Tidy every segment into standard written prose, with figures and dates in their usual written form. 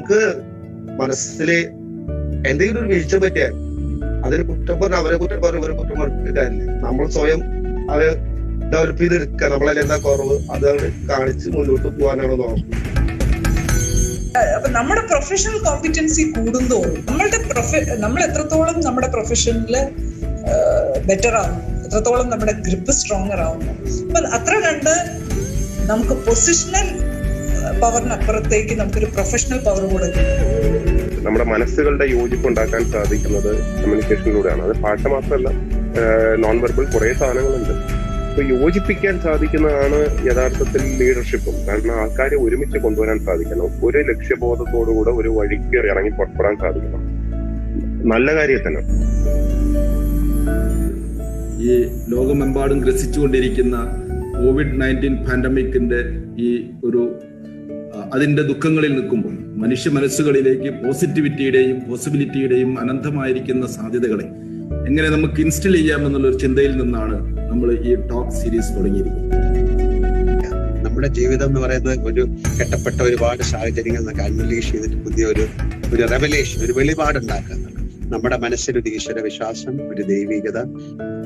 നമുക്ക് മനസ്സില് എന്തെങ്കിലും ഒരു വീഴ്ച പറ്റിയാൽ അതിന് കുറ്റം പറഞ്ഞ അവരെ കുറ്റം പറഞ്ഞ ഇവരെ കുറ്റം പറഞ്ഞിട്ടില്ല. നമ്മൾ സ്വയം അത് ഡെവലപ്പ് ചെയ്തെടുക്കുക. നമ്മളതിൽ എന്താ കുറവ് അത് കാണിച്ച് മുന്നോട്ട് പോകാനാണ് നോക്കുന്നത്. അപ്പൊ നമ്മുടെ പ്രൊഫഷണൽ കോമ്പിറ്റൻസി കൂടുന്തോറും നമ്മൾ എത്രത്തോളം നമ്മുടെ പ്രൊഫഷനില് ബെറ്റർ ആവുന്നു, എത്രത്തോളം നമ്മുടെ ഗ്രിപ്പ് സ്ട്രോങ്ങർ ആവുന്നു. അപ്പൊ അത്ര കണ്ട് നമുക്ക് പൊസിഷണൽ പവറിനപ്പുറത്തേക്ക് നമുക്കൊരു പ്രൊഫഷണൽ പവർ കൂടെ നമ്മുടെ മനസ്സുകളുടെ യോജിപ്പ് ഉണ്ടാക്കാൻ സാധിക്കുന്നത് കമ്മ്യൂണിക്കേഷനിലൂടെയാണ്. അത് ഭാഷ മാത്രമല്ല, നോൺ വെർബൽ കുറെ സാധനങ്ങളുണ്ട്. അപ്പൊ യോജിപ്പിക്കാൻ സാധിക്കുന്നതാണ് യഥാർത്ഥത്തിൽ ലീഡർഷിപ്പും. കാരണം ആൾക്കാരെ ഒരുമിച്ച് കൊണ്ടുവരാൻ സാധിക്കണം, ഒരു ലക്ഷ്യബോധത്തോടുകൂടെ ഒരു വഴിക്ക് ഇറങ്ങി പുറപ്പെടാൻ സാധിക്കണം. നല്ല കാര്യത്തിന് ഈ ലോകമെമ്പാടും ഗ്രസിച്ചുകൊണ്ടിരിക്കുന്ന COVID-19 പാൻഡമിക്കിന്റെ ഈ ഒരു അതിന്റെ ദുഃഖങ്ങളിൽ നിൽക്കുമ്പോൾ മനുഷ്യ മനസ്സുകളിലേക്ക് പോസിറ്റിവിറ്റിയുടെയും പോസിബിലിറ്റിയുടെയും അനന്തമായിരിക്കുന്ന സാധ്യതകളെ എങ്ങനെ നമുക്ക് ഇൻസ്റ്റിൽ ചെയ്യാമെന്നുള്ളൊരു ചിന്തയിൽ നിന്നാണ് നമ്മൾ ഈ ടോക്ക് സീരീസ് തുടങ്ങിയിരിക്കുന്നത്. നമ്മുടെ ജീവിതം എന്ന് പറയുന്നത് ഒരു കെട്ടപ്പെട്ട ഒരുപാട് സാഹചര്യങ്ങൾ നമുക്ക് അൺലീഷ് ചെയ്തിട്ട് പുതിയ ഒരു റെവലേഷൻ, ഒരു വെളിപാടുണ്ടാക്കുക. നമ്മുടെ മനസ്സിലൊരു ഈശ്വര വിശ്വാസം, ഒരു ദൈവികത,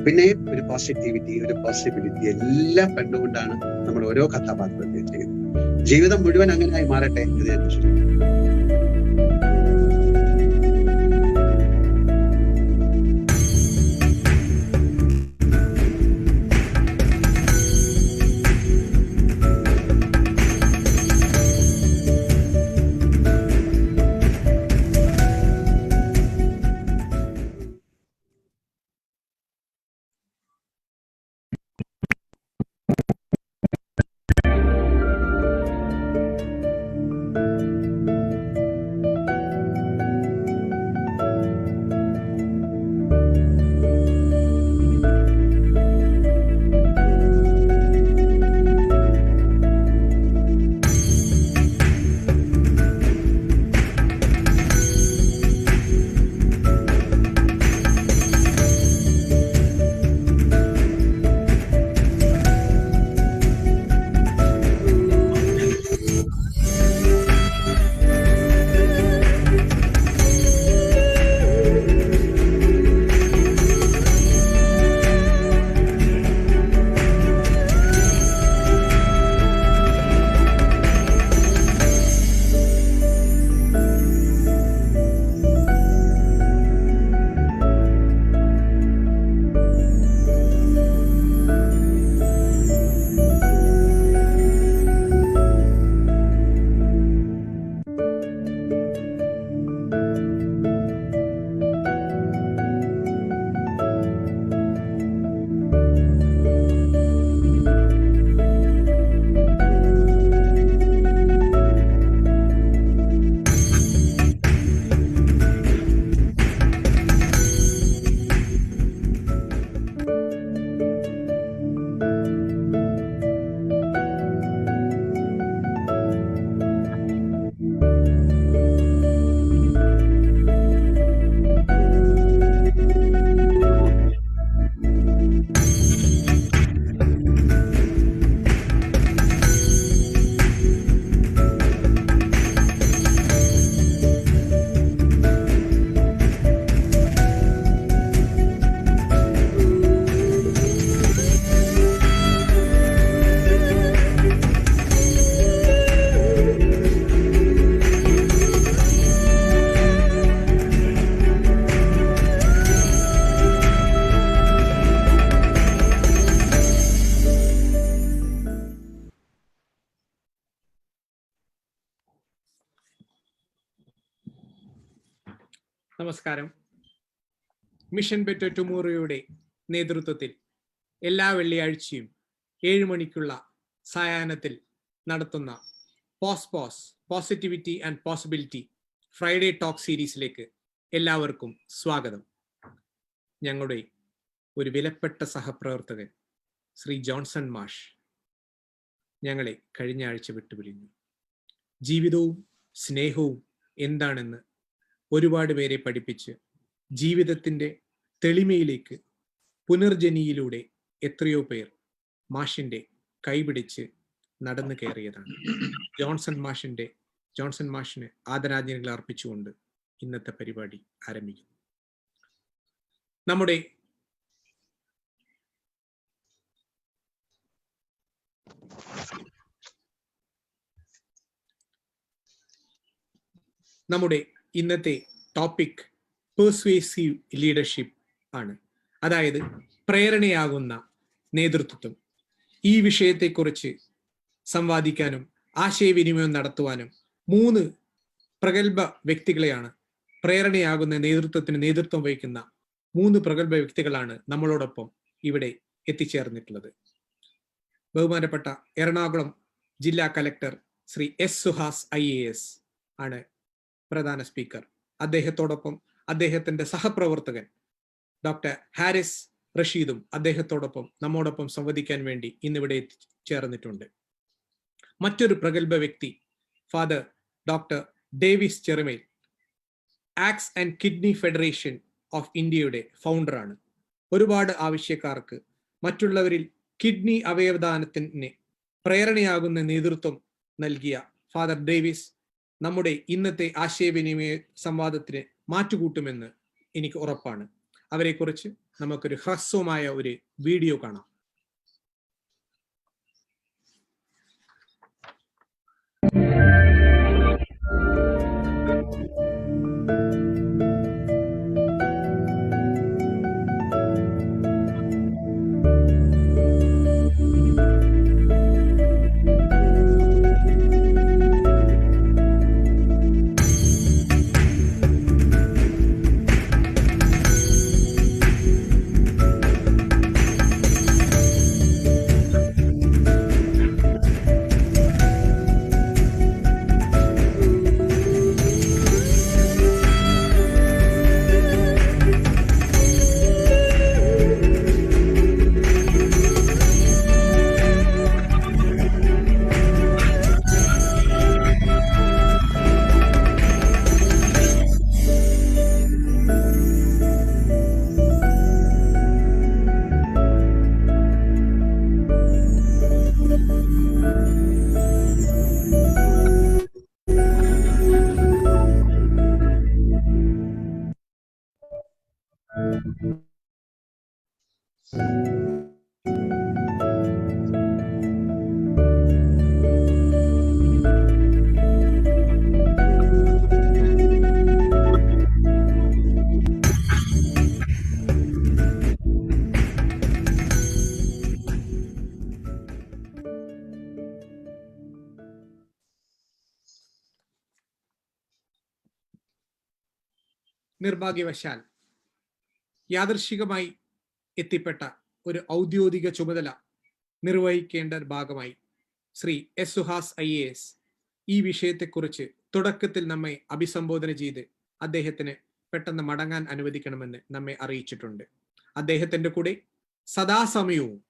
പിന്നെ ഒരു പോസിറ്റിവിറ്റി, ഒരു പോസിബിലിറ്റി എല്ലാം കണ്ടുകൊണ്ടാണ് നമ്മൾ ഓരോ കഥാപാത്രത്തെ ചെയ്യുന്നത്. ജീവിതം മുഴുവൻ അങ്ങനെയായി മാറട്ടെ എന്ന് ഞാൻ വിശ്വസിക്കുന്നു. നമസ്കാരം. മിഷൻ ബെറ്റർ ടുമോറോയുടെ നേതൃത്വത്തിൽ എല്ലാ വെള്ളിയാഴ്ചയും 7 മണിക്കുള്ള സായാഹ്നത്തിൽ നടത്തുന്ന positivity and possibility Friday talk സീരീസിലേക്ക് എല്ലാവർക്കും സ്വാഗതം. ഞങ്ങളുടെ ഒരു വിലപ്പെട്ട സഹപ്രവർത്തകൻ ശ്രീ ജോൺസൺ മാഷ് ഞങ്ങളെ കഴിഞ്ഞ ആഴ്ച വിട്ടുപിരിഞ്ഞു. ജീവിതവും സ്നേഹവും എന്താണെന്ന് ഒരുപാട് പേരെ പഠിപ്പിച്ച് ജീവിതത്തിൻ്റെ തെളിമയിലേക്ക് പുനർജനിയിലൂടെ എത്രയോ പേർ മാഷിൻ്റെ കൈപിടിച്ച് നടന്നു കയറിയതാണ്. ജോൺസൺ മാഷിൻ്റെ ജോൺസൺ മാഷിന് ആദരാഞ്ജലികൾ അർപ്പിച്ചുകൊണ്ട് ഇന്നത്തെ പരിപാടി ആരംഭിക്കുന്നു. നമ്മുടെ ഇന്നത്തെ ടോപ്പിക് പെർസ്വേസീവ് ലീഡർഷിപ്പ് ആണ്. അതായത് പ്രേരണയാകുന്ന നേതൃത്വം. ഈ വിഷയത്തെക്കുറിച്ച് സംവാദിക്കാനും ആശയവിനിമയം നടത്തുവാനും 3 പ്രഗത്ഭ വ്യക്തികളെയാണ്, പ്രേരണയാകുന്ന നേതൃത്വത്തിന് നേതൃത്വം വഹിക്കുന്ന 3 പ്രഗത്ഭ വ്യക്തികളാണ് നമ്മളോടൊപ്പം ഇവിടെ എത്തിച്ചേർന്നിട്ടുള്ളത്. ബഹുമാനപ്പെട്ട എറണാകുളം ജില്ലാ collector Shri S Suhas IAS ആണ് പ്രധാന സ്പീക്കർ. അദ്ദേഹത്തോടൊപ്പം അദ്ദേഹത്തിന്റെ സഹപ്രവർത്തകൻ ഡോക്ടർ ഹാരിസ് റഷീദും അദ്ദേഹത്തോടൊപ്പം നമ്മോടൊപ്പം സംവദിക്കാൻ വേണ്ടി ഇന്നിവിടെ എത്തിച്ചേർന്നിട്ടുണ്ട്. മറ്റൊരു പ്രഗത്ഭ വ്യക്തി ഫാദർ ഡോക്ടർ ഡേവിസ് ചെറുമേൽ, ആക്സ് ആൻഡ് കിഡ്നി ഫെഡറേഷൻ ഓഫ് ഇന്ത്യയുടെ ഫൗണ്ടറാണ്. ഒരുപാട് ആവശ്യക്കാർക്ക് മറ്റുള്ളവരിൽ കിഡ്നി അവയവദാനത്തിന് പ്രേരണയാകുന്ന നേതൃത്വം നൽകിയ ഫാദർ ഡേവിസ് നമ്മുടെ ഇന്നത്തെ ആശയവിനിമയ സംവാദത്തിന് മാറ്റുകൂട്ടുമെന്ന് എനിക്ക് ഉറപ്പാണ്. അവരെക്കുറിച്ച് നമുക്കൊരു ഹ്രസ്വമായ ഒരു വീഡിയോ കാണാം. നിർഭാഗ്യവശാൽ യാദൃശ്ചികമായി എത്തിപ്പെട്ട ഒരു ഔദ്യോഗിക ചുമതല നിർവഹിക്കേണ്ട ഭാഗമായി ശ്രീ എസ് സുഹാസ് IAS ഈ വിഷയത്തെക്കുറിച്ച് തുടക്കത്തിൽ നമ്മെ അഭിസംബോധന ചെയ്ത് അദ്ദേഹത്തിന് പെട്ടെന്ന് മടങ്ങാൻ അനുവദിക്കണമെന്ന് നമ്മെ അറിയിച്ചിട്ടുണ്ട്. അദ്ദേഹത്തിന്റെ കൂടെ സദാസമയവും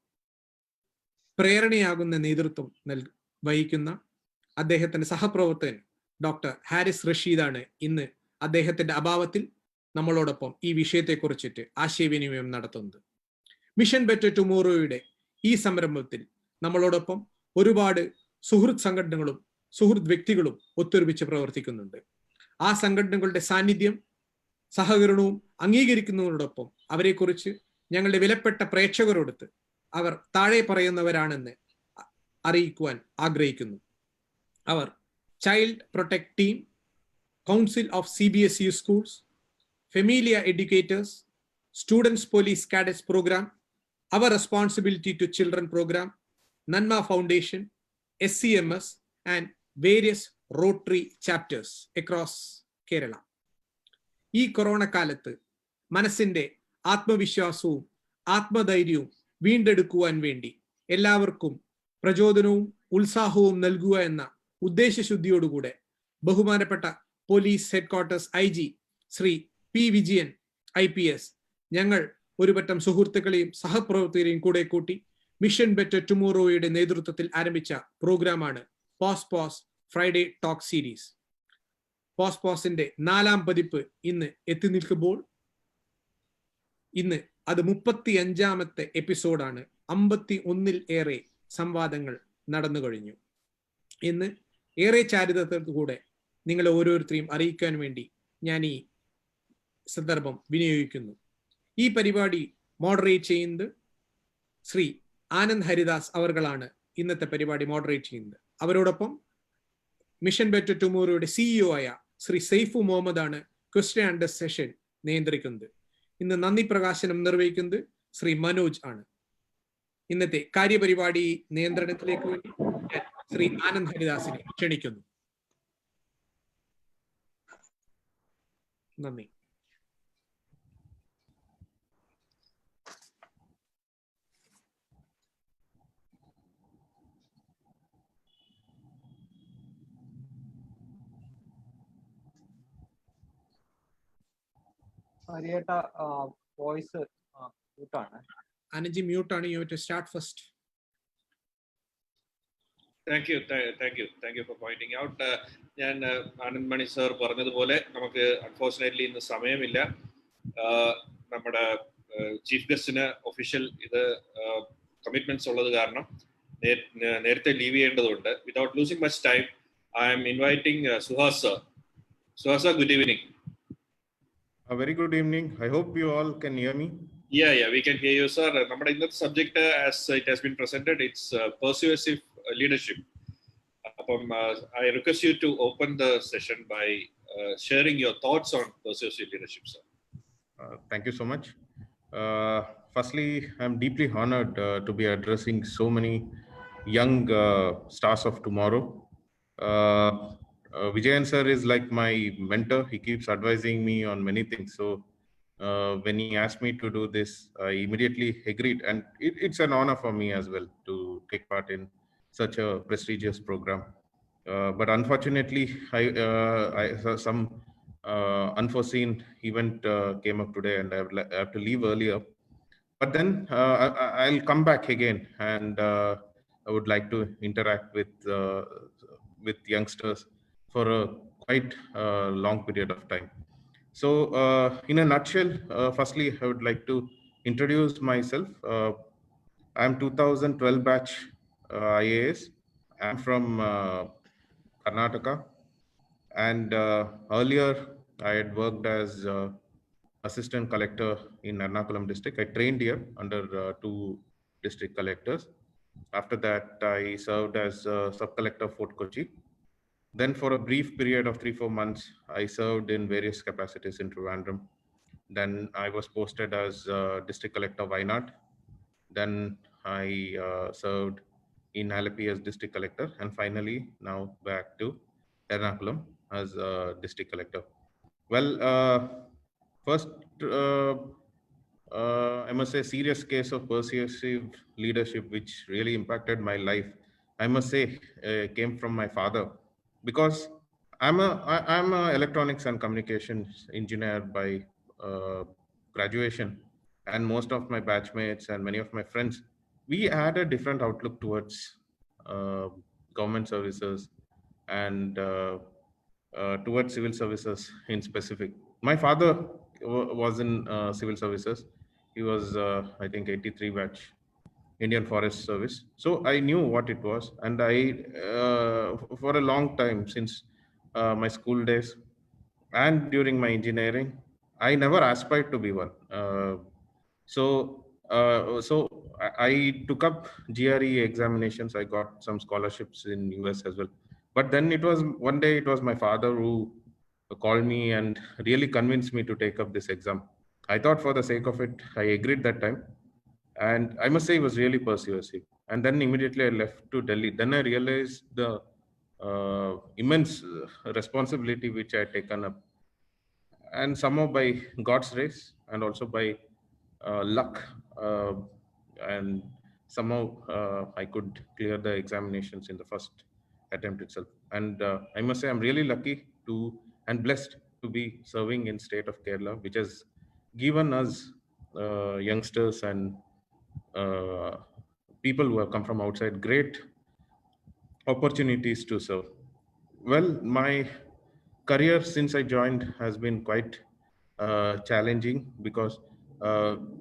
പ്രേരണയാകുന്ന നേതൃത്വം വഹിക്കുന്ന അദ്ദേഹത്തിന്റെ സഹപ്രവർത്തകൻ ഡോക്ടർ ഹാരിസ് റഷീദാണ് ഇന്ന് അദ്ദേഹത്തിന്റെ അഭാവത്തിൽ നമ്മളോടൊപ്പം ഈ വിഷയത്തെക്കുറിച്ചിട്ട് ആശയവിനിമയം നടത്തുന്നത്. മിഷൻ ബെറ്റർ ടുമോറോയുടെ ഈ സംരംഭത്തിൽ നമ്മളോടൊപ്പം ഒരുപാട് സുഹൃത്ത് സംഘടനകളും സുഹൃത്ത് വ്യക്തികളും ഒത്തൊരുമിച്ച് പ്രവർത്തിക്കുന്നുണ്ട്. ആ സംഘടനകളുടെ സാന്നിധ്യം സഹകരണവും അംഗീകരിക്കുന്നതോടൊപ്പം അവരെക്കുറിച്ച് ഞങ്ങളുടെ വിലപ്പെട്ട പ്രേക്ഷകരോടൊത്ത് അവർ താഴെ പറയുന്നവരാണെന്ന് അറിയിക്കുവാൻ ആഗ്രഹിക്കുന്നു. അവർ child protect team, council of CBSE schools, Familia Educators, Students Police Cadets Program, Our Responsibility to Children Program, Nanma Foundation, SCMS, and various Rotary chapters across Kerala. ഈ കൊറോണ കാലത്ത് മനസ്സിന്റെ ആത്മവിശ്വാസവും ആത്മധൈര്യവും വീണ്ടെടുക്കുവാൻ വേണ്ടി എല്ലാവർക്കും പ്രചോദനവും ഉത്സാഹവും നൽകുക എന്ന ഉദ്ദേശശുദ്ധിയോടുകൂടെ ബഹുമാനപ്പെട്ട police headquarters IG Shri P. Vijayan IPS ഞങ്ങൾ ഒരുപറ്റം സുഹൃത്തുക്കളെയും സഹപ്രവർത്തകരെയും കൂടെ കൂട്ടി മിഷൻ ബെറ്റർ ടുമോറോയുടെ നേതൃത്വത്തിൽ ആരംഭിച്ച പ്രോഗ്രാമാണ് പോസ് ഫ്രൈഡേ ടോക്ക് സീരീസ്. പോസിന്റെ 4ാം പതിപ്പ് ഇന്ന് എത്തി നിൽക്കുമ്പോൾ ഇന്ന് അത് 35ാമത്തെ എപ്പിസോഡാണ്. 51-ൽ ഏറെ സംവാദങ്ങൾ നടന്നു കഴിഞ്ഞു. ഇന്ന് ഏറെ ചാരിത്രത്തോടുകൂടെ നിങ്ങളെ ഓരോരുത്തരെയും അറിയിക്കാൻ വേണ്ടി ഞാൻ ഈ സന്ദർഭം വിനിയോഗിക്കുന്നു. ഈ പരിപാടി മോഡറേറ്റ് ചെയ്യുന്നത് ശ്രീ ആനന്ദ് ഹരിദാസ് അവർകളാണ്. ഇന്നത്തെ പരിപാടി മോഡറേറ്റ് ചെയ്യുന്നത്. അവരോടൊപ്പം മിഷൻ ബെറ്റർ ടുമോറോയുടെ സിഇഒ ആയ ശ്രീ സൈഫു മുഹമ്മദ് ആണ് ക്വസ്റ്റ്യൻ ആൻഡ് സെഷൻ നിയന്ത്രിക്കുന്നത്. ഇന്ന് നന്ദി പ്രകാശനം നിർവഹിക്കുന്നത് ശ്രീ മനോജ് ആണ്. ഇന്നത്തെ കാര്യപരിപാടി നിയന്ത്രണത്തിലേക്ക് വേണ്ടി ഞാൻ ശ്രീ ആനന്ദ് ഹരിദാസിനെ ക്ഷണിക്കുന്നു. നന്ദി. ഹരിയേട്ട വോയിസ് മ്യൂട്ടാണ്. അനജി മ്യൂട്ടാണ്. You have to start first. Thank you for pointing out. ഞാൻ ആനന്ദ് മണി സാർ പറഞ്ഞതുപോലെ നമുക്ക് അൺഫോർച്ചുനേറ്റ്ലി ഇന്ന് സമയമില്ല. നമ്മുടെ ചീഫ് ഗസ്റ്റിന് ഒഫീഷ്യൽ ഇത് കമ്മിറ്റ്മെന്റ്സ് ഉള്ളത് കാരണം നേരത്തെ ലീവ് ചെയ്യേണ്ടതുണ്ട്. Without losing much time I M inviting Suhas sir. Suhas sir, good evening. A very good evening. I hope you all can hear me. Yeah, we can hear you, sir. നമ്മുടെ ഇന്നത്തെ subject as it has been presented, it's persuasive leadership. അപ്പം I request you to open the session by sharing your thoughts on persuasive leadership, sir. Thank you so much. Firstly, I'm deeply honored to be addressing so many young stars of tomorrow. Vijayan sir is like my mentor. He keeps advising me on many things. So when he asked me to do this, I immediately agreed. And it's an honor for me as well to take part in such a prestigious program. But unfortunately, some unforeseen event came up today and I have to leave earlier. But then I'll come back again and I would like to interact with youngsters for a quite long period of time. So in a nutshell, firstly, I would like to introduce myself. I'm 2012 batch IAS. I'm from Karnataka. And earlier, I had worked as assistant collector in Ernakulam district. I trained here under 2 district collectors. After that, I served as sub-collector Fort Kochi. Then for a brief period of 3-4 months, I served in various capacities in Trivandrum. Then I was posted as district collector Wayanad. Then I served in Alleppey as district collector. And finally, now back to Ernakulam as district collector. Well, first, I must say, serious case of persuasive leadership, which really impacted my life, I must say, came from my father. Because I'm a electronics and communications engineer by graduation, and most of my batchmates and many of my friends, we had a different outlook towards government services and towards civil services in specific. My father was in civil services. He was, I think, 83 batch Indian Forest Service. So I knew what it was, and I, for a long time, since my school days and during my engineering, I never aspired to be one. So I took up GRE examinations. I got some scholarships in US as well. But then one day it was my father who called me and really convinced me to take up this exam. I thought for the sake of it, I agreed that time. And I must say it was really persuasive. And then immediately I left to Delhi. Then I realized the immense responsibility which I had taken up. And somehow by God's grace and also by luck, and somehow I could clear the examinations in the first attempt itself. And I must say I'm really lucky to and blessed to be serving in state of Kerala, which has given us youngsters and people who have come from outside great opportunities to serve. Well, my career since I joined has been quite challenging because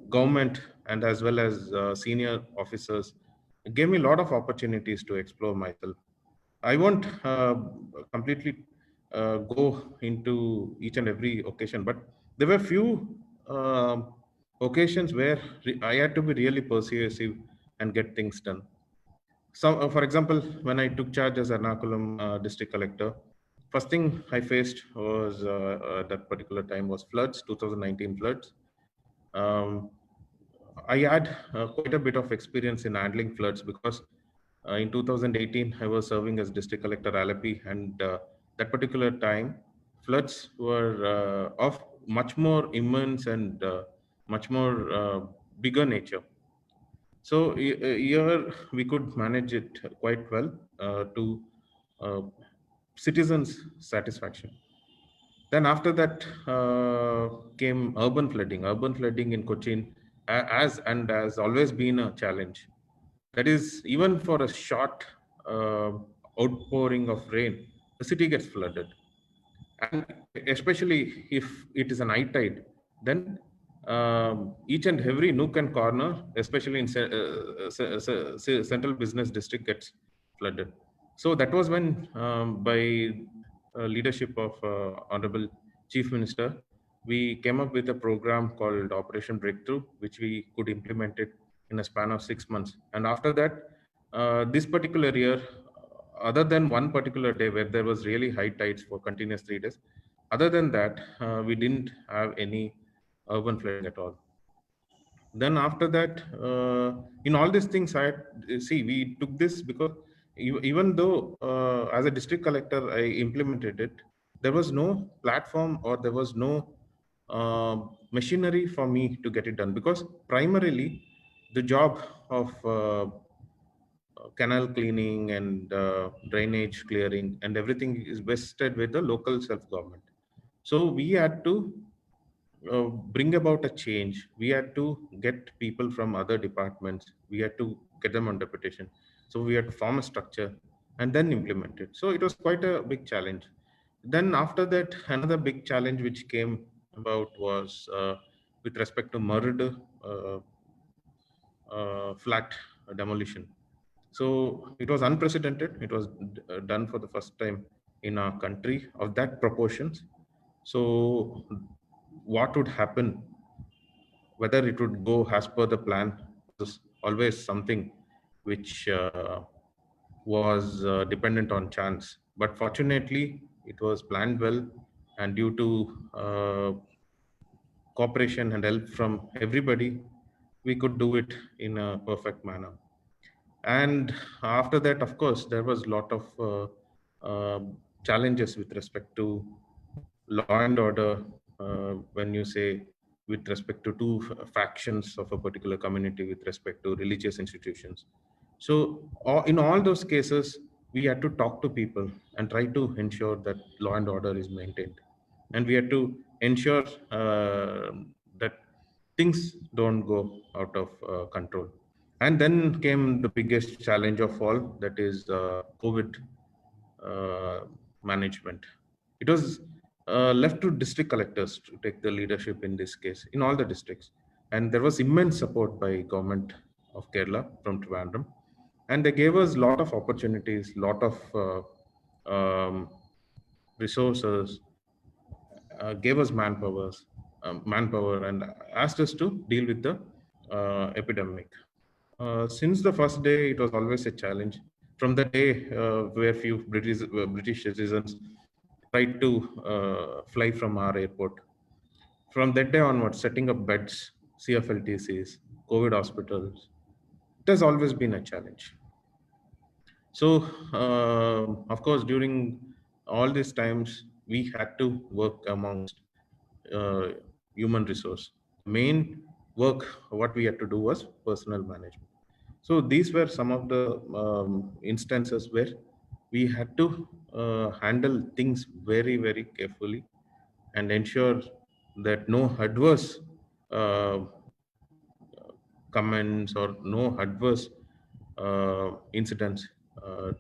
government and as well as senior officers gave me a lot of opportunities to explore myself. I won't completely go into each and every occasion, but there were few occasions where I had to be really persuasive and get things done. So, for example, when I took charge as Ernakulam district collector, first thing I faced was that particular time was floods, 2019 floods. I had quite a bit of experience in handling floods because in 2018 I was serving as district collector Alleppey, and that particular time floods were of much more immense and much more bigger nature. So here we could manage it quite well to citizens' satisfaction. Then after that came urban flooding. Urban flooding in Cochin has always been a challenge. That is, even for a short outpouring of rain, the city gets flooded. And especially if it is an high tide, then each and every nook and corner, especially in central business district, gets flooded. So that was when, by leadership of Honorable Chief Minister, we came up with a program called Operation Breakthrough, which we could implement it in a span of 6 months. And after that, this particular year, other than one particular day where there was really high tides for continuous 3 days, other than that, we didn't have any urban flooding at all. Then after that, in all these things, we took this because even though as a district collector, I implemented it, there was no platform or there was no machinery for me to get it done, because primarily the job of canal cleaning and drainage clearing and everything is vested with the local self-government. So we had to bring about a change. We had to get people from other departments. We had to get them on deputation. So we had to form a structure and then implement it. So it was quite a big challenge. Then after that, another big challenge which came about was with respect to Murud flat demolition. So it was unprecedented. It was done for the first time in our country of that proportions. So what would happen, whether it would go as per the plan, was always something which was dependent on chance. But fortunately, it was planned well, and due to cooperation and help from everybody, we could do it in a perfect manner. And after that, of course, there was a lot of challenges with respect to law and order, when you say with respect to two factions of a particular community with respect to religious institutions. So in all those cases, we had to talk to people and try to ensure that law and order is maintained. And we had to ensure that things don't go out of control. And then came the biggest challenge of all, that is COVID management. It was left to district collectors to take the leadership in this case, in all the districts. And there was immense support by government of Kerala from Trivandrum. And they gave us a lot of opportunities, lot of resources, gave us manpower, and asked us to deal with the epidemic. Since the first day, it was always a challenge. From the day where few British citizens tried to fly from our airport, from that day onwards, setting up beds, CFLTCs, COVID hospitals, it has always been a challenge. So, of course, during all these times, we had to work amongst human resource. Main work, what we had to do was personnel management. So these were some of the instances where we had to handle things very, very carefully and ensure that no adverse comments or no adverse incidents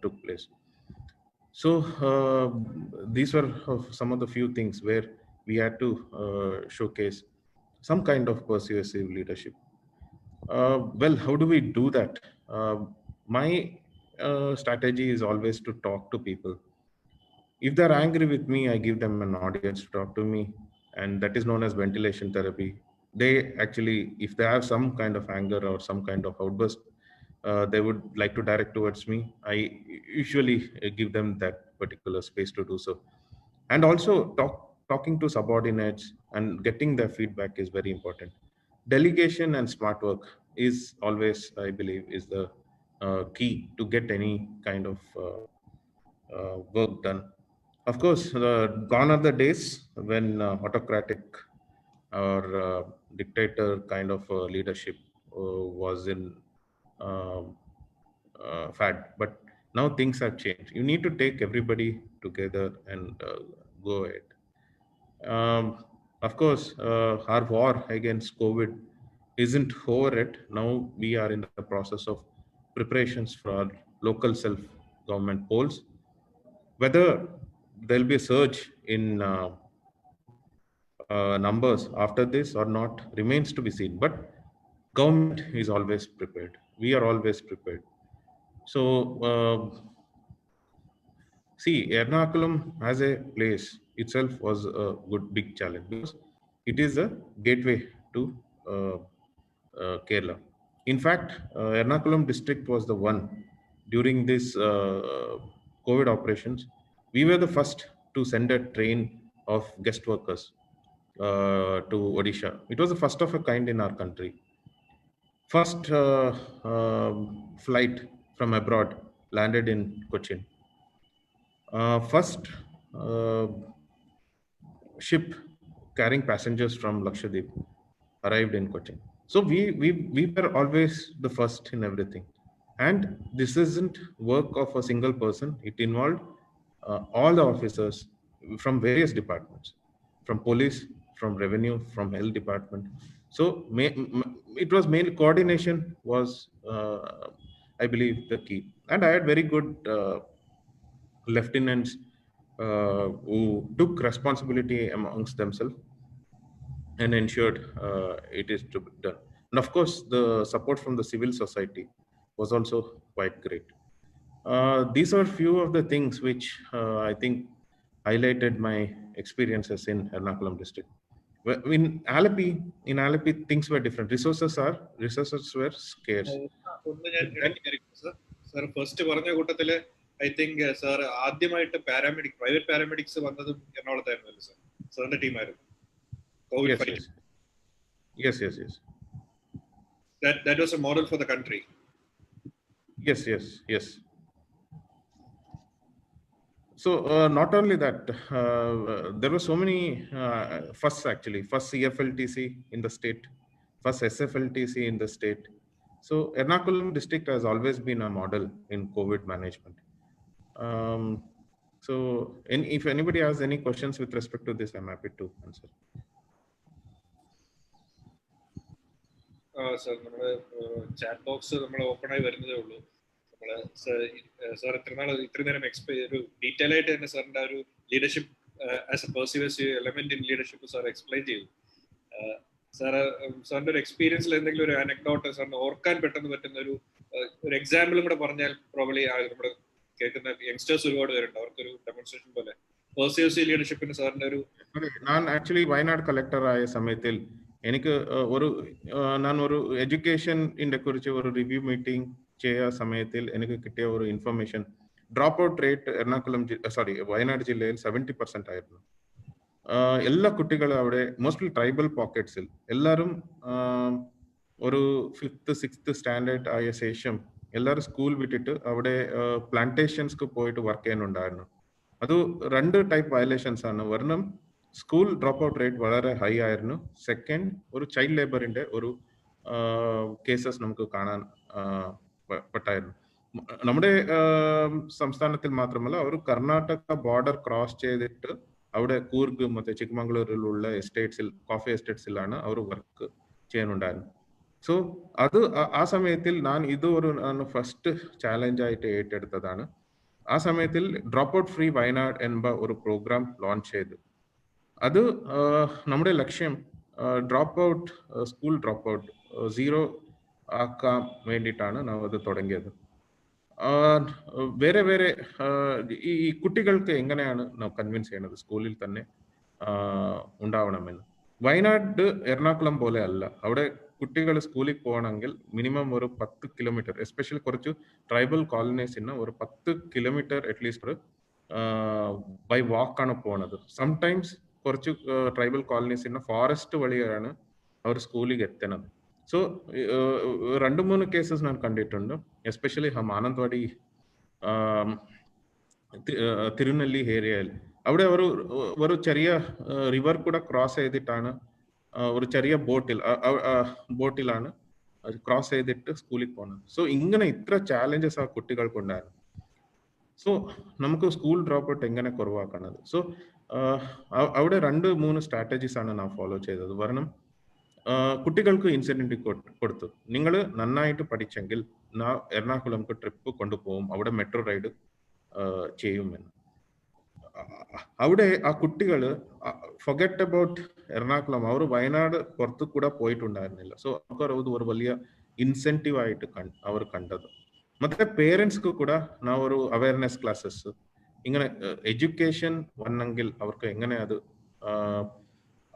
took place. So these were some of the few things where we had to showcase some kind of persuasive leadership. Well, how do we do that? My strategy is always to talk to people. If they're angry with me, I give them an audience to talk to me, and that is known as ventilation therapy. They actually, if they have some kind of anger or some kind of outburst, they would like to direct towards me. I usually give them that particular space to do so. And also talking to subordinates and getting their feedback is very important. Delegation and smart work is always, I believe, is the key to get any kind of work done. Of course, gone are the days when autocratic or dictator kind of leadership was in um fad. But now things have changed. You need to take everybody together and go ahead. Of course, our war against COVID isn't over yet. Now we are in the process of preparations for our local self-government polls. Whether there'll be a surge in numbers after this or not remains to be seen. But government is always prepared. We are always prepared. So, see, Ernakulam as a place itself was a good big challenge because it is a gateway to Kerala. In fact, Ernakulam district was the one during this COVID operations. We were the first to send a train of guest workers to Odisha. It was the first of a kind in our country. First flight from abroad landed in Cochin. First ship carrying passengers from Lakshadweep arrived in Cochin. So we were always the first in everything. And this isn't work of a single person. It involved all the officers from various departments, from police, from revenue, from health department. So it was mainly coordination was, I believe, the key. And I had very good lieutenants who took responsibility amongst themselves and ensured it is to be done. And of course, the support from the civil society was also quite great. These are few of the things which I think highlighted my experiences in Ernakulam district. In Alleppey, things were different. Resources were scarce. ഒന്ന് ഞാൻ sir first പറഞ്ഞ കൂട്ടത്തില് I think sir ആദ്യമായിട്ട് private paramedics വന്നതും എറണാകുളത്തായിരുന്നല്ലോ sir, സാറിന്റെ ടീമായിരുന്നു. Yes. That was a model for the country. Yes. So not only that, there were so many first CFLTC in the state, first SFLTC in the state. So Ernakulam district has always been a model in COVID management. So if anybody has any questions with respect to this, I'm happy to answer. Sir നമ്മുടെ chat box നമ്മൾ open ആയി വരുന്നതേ ഉള്ളൂ. നമ്മള് sir ഇത്രയും നേരം ഒരു detail ആയിട്ട് തന്നെ സാറിന്റെ ഒരു leadership as a persuasive element in leadership sir explain ചെയ്തു. സാറിന്റെ ഒരു എക്സ്പീരിയൻസിൽ എന്തെങ്കിലും ഒരു അനക്ഡോട്ട് സാറിന് ഓർക്കാൻ പെട്ടെന്ന് പറ്റുന്ന ഒരു എക്സാമ്പിളും കൂടെ പറഞ്ഞാൽ പ്രോബ്ലി നമ്മുടെ കേൾക്കുന്ന യങ്സ്റ്റേഴ്സ് ഒരുപാട് പേരുണ്ട്, അവർക്കൊരു ഡെമോൺസ്ട്രേഷൻ പോലെ പെർസീവേഴ്സീവ് ലീഡർഷിപ്പിന് സാറിന്റെ ഒരു. ഞാൻ ആക്ച്വലി വയനാട് കളക്ടർ ആയ സമയത്തിൽ എനിക്ക് ഞാൻ ഒരു എഡ്യൂക്കേഷനെ കുറിച്ച് ഒരു റിവ്യൂ മീറ്റിംഗ് ചെയ്യുന്ന സമയത്തിൽ എനിക്ക് കിട്ടിയ ഒരു information, drop out rate Wayanad ജില്ലയിൽ 70% ആയിരുന്നു. എല്ലാ കുട്ടികളും അവിടെ മോസ്റ്റ്ലി ട്രൈബൽ പോക്കറ്റ്സിൽ എല്ലാവരും ഒരു 5th 6th സ്റ്റാൻഡേർഡ് ആയ ശേഷം എല്ലാവരും സ്കൂൾ വിട്ടിട്ട് അവിടെ പ്ലാന്റേഷൻസ്ക്ക് പോയിട്ട് വർക്ക് ചെയ്യാനുണ്ടായിരുന്നു. അത് 2 ടൈപ്പ് വയലേഷൻസ് ആണ്. ഒരെണ്ണം സ്കൂൾ ഡ്രോപ്പ് ഔട്ട് റേറ്റ് വളരെ ഹൈ ആയിരുന്നു. സെക്കൻഡ്, ഒരു ചൈൽഡ് ലേബറിന്റെ ഒരു കേസസ് നമുക്ക് കാണാൻ പെട്ടായിരുന്നു. നമ്മുടെ സംസ്ഥാനത്തിൽ മാത്രമല്ല, അവർ കർണാടക ബോർഡർ ക്രോസ് ചെയ്തിട്ട് അവിടെ കൂർഗ് ಮತ್ತೆ ചിക്കമംഗ്ലൂരിലുള്ള എസ്റ്റേറ്റ്സിൽ, കോഫി എസ്റ്റേറ്റ്സിലാണ് അവർ വർക്ക് ചെയ്യാനുണ്ടായിരുന്നു. സോ അത് ആ സമയത്തിൽ ഞാൻ ഫസ്റ്റ് ചാലഞ്ച് ആയിട്ട് ഏറ്റെടുത്തതാണ്. ആ സമയത്തിൽ ഡ്രോപ്പ് ഔട്ട് ഫ്രീ വയനാട് എന്ന ഒരു പ്രോഗ്രാം ലോഞ്ച് ചെയ്തു. അത് നമ്മുടെ ലക്ഷ്യം സ്കൂൾ ഡ്രോപ്പ് ഔട്ട് 0 ആക്കാൻ വേണ്ടിയിട്ടാണ് നാം അത് തുടങ്ങിയത്. വേറെ വേറെ ഈ കുട്ടികൾക്ക് എങ്ങനെയാണ് നാം കൺവിൻസ് ചെയ്യുന്നത് സ്കൂളിൽ തന്നെ ഉണ്ടാവണമെന്ന്? വയനാട് എറണാകുളം പോലെ അല്ല. അവിടെ കുട്ടികൾ സ്കൂളിൽ പോകണമെങ്കിൽ മിനിമം ഒരു 10 കിലോമീറ്റർ, എസ്പെഷ്യലി കുറച്ച് ട്രൈബൽ കോളനീസിന് ഒരു 10 കിലോമീറ്റർ അറ്റ്ലീസ്റ്റ് ബൈ വാക്കാണ് പോണത്. സംടൈംസ് കുറച്ച് ട്രൈബൽ കോളനീസിന് ഫോറസ്റ്റ് വഴിയാണ് അവർ സ്കൂളിൽ എത്തുന്നത്. സോ 2-3 കേസസ് ഞാൻ കണ്ടിട്ടുണ്ട്. എസ്പെഷ്യലി മാനന്തവാടി, തിരുനെല്ലി ഏരിയയിൽ. അവിടെ ഒരു ചെറിയ റിവർ കൂടെ ക്രോസ് ചെയ്തിട്ടാണ് ഒരു ചെറിയ ബോട്ടിലാണ് ക്രോസ് ചെയ്തിട്ട് സ്കൂളിൽ പോകുന്നത്. സോ ഇങ്ങനെ ഇത്ര ചാലഞ്ചസ് ആ കുട്ടികൾക്കുണ്ടായിരുന്നു. സോ നമുക്ക് സ്കൂൾ ഡ്രോപ്പ് ഔട്ട് എങ്ങനെ കുറവാക്കുന്നത്? സോ അവിടെ 2-3 സ്ട്രാറ്റജീസ് ആണ് നാം ഫോളോ ചെയ്തത്. കാരണം കുട്ടികൾക്ക് ഇൻസെന്റീവ് കൊടുത്തു. നിങ്ങൾ നന്നായിട്ട് പഠിച്ചെങ്കിൽ എറണാകുളംക്ക് ട്രിപ്പ് കൊണ്ടുപോകും, അവിടെ മെട്രോ റൈഡ് ചെയ്യുമെന്ന്. അവിടെ ആ കുട്ടികൾ ഫൊഗറ്റ് അബൌട്ട് എറണാകുളം, അവർ വയനാട് പുറത്തു കൂടെ പോയിട്ടുണ്ടായിരുന്നില്ല. സോ അവർക്ക് ഒരു വലിയ ഇൻസെന്റീവ് ആയിട്ട് അവർ കണ്ടത്. ಮತ್ತೆ പേരൻസ്ക്ക് കൂടെ നാം ഒരു അവയർനെസ് ക്ലാസ്സസ്, ഇങ്ങനെ എഡ്യൂക്കേഷൻ വന്നെങ്കിൽ അവർക്ക് എങ്ങനെ അത്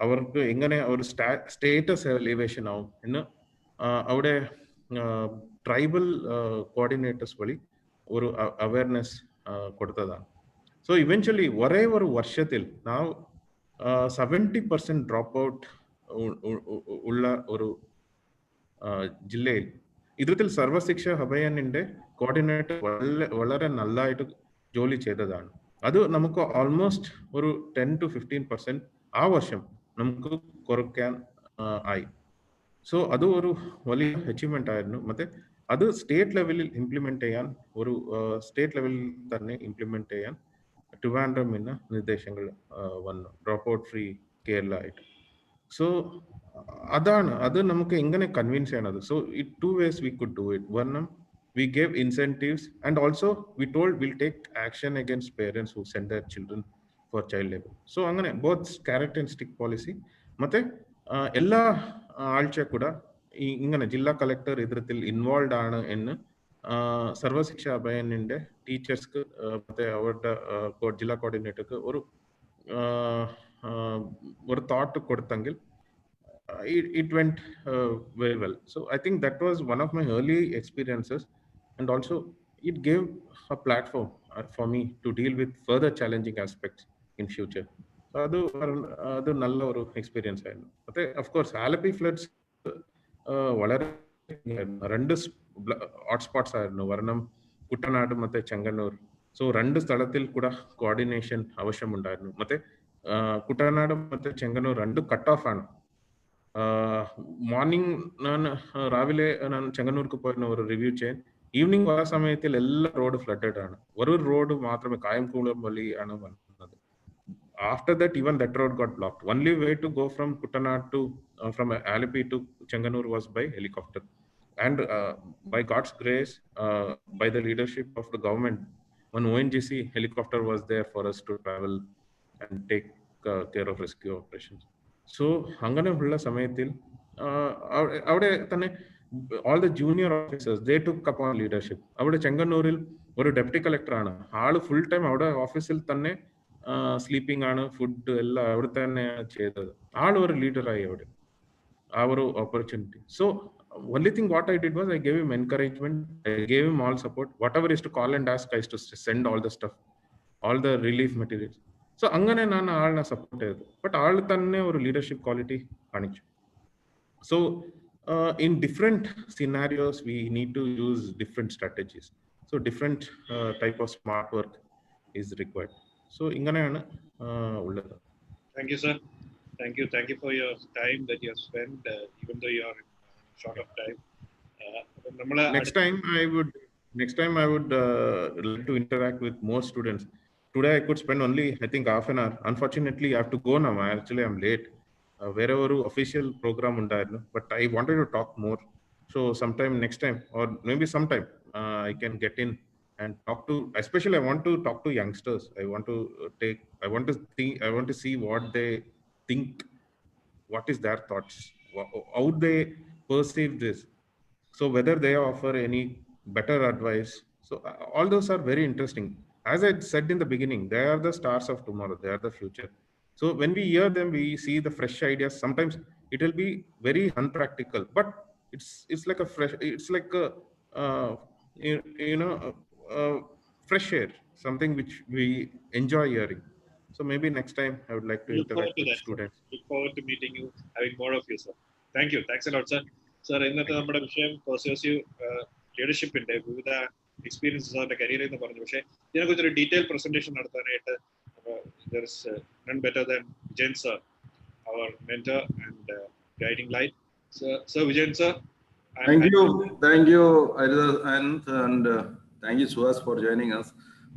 അവർക്ക് എങ്ങനെ ഒരു സ്റ്റേറ്റസ് എലിവേഷൻ ആവും എന്ന് അവിടെ ട്രൈബൽ കോർഡിനേറ്റേഴ്സ് വഴി ഒരു അവയർനെസ് കൊടുത്തതാണ്. സോ ഇവൻച്വലി ഒരേ ഒരു വർഷത്തിൽ നാം 70% ഡ്രോപ്പ് ഔട്ട് ഉള്ള ഒരു ജില്ലയിൽ ഇത്തരത്തിൽ സർവശിക്ഷ അഭയനിന്റെ കോർഡിനേറ്റർ വളരെ നല്ലതായിട്ട് ജോലി ചെയ്തതാണ്. അത് നമുക്ക് ഓൾമോസ്റ്റ് ഒരു 10-15% ആ വർഷം നമുക്ക് കുറയ്ക്കാൻ ആയി. സോ അത് ഒരു വലിയ അച്ചീവ്മെന്റ് ആയിരുന്നു. ಮತ್ತೆ അത് സ്റ്റേറ്റ് ലെവലിൽ ഇംപ്ലിമെന്റ് ചെയ്യാൻ ട്രിവാൻഡ്രം എന്ന നിർദ്ദേശങ്ങൾ വന്നു, ഡ്രോപ്പ് ഔട്ട് ഫ്രീ കേരള ആയിട്ട്. സോ അത് നമുക്ക് എങ്ങനെ കൺവിൻസ് ചെയ്യണത്? So 2 ways we could do it. One, we gave incentives, and also we told we'll take action against parents who send their children for child labor. So അങ്ങനെ both carrot and stick policy. ಮತ್ತೆ എല്ലാ ആഴ്ച കൂടെ ഇങ്ങനെ ജില്ലാ collector ഇത്തരത്തിൽ involve ആണ് എന്ന് സർവശിക്ഷ അഭയനിന്റെ ടീച്ചേഴ്സ്ക്ക് ಮತ್ತೆ അവരുടെ ജില്ലാ കോർഡിനേറ്റർക്ക് ഒരു thought കൊടുത്തെങ്കിൽ it went very well. So I think that was one of my early experiences, and also it gave a platform for me to deal with further challenging aspects in future. So adu nalla oru experience aayirunnu. But of course Alleppey floods valare rendu hotspots aayirunnu, Varnam, Kuttanad matte Changanur. So rendu സ്ഥലത്തിൽ കൂടെ coordination ആവശ്യമുണ്ടായിരുന്നു. ಮತ್ತೆ കുട്ടനാട് ಮತ್ತೆ ചെങ്ങന്നൂർ രണ്ടു cut off ആണ്. Morning രാവിലെ ഞാൻ ചെങ്ങന്നൂർക്ക് പോയിരുന്ന ഒരു റിവ്യൂ ചെയ്യാൻ, ഈവനിങ് ആ സമയത്തിൽ എല്ലാ റോഡ് ഫ്ലഡഡ് ആണ്. ഒരു റോഡ് മാത്രമേ കായംകുളം വഴി ആണ് വന്നത്. After that even that road got blocked. Only way to go from Kuttanad to from Alleppey to Changanur was by helicopter. And by God's grace, by the leadership of the government, one ONGC helicopter was there for us to travel and take care of rescue operations. So അങ്ങനെയുള്ള സമയത്തിൽ അവിടെ തന്നെ all the junior officers, they took upon leadership. അവിടെ ചെങ്ങന്നൂരിൽ ഒരു deputy collector ആണ്, ആള് full time അവിടെ ഓഫീസിൽ തന്നെ സ്ലീപ്പിംഗ് ആണ്, ഫുഡ് എല്ലാം അവിടെ തന്നെ ചെയ്തത്. ആള് ഒരു ലീഡറായി അവിടെ ആ ഒരു opportunity. So only thing what I did was I gave him encouragement, I gave him all support, whatever is to call and ask, I used to send all the stuff, all the relief materials. So അങ്ങനെ ನಾನು ಆಳನ್ನ support ചെയ്തു. But ಆಳು തന്നെ ഒരു leadership quality കാണിച്ചു. So in different scenarios we need to use different strategies. So different type of smart work is required. So ഇങ്ങനെയാണ് ഉള്ളത്. Thank you sir. Thank you for your time that you have spent, even though you are in short of time. Next time I would like to interact with more students. Today I could spend only, I think, half an hour. Unfortunately, I have to go now. I'm late. Wherever official program undayirunnu, but I wanted to talk more. So sometime next time, or maybe sometime, I can get in and talk to. Especially, I want to talk to youngsters. I want to see what they think, what is their thoughts, how they perceive this. So whether they offer any better advice, So all those are very interesting. As I said in the beginning, they are the stars of tomorrow. They are the future. So when we hear them, we see the fresh ideas. Sometimes it will be very unpractical, but it's like a fresh. It's like a you know fresh air, something which we enjoy hearing. So maybe next time I would like to Look forward interact to with that. students. Look forward to meeting you, having more of you, sir. Thank you. Thanks a lot, sir. Sir, ഇന്നത്തെ നമ്മുടെ വിഷയം പെർസ്യൂസീവ് ലീഡർഷിപ്പിന്റെ വിവിധ experiences അവരുടെ കരിയറിൽ എന്ന് പറഞ്ഞു. പക്ഷേ ഇതിനെക്കുറിച്ചൊരു detail presentation നടത്താനായിട്ട് there is none better than Vijayan sir, our mentor and guiding light. Sir Vijayan sir. Thank you, Haridas and thank you Suhas for joining us.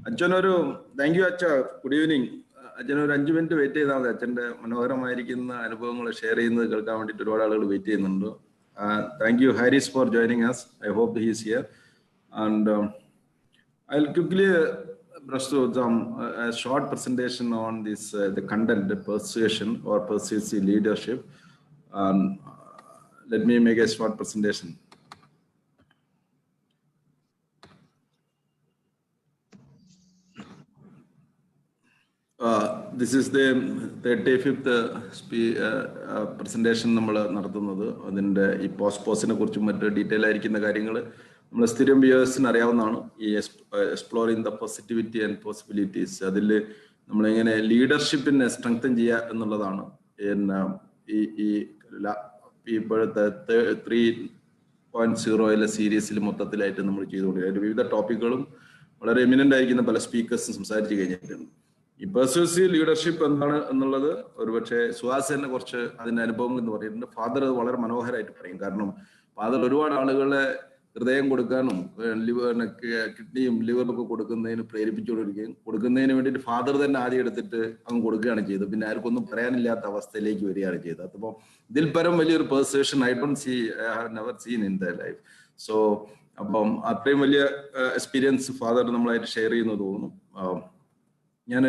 അച്ഛനൊരു താങ്ക് യു അച്ഛ, ഗുഡ് ഈവനിങ്. അച്ഛനൊരു 5 minute wait ചെയ്താൽ മതി. അച്ഛൻ്റെ മനോഹരമായിരിക്കുന്ന അനുഭവങ്ങൾ share ചെയ്യുന്നത് കേൾക്കാൻ വേണ്ടിയിട്ട് ഒരുപാട് ആളുകൾ വെയിറ്റ് ചെയ്യുന്നുണ്ട്. Thank you Haris for joining us. I hope he is here. And I'll quickly brush through a short presentation on this the content, the persuasion or persuasive leadership. Let me make a short presentation. This is the 35th presentation നമ്മൾ നടത്തുന്നത്. അതിൻ്റെ ഈ പോസ്റ്റിനെ കുറിച്ചും മറ്റ് detail ആയിരിക്കുന്ന കാര്യങ്ങൾ നമ്മൾ സ്ഥിരം വ്യൂവേഴ്സിന് അറിയാവുന്നതാണ്. ഈ exploring the positivity and possibilities, അതിൽ നമ്മളെങ്ങനെ ലീഡർഷിപ്പിനെ സ്ട്രെങ്തൻ ചെയ്യുക എന്നുള്ളതാണ് ഈ ഇപ്പോഴത്തെ 3.0 സീരീസിൽ മൊത്തത്തിലായിട്ട് നമ്മൾ ചെയ്തുകൊണ്ടിരിക്കുന്നത്. വിവിധ ടോപ്പിക്കുകളും വളരെ എമിനൻ്റ് ആയിരിക്കുന്ന പല സ്പീക്കേഴ്സും സംസാരിച്ച് കഴിഞ്ഞിട്ടുണ്ട്. ഈ പെർസ്യൂസീവ് ലീഡർഷിപ്പ് എന്താണ് എന്നുള്ളത് ഒരുപക്ഷെ സുഹാസിനെ കുറച്ച് അതിൻ്റെ അനുഭവങ്ങൾ എന്ന് പറയുന്നുണ്ട്. ഫാദർ അത് വളരെ മനോഹരമായിട്ട് പറയും. കാരണം ഫാദർ ഒരുപാട് ആളുകളെ ഹൃദയം കൊടുക്കാനും കിഡ്നിയും ലിവറൊക്കെ കൊടുക്കുന്നതിന് കൊടുക്കുന്നതിന് വേണ്ടിയിട്ട് ഫാദർ തന്നെ ആദ്യം എടുത്തിട്ട് അങ്ങ് കൊടുക്കുകയാണ് ചെയ്തത്. പിന്നെ ആർക്കൊന്നും പറയാനില്ലാത്ത അവസ്ഥയിലേക്ക് വരികയാണ് ചെയ്തത്. അപ്പോൾ ഇതിൽ പരം വലിയൊരു persuasion I have never seen in the life. So അപ്പം അത്രയും വലിയ എക്സ്പീരിയൻസ് ഫാദർ നമ്മളായിട്ട് ഷെയർ ചെയ്യുന്നു തോന്നുന്നു. ഞാൻ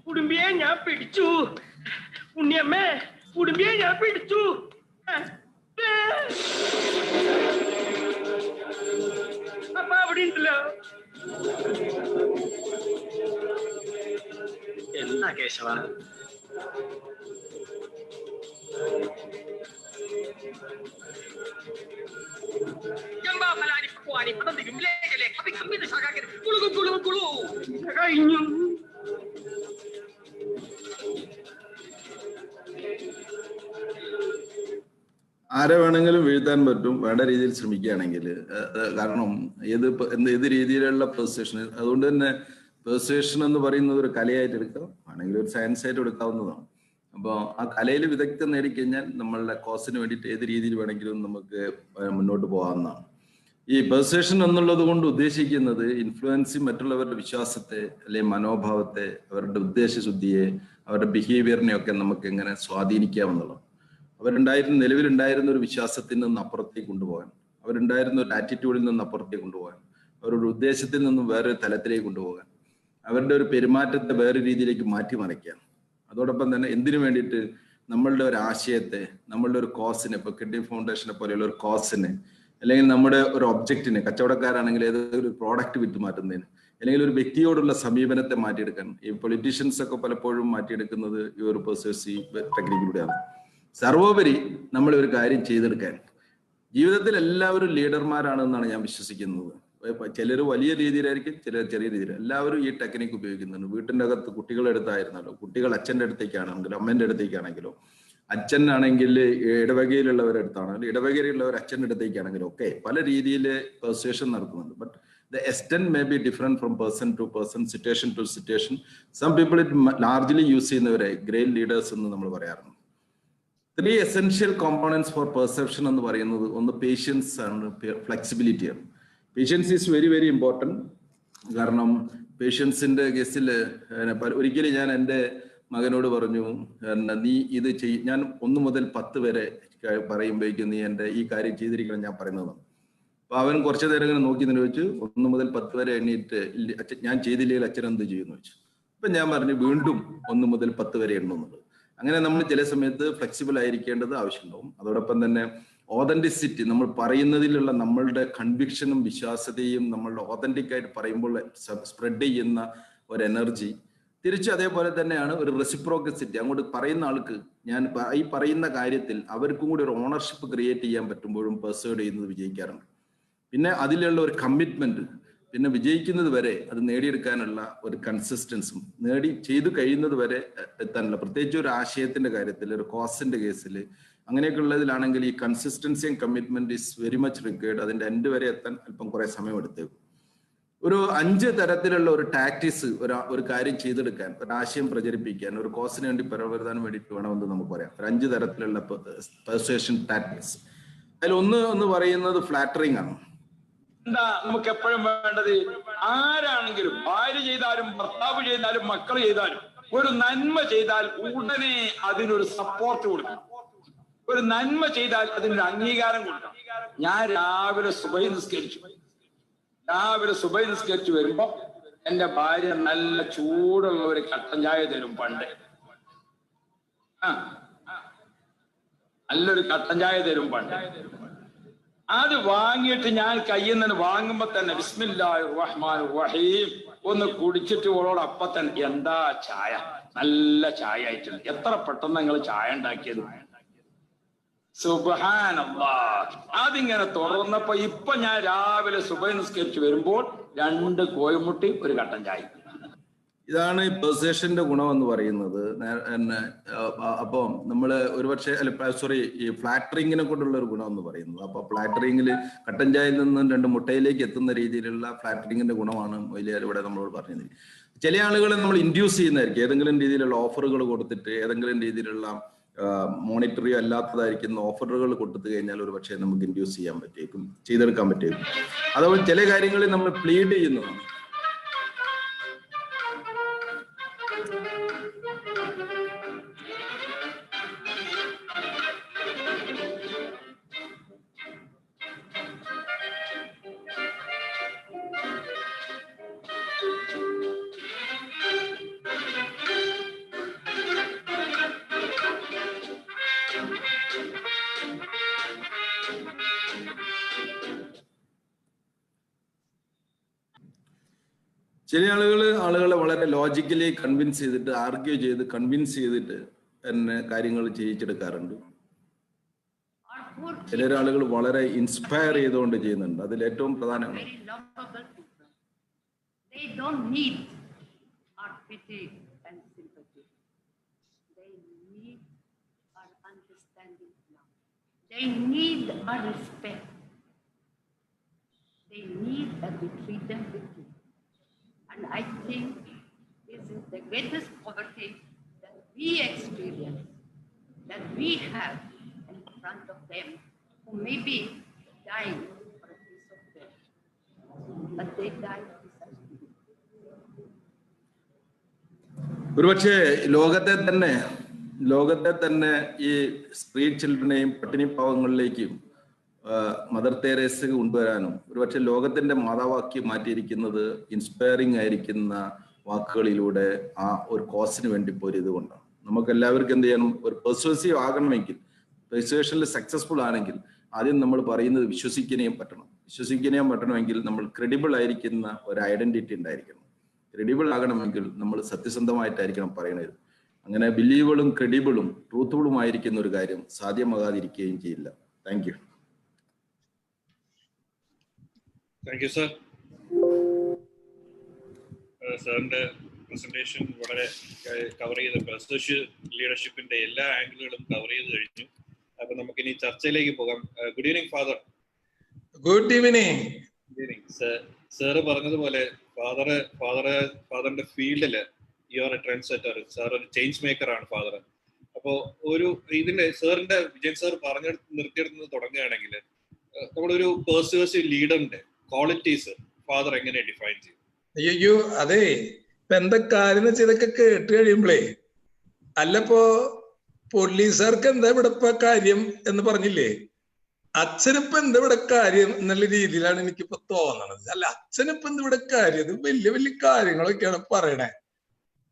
കുടുംബിയെ ഞാൻ പിടിച്ചു, ഉണ്ണിയമ്മേ കുടുംബിയെ ഞാൻ പിടിച്ചു. അപ്പൊ അവിടെ ഉണ്ടല്ലോ. എന്താ കേശവ? കഴിഞ്ഞു. ആരെ വേണമെങ്കിലും വീഴ്ത്താൻ പറ്റും, വേണ്ട രീതിയിൽ ശ്രമിക്കുകയാണെങ്കിൽ. കാരണം ഏത് രീതിയിലുള്ള പെർസ്യൂഷൻ, അതുകൊണ്ട് തന്നെ പെർസ്യൂഷൻ എന്ന് പറയുന്നത് ഒരു കലയായിട്ട് എടുക്കാം, ആണെങ്കിൽ ഒരു സയൻസ് ആയിട്ട് എടുക്കാവുന്നതാണ്. അപ്പോൾ ആ കലയിൽ വിദഗ്ധം നേടിക്കഴിഞ്ഞാൽ നമ്മളുടെ കോസിന് വേണ്ടിയിട്ട് ഏത് രീതിയിൽ വേണമെങ്കിലും നമുക്ക് മുന്നോട്ട് പോകാവുന്നതാണ്. ഈ പെർസ്യൂഷൻ എന്നുള്ളത് കൊണ്ട് ഉദ്ദേശിക്കുന്നത് ഇൻഫ്ലുവൻസിങ് മറ്റുള്ളവരുടെ വിശ്വാസത്തെ അല്ലെങ്കിൽ മനോഭാവത്തെ, അവരുടെ ഉദ്ദേശശുദ്ധിയെ, അവരുടെ ബിഹേവിയറിനെ ഒക്കെ നമുക്ക് എങ്ങനെ സ്വാധീനിക്കാമെന്നുള്ളത്. നിലവിലുണ്ടായിരുന്ന ഒരു വിശ്വാസത്തിൽ നിന്ന് അപ്പുറത്തേക്ക് കൊണ്ടുപോകാൻ, അവരുണ്ടായിരുന്ന ഒരു ആറ്റിറ്റ്യൂഡിൽ നിന്ന് അപ്പുറത്തേക്ക് കൊണ്ടുപോകാൻ, അവരുടെ ഉദ്ദേശത്തിൽ നിന്നും വേറൊരു തലത്തിലേക്ക് കൊണ്ടുപോകാൻ, അവരുടെ ഒരു പെരുമാറ്റത്തെ വേറെ രീതിയിലേക്ക് മാറ്റിമറിക്കാൻ. അതോടൊപ്പം തന്നെ എന്തിനു വേണ്ടിയിട്ട് നമ്മളുടെ ഒരു ആശയത്തെ, നമ്മളുടെ ഒരു കോസിനെ, ഇപ്പോൾ കിഡ്നി ഫൗണ്ടേഷനെ പോലെയുള്ള ഒരു കോസിനെ, അല്ലെങ്കിൽ നമ്മുടെ ഒരു ഒബ്ജക്റ്റിനെ, കച്ചവടക്കാരാണെങ്കിൽ ഏതൊരു ഒരു പ്രോഡക്റ്റ് വിറ്റ് മാറ്റുന്നതിന്, അല്ലെങ്കിൽ ഒരു വ്യക്തിയോടുള്ള സമീപനത്തെ മാറ്റിയെടുക്കാൻ. ഈ പൊളിറ്റീഷ്യൻസ് ഒക്കെ പലപ്പോഴും മാറ്റിയെടുക്കുന്നത് ഈ ഒരു പെർസ്യൂസീവ് ടെക്നിക്കിലൂടെയാണ്. സർവോപരി നമ്മൾ ഒരു കാര്യം ചെയ്തെടുക്കാൻ, ജീവിതത്തിൽ എല്ലാവരും ലീഡർമാരാണെന്നാണ് ഞാൻ വിശ്വസിക്കുന്നത്. ചിലർ വലിയ രീതിയിലായിരിക്കും, ചിലർ ചെറിയ രീതിയിൽ. എല്ലാവരും ഈ ടെക്നിക്ക് ഉപയോഗിക്കുന്നുണ്ട്. വീട്ടിൻ്റെ അകത്ത് കുട്ടികളുടെ അടുത്തായിരുന്നല്ലോ, കുട്ടികൾ അച്ഛൻ്റെ അടുത്തേക്കാണെങ്കിലോ അമ്മേൻ്റെ അടുത്തേക്കാണെങ്കിലോ, അച്ഛനാണെങ്കിൽ ഇടവകയിലുള്ളവരുടെ അടുത്താണെങ്കിലും ഇടവകയിലുള്ളവർ അച്ഛൻ്റെ അടുത്തേക്കാണെങ്കിലും ഒക്കെ പല രീതിയിൽ പെർസ്യൂഷൻ നടത്തുന്നുണ്ട്. But the extent may be different from person to person, situation to situation. Some people it largely use ചെയ്യുന്നവരെ great leaders എന്ന് നമ്മൾ പറയാറുണ്ട്. 3 essential components for perception എന്ന് പറയുന്നത്, ഒന്ന് പേഷ്യൻസ് ആണ്, ഫ്ലെക്സിബിലിറ്റി ആണ്. Patience is very very important. കാരണം പേഷ്യൻസിൻ്റെ കേസിൽ ഒരിക്കലും ഞാൻ എൻ്റെ മകനോട് പറഞ്ഞു, നീ ഇത് ഞാൻ 1 മുതൽ 10 വരെ പറയുമ്പോഴേക്കും നീ എൻ്റെ ഈ കാര്യം ചെയ്തിരിക്കണം ഞാൻ പറയുന്നതാണ്. അപ്പൊ അവൻ കുറച്ചു നേരം ഇങ്ങനെ നോക്കി നിന്ന് ചോദിച്ചു, 1 മുതൽ 10 വരെ എണ്ണീറ്റ് ഞാൻ ചെയ്തില്ലെങ്കിൽ അച്ഛൻ എന്ത് ചെയ്യുമെന്ന് ചോദിച്ചു. അപ്പൊ ഞാൻ പറഞ്ഞു വീണ്ടും 1 മുതൽ 10 വരെ എണ്ണുന്നത്. അങ്ങനെ നമ്മൾ ചില സമയത്ത് ഫ്ലെക്സിബിൾ ആയിരിക്കേണ്ടത് ആവശ്യമുണ്ടാവും. അതോടൊപ്പം തന്നെ ഓതന്റിസിറ്റി, നമ്മൾ പറയുന്നതിലുള്ള നമ്മളുടെ കൺവിക്ഷനും വിശ്വാസ്യതയും നമ്മളുടെ ഓതന്റിക് ആയിട്ട് പറയുമ്പോൾ സ്പ്രെഡ് ചെയ്യുന്ന ഒരു എനർജി. തിരിച്ച് അതേപോലെ തന്നെയാണ് ഒരു റെസിപ്രോക്കസിറ്റി. അങ്ങോട്ട് പറയുന്ന ആൾക്ക് ഞാൻ ഈ പറയുന്ന കാര്യത്തിൽ അവർക്കും കൂടി ഒരു ഓണർഷിപ്പ് ക്രിയേറ്റ് ചെയ്യാൻ പറ്റുമ്പോഴും പെർസ്യൂഡ് ചെയ്യുന്നത് വിജയിക്കാറുണ്ട്. പിന്നെ അതിലുള്ള ഒരു കമ്മിറ്റ്മെന്റ്, പിന്നെ വിജയിക്കുന്നത് വരെ അത് നേടിയെടുക്കാനുള്ള ഒരു കൺസിസ്റ്റൻസും ചെയ്തു കഴിയുന്നത് വരെ എത്താനുള്ള, പ്രത്യേകിച്ച് ഒരു ആശയത്തിന്റെ കാര്യത്തിൽ, ഒരു കോസിന്റെ കേസിൽ, അങ്ങനെയൊക്കെ ഉള്ളതിലാണെങ്കിൽ ഈ കൺസിസ്റ്റൻസിയും commitment is very much required. അതിന്റെ എൻഡ് വരെ എത്താൻ അല്പം കുറെ സമയം എടുത്തേക്കും. ഒരു 5 തരത്തിലുള്ള ഒരു ടാക്ടിക്സ് ഒരു കാര്യം ചെയ്തെടുക്കാൻ, ഒരു ആശയം പ്രചരിപ്പിക്കാൻ, ഒരു കോസിന് വേണ്ടി പരവരുത്താൻ വേണ്ടിയിട്ട് വേണമെന്ന് നമുക്ക് പറയാം. ഒരു 5 തരത്തിലുള്ള പെർsuasion ടാക്ടിക്സ്. അതിലൊന്ന് പറയുന്നത് ഫ്ലാറ്ററിംഗ് ആണ്. എന്താ നമുക്ക് എപ്പോഴും വേണ്ടത്? ആരാണെങ്കിലും, ഭാര്യ ചെയ്താലും ഭർത്താവ് ചെയ്താലും മക്കൾ ചെയ്താലും ഒരു നന്മ ചെയ്താൽ ഉടനെ അതിനൊരു സപ്പോർട്ട് കൊടുക്കണം. ഒരു നന്മ ചെയ്താൽ അതിനൊരു അംഗീകാരം കൊടുക്കണം. ഞാൻ രാവിലെ സുബഹി നിസ്കരിച്ചു വരുമ്പോ എന്റെ ഭാര്യ നല്ല ചൂടുള്ള ഒരു കട്ടൻ ചായ തരും. പണ്ട് നല്ലൊരു കട്ടൻ ചായ തരും പണ്ട്. അത് വാങ്ങിയിട്ട് ഞാൻ കയ്യിൽ നിന്ന് വാങ്ങുമ്പോ തന്നെ ബിസ്മില്ലാഹിർ റഹ്മാനിർ റഹീം ഒന്ന് കുടിച്ചിട്ട് ഓളോട് അപ്പൊ തന്നെ, എന്താ ചായ, നല്ല ചായ ആയിട്ടുണ്ട്, എത്ര പെട്ടെന്ന് നിങ്ങൾ ചായ ഉണ്ടാക്കിയത്, സുബ്ഹാനല്ലാഹ്. അതിങ്ങനെ തുടർന്നപ്പോ ഇപ്പൊ ഞാൻ രാവിലെ സുബഹി നിസ്കരിച്ച് വരുമ്പോൾ 2 കോഴിമുട്ടി ഒരു കട്ടൻ ചായ. ഇതാണ് ഈ പെർസേഷന്റെ ഗുണം എന്ന് പറയുന്നത്. അപ്പൊ നമ്മള് ഒരുപക്ഷെ ഈ ഫ്ലാറ്ററിങ്ങിനെ കൊണ്ടുള്ള ഒരു ഗുണം എന്ന് പറയുന്നത്. അപ്പൊ ഫ്ലാറ്ററിങ്ങിൽ കട്ടൻ ചായയിൽ നിന്നും 2 മുട്ടയിലേക്ക് എത്തുന്ന രീതിയിലുള്ള ഫ്ലാറ്ററിങ്ങിന്റെ ഗുണമാണ് മൊയ്ലിയാർ ഇവിടെ നമ്മളോട് പറഞ്ഞത്. ചില ആളുകളെ നമ്മൾ ഇൻഡ്യൂസ് ചെയ്യുന്നതായിരിക്കും, ഏതെങ്കിലും രീതിയിലുള്ള ഓഫറുകൾ കൊടുത്തിട്ട്, ഏതെങ്കിലും രീതിയിലുള്ള മോണിറ്ററിയോ അല്ലാത്തതായിരിക്കുന്ന ഓഫറുകൾ കൊടുത്തു കഴിഞ്ഞാൽ ഒരു പക്ഷേ നമുക്ക് ഇൻഡ്യൂസ് ചെയ്യാൻ പറ്റേക്കും, ചെയ്തെടുക്കാൻ പറ്റേക്കും. അതുപോലെ ചില കാര്യങ്ങളിൽ നമ്മൾ പ്ലീഡ് ചെയ്യുന്നതാണ്. ചില ആളുകളെ വളരെ ലോജിക്കലി കൺവിൻസ് ചെയ്തിട്ട്, ആർഗ്യൂ ചെയ്ത് കൺവിൻസ് ചെയ്തിട്ട് തന്നെ കാര്യങ്ങൾ ചെയ്യിച്ചെടുക്കാറുണ്ട്. ചില ആളുകൾ വളരെ ഇൻസ്പയർ ചെയ്തുകൊണ്ട് ചെയ്യുന്നുണ്ട്. അതിൽ ഏറ്റവും പ്രധാനമാണ് And I think this is the greatest poverty that we experience, that we have in front of them, who may be dying for a piece of bread, but they die precisely. ഒരുപക്ഷെ ലോകത്തെ തന്നെ ഈ street ചിൽഡ്രനെയും പട്ടിണി പാവങ്ങളിലേക്കും mother Teresa കൊണ്ടുവരാനും ഒരുപക്ഷെ ലോകത്തിന്റെ മാതാവാക്കി മാറ്റിയിരിക്കുന്നത് inspiring ആയിരിക്കുന്ന വാക്കുകളിലൂടെ ആ ഒരു കോസിന് വേണ്ടി പോരിയത് കൊണ്ടാണ്. നമുക്ക് എല്ലാവർക്കും എന്ത് ചെയ്യണം? ഒരു പെർസ്യൂസീവ് ആകണമെങ്കിൽ, പെർസ്യൂഷനിൽ സക്സസ്ഫുൾ ആണെങ്കിൽ ആദ്യം നമ്മൾ പറയുന്നത് വിശ്വസിക്കാനേയും പറ്റണമെങ്കിൽ നമ്മൾ ക്രെഡിബിൾ ആയിരിക്കുന്ന ഒരു ഐഡന്റിറ്റി ഉണ്ടായിരിക്കണം. ക്രെഡിബിൾ ആകണമെങ്കിൽ നമ്മൾ സത്യസന്ധമായിട്ടായിരിക്കണം പറയുന്നത്. അങ്ങനെ ബിലീവബിളും ക്രെഡിബിളും ട്രൂത്ത്ഫുള്ളും ആയിരിക്കുന്ന ഒരു കാര്യം സാധ്യമാകാതിരിക്കുകയും ചെയ്യില്ല. Thank you. Thank you sir. സാറിന്റെ പ്രസന്റേഷൻ വളരെ കവർ ചെയ്ത, പെർസ്യൂഷൻ ലീഡർഷിപ്പിന്റെ എല്ലാ ആംഗിളുകളും കവർ ചെയ്ത് കഴിഞ്ഞു. അപ്പൊ നമുക്കിനി ചർച്ചയിലേക്ക് പോകാം. Good evening father. Good evening. Sir പറഞ്ഞതുപോലെ ഫാദറിന്റെ ഫീൽഡില് you are a trend setter, sir ഒരു ചേഞ്ച് മേക്കർ ആണ് ഫാദർ. അപ്പോ ഇതിന്റെ സാറിന്റെ വിജയൻ സാർ പറഞ്ഞു നിർത്തിയെടുത്ത് തുടങ്ങുകയാണെങ്കിൽ നമ്മളൊരു പെർസ്യൂസീവ് ലീഡറിന്റെ ക്വാളിറ്റീസ് ഫാദർ എങ്ങനെ ഡിഫൈൻ ചെയ്യും? അയ്യോ അതെ, ഇപ്പൊ എന്താ കാര്യം ഇതൊക്കെ കേട്ട് കഴിയുമ്പളേ, അല്ലപ്പോ പോലീസുകാർക്ക് എന്താ ഇവിടെ ഇപ്പൊ കാര്യം എന്ന് പറഞ്ഞില്ലേ, അച്ഛനിപ്പോ എന്താ ഇവിടെ കാര്യം എന്നുള്ള രീതിയിലാണ് എനിക്കിപ്പോ തോന്നണത്. അല്ല, അച്ഛനിപ്പോ എന്താ ഇവിടെ കാര്യം, ഇത് വലിയ വലിയ കാര്യങ്ങളൊക്കെയാണ് പറയണേ.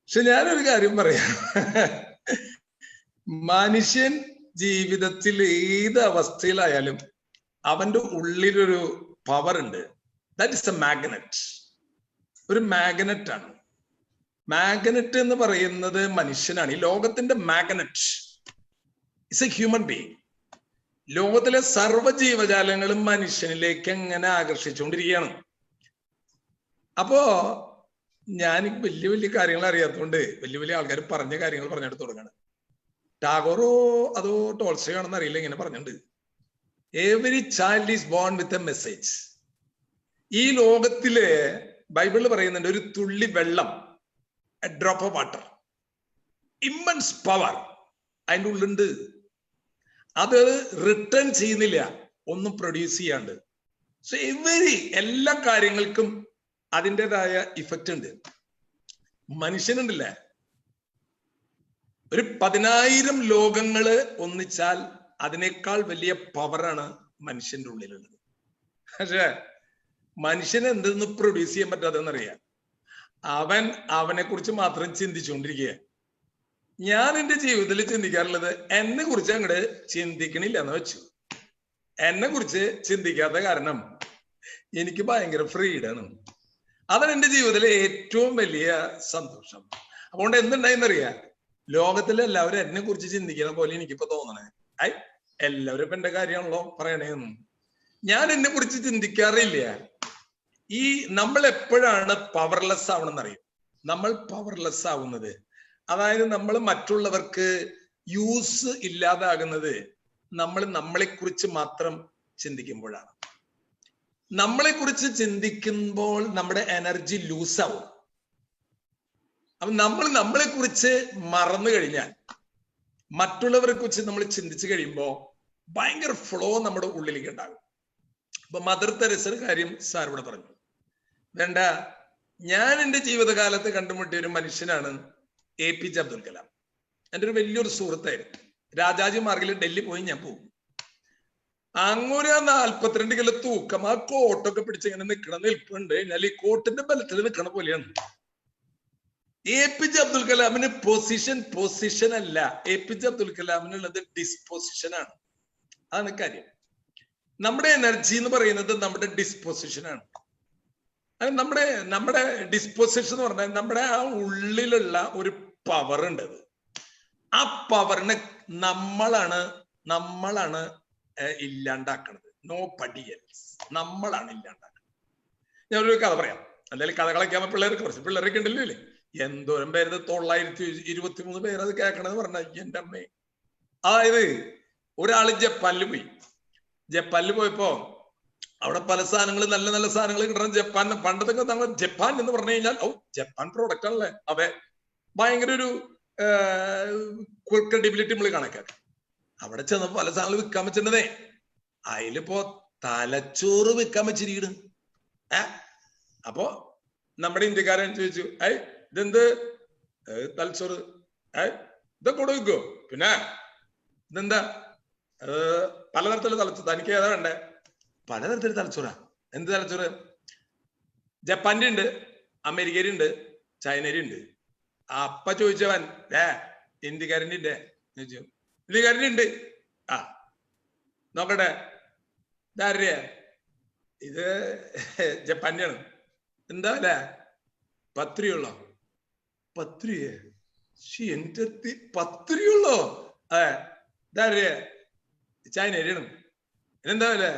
പക്ഷെ ഞാനൊരു കാര്യം പറയാം, മനുഷ്യൻ ജീവിതത്തിൽ ഏത് അവസ്ഥയിലായാലും അവന്റെ ഉള്ളിലൊരു പവർ ഉണ്ട്. That is A magnet. ഒരു മാഗ്നറ്റ് ആണ്. മാഗ്നറ്റ് എന്ന് പറയുന്നത് മനുഷ്യനാണ്. ഈ ലോകത്തിന്റെ magnet is A human being. ലോകത്തിലെ സർവ്വ ജീവജാലങ്ങളും മനുഷ്യനിലേക്ക് എങ്ങനെ ആകർഷിച്ചുകൊണ്ടിരിക്കുകയാണ്. അപ്പോ ഞാൻ വലിയ വലിയ കാര്യങ്ങൾ അറിയാത്തതുകൊണ്ട് വലിയ വലിയ ആൾക്കാർ പറഞ്ഞ കാര്യങ്ങൾ പറഞ്ഞെടുത്ത് തുടങ്ങാണ്. ടാഗോറോ അതോ ടോൾസ്റ്റോയോ ആണെന്ന് അറിയില്ല, ഇങ്ങനെ പറഞ്ഞിട്ടുണ്ട്, every child is bone with a message. ഈ ലോകത്തില് ബൈബിളിൽ പറയുന്നുണ്ട്, ഒരു തുള്ളി വെള്ളം, A drop of water, immense power അതിൻ്റെ ഉള്ളുണ്ട്. അത് റിട്ടേൺ ചെയ്യുന്നില്ല, ഒന്നും പ്രൊഡ്യൂസ് ചെയ്യാണ്ട്. സോ എല്ലാ കാര്യങ്ങൾക്കും അതിൻ്റെതായ ഇഫക്റ്റ് ഉണ്ട്. മനുഷ്യനുണ്ടല്ലേ, ഒരു 10,000 ലോകങ്ങള് ഒന്നിച്ചാൽ അതിനേക്കാൾ വലിയ പവറാണ് മനുഷ്യന്റെ ഉള്ളിലുള്ളത്. പക്ഷേ മനുഷ്യന് എന്തെന്ന് പ്രൊഡ്യൂസ് ചെയ്യാൻ പറ്റാതെന്നറിയാം. അവനെ കുറിച്ച് മാത്രം ചിന്തിച്ചുകൊണ്ടിരിക്കുക. ഞാൻ എൻ്റെ ജീവിതത്തിൽ ചിന്തിക്കാറുള്ളത് എന്നെ കുറിച്ച് അങ്ങോട്ട് ചിന്തിക്കണില്ല എന്ന് വെച്ചു. എന്നെ കുറിച്ച് ചിന്തിക്കാത്ത കാരണം എനിക്ക് ഭയങ്കര ഫ്രീഡാണ്. അതാണ് എൻ്റെ ജീവിതത്തിലെ ഏറ്റവും വലിയ സന്തോഷം. അതുകൊണ്ട് എന്തുണ്ടായെന്നറിയാം, ലോകത്തിലെ എല്ലാവരും എന്നെ കുറിച്ച് ചിന്തിക്കുന്ന പോലെ എനിക്കിപ്പോ തോന്നണേ. എല്ലാവരും ഇപ്പൊ എന്റെ കാര്യമാണല്ലോ പറയണേന്ന്. ഞാൻ എന്നെ കുറിച്ച് ചിന്തിക്കാറില്ല. ഈ നമ്മൾ എപ്പോഴാണ് പവർലെസ് ആവണമെന്നറിയും. നമ്മൾ പവർലെസ് ആവുന്നത്, അതായത് നമ്മൾ മറ്റുള്ളവർക്ക് യൂസ് ഇല്ലാതാകുന്നത് നമ്മൾ നമ്മളെ കുറിച്ച് മാത്രം ചിന്തിക്കുമ്പോഴാണ്. നമ്മളെ കുറിച്ച് ചിന്തിക്കുമ്പോൾ നമ്മുടെ എനർജി ലൂസ് ആവും. അപ്പൊ നമ്മളെ കുറിച്ച് മറന്നു കഴിഞ്ഞാൽ മറ്റുള്ളവരെ കുറിച്ച് നമ്മൾ ചിന്തിച്ചു കഴിയുമ്പോൾ ഭയങ്കര ഫ്ലോ നമ്മുടെ ഉള്ളിലേക്ക് ഉണ്ടാകും. അപ്പൊ മദർ തെരേസയുടെ കാര്യം സാർ ഇവിടെ പറഞ്ഞു. വേണ്ട, ഞാൻ എൻ്റെ ജീവിതകാലത്ത് കണ്ടുമുട്ടിയ ഒരു മനുഷ്യനാണ് APJ അബ്ദുൽ കലാം. എൻ്റെ ഒരു വലിയൊരു സുഹൃത്തായിരുന്നു. രാജാജി മാർഗിൽ ഡൽഹി പോയി ഞാൻ പോകും. അങ്ങനെ 42 കിലോ തൂക്കം, ആ കോട്ടൊക്കെ പിടിച്ച് ഇങ്ങനെ നിൽപ്പുണ്ട് കഴിഞ്ഞാൽ ഈ കോട്ടിന്റെ ബലത്തിൽ നിൽക്കണ പോലെയാണ്. APJ അബ്ദുൽ കലാമിന് പൊസിഷൻ അല്ല, APJ അബ്ദുൽ കലാമിനുള്ളത് ഡിസ്പൊസിഷൻ ആണ്. അതാണ് കാര്യം. നമ്മുടെ എനർജി എന്ന് പറയുന്നത് നമ്മുടെ ഡിസ്പൊസിഷൻ ആണ്. നമ്മുടെ ഡിസ്പൊസിഷൻ എന്ന് പറഞ്ഞാൽ നമ്മുടെ ആ ഉള്ളിലുള്ള ഒരു പവർ ഉണ്ട്. ആ പവറിനെ നമ്മളാണ് ഇല്ലാണ്ടാക്കണത്. Nobody else. നമ്മളാണ് ഇല്ലാണ്ടാക്കുന്നത്. ഞാനൊരു കഥ പറയാം. എന്തായാലും കഥകളൊക്കെ ആകുമ്പോൾ പിള്ളേരൊക്കെ ഉണ്ടല്ലോ അല്ലേ. എന്തോരം പേര് 923 പേര് അത് കേൾക്കണമെന്ന് പറഞ്ഞാൽ എൻ്റെ അമ്മേ. അതായത് ഒരാള് ജപ്പാനിൽ പോയപ്പോ അവിടെ പല സാധനങ്ങൾ, നല്ല നല്ല സാധനങ്ങൾ കിട്ടണം. ജപ്പാൻ പണ്ടത്തൊക്കെ നമ്മൾ ജപ്പാൻ എന്ന് പറഞ്ഞു കഴിഞ്ഞാൽ ജപ്പാൻ പ്രോഡക്റ്റ് ആണല്ലേ, അതെ, ഭയങ്കര ഒരു ക്രെഡിബിലിറ്റി നമ്മൾ കണക്കാക്കി. അവിടെ ചെന്നപ്പോ പല സാധനങ്ങൾ വിൽക്കാൻ വെച്ചിട്ടുണ്ടേ. അതിലിപ്പോ തലച്ചോറ് വിൽക്കാൻ വെച്ചിരിക്കണ്. അപ്പോ നമ്മുടെ ഇന്ത്യക്കാരൻ ചോദിച്ചു, ഇതെന്ത് തലച്ചോറ്? ഇതൊക്കെ കൂടെ വിൽക്കോ? പിന്നെ ഇതെന്താ? പലതരത്തിലുള്ള തലച്ചോറ്. തനിക്ക് ഏതാ വേണ്ടേ? പലതരത്തിലുള്ള തലച്ചോറാ. എന്ത് തലച്ചോറ്? ജപ്പാന്റെ ഉണ്ട്, അമേരിക്കയുടെ ഉണ്ട്, ചൈനയുടെ ഉണ്ട്. അപ്പ ചോദിച്ചവൻ, ഇന്ത്യക്കാരൻ്റെ ഇല്ലേ ചോദിച്ചു. ഇന്ത്യക്കാരൻ്റെ ഉണ്ട്. നോക്കട്ടെ, ഇതാരുടെ? ഇത് ജപ്പാന്റെ ആണ്. എന്താ അല്ലേ? 10 രൂപയുള്ളോ? 10 രൂപയെ? എന്റെ 10 രൂപയുള്ളോ? ഇതാരുടെ? ചൈനയാണ്. എന്താ അല്ലേ?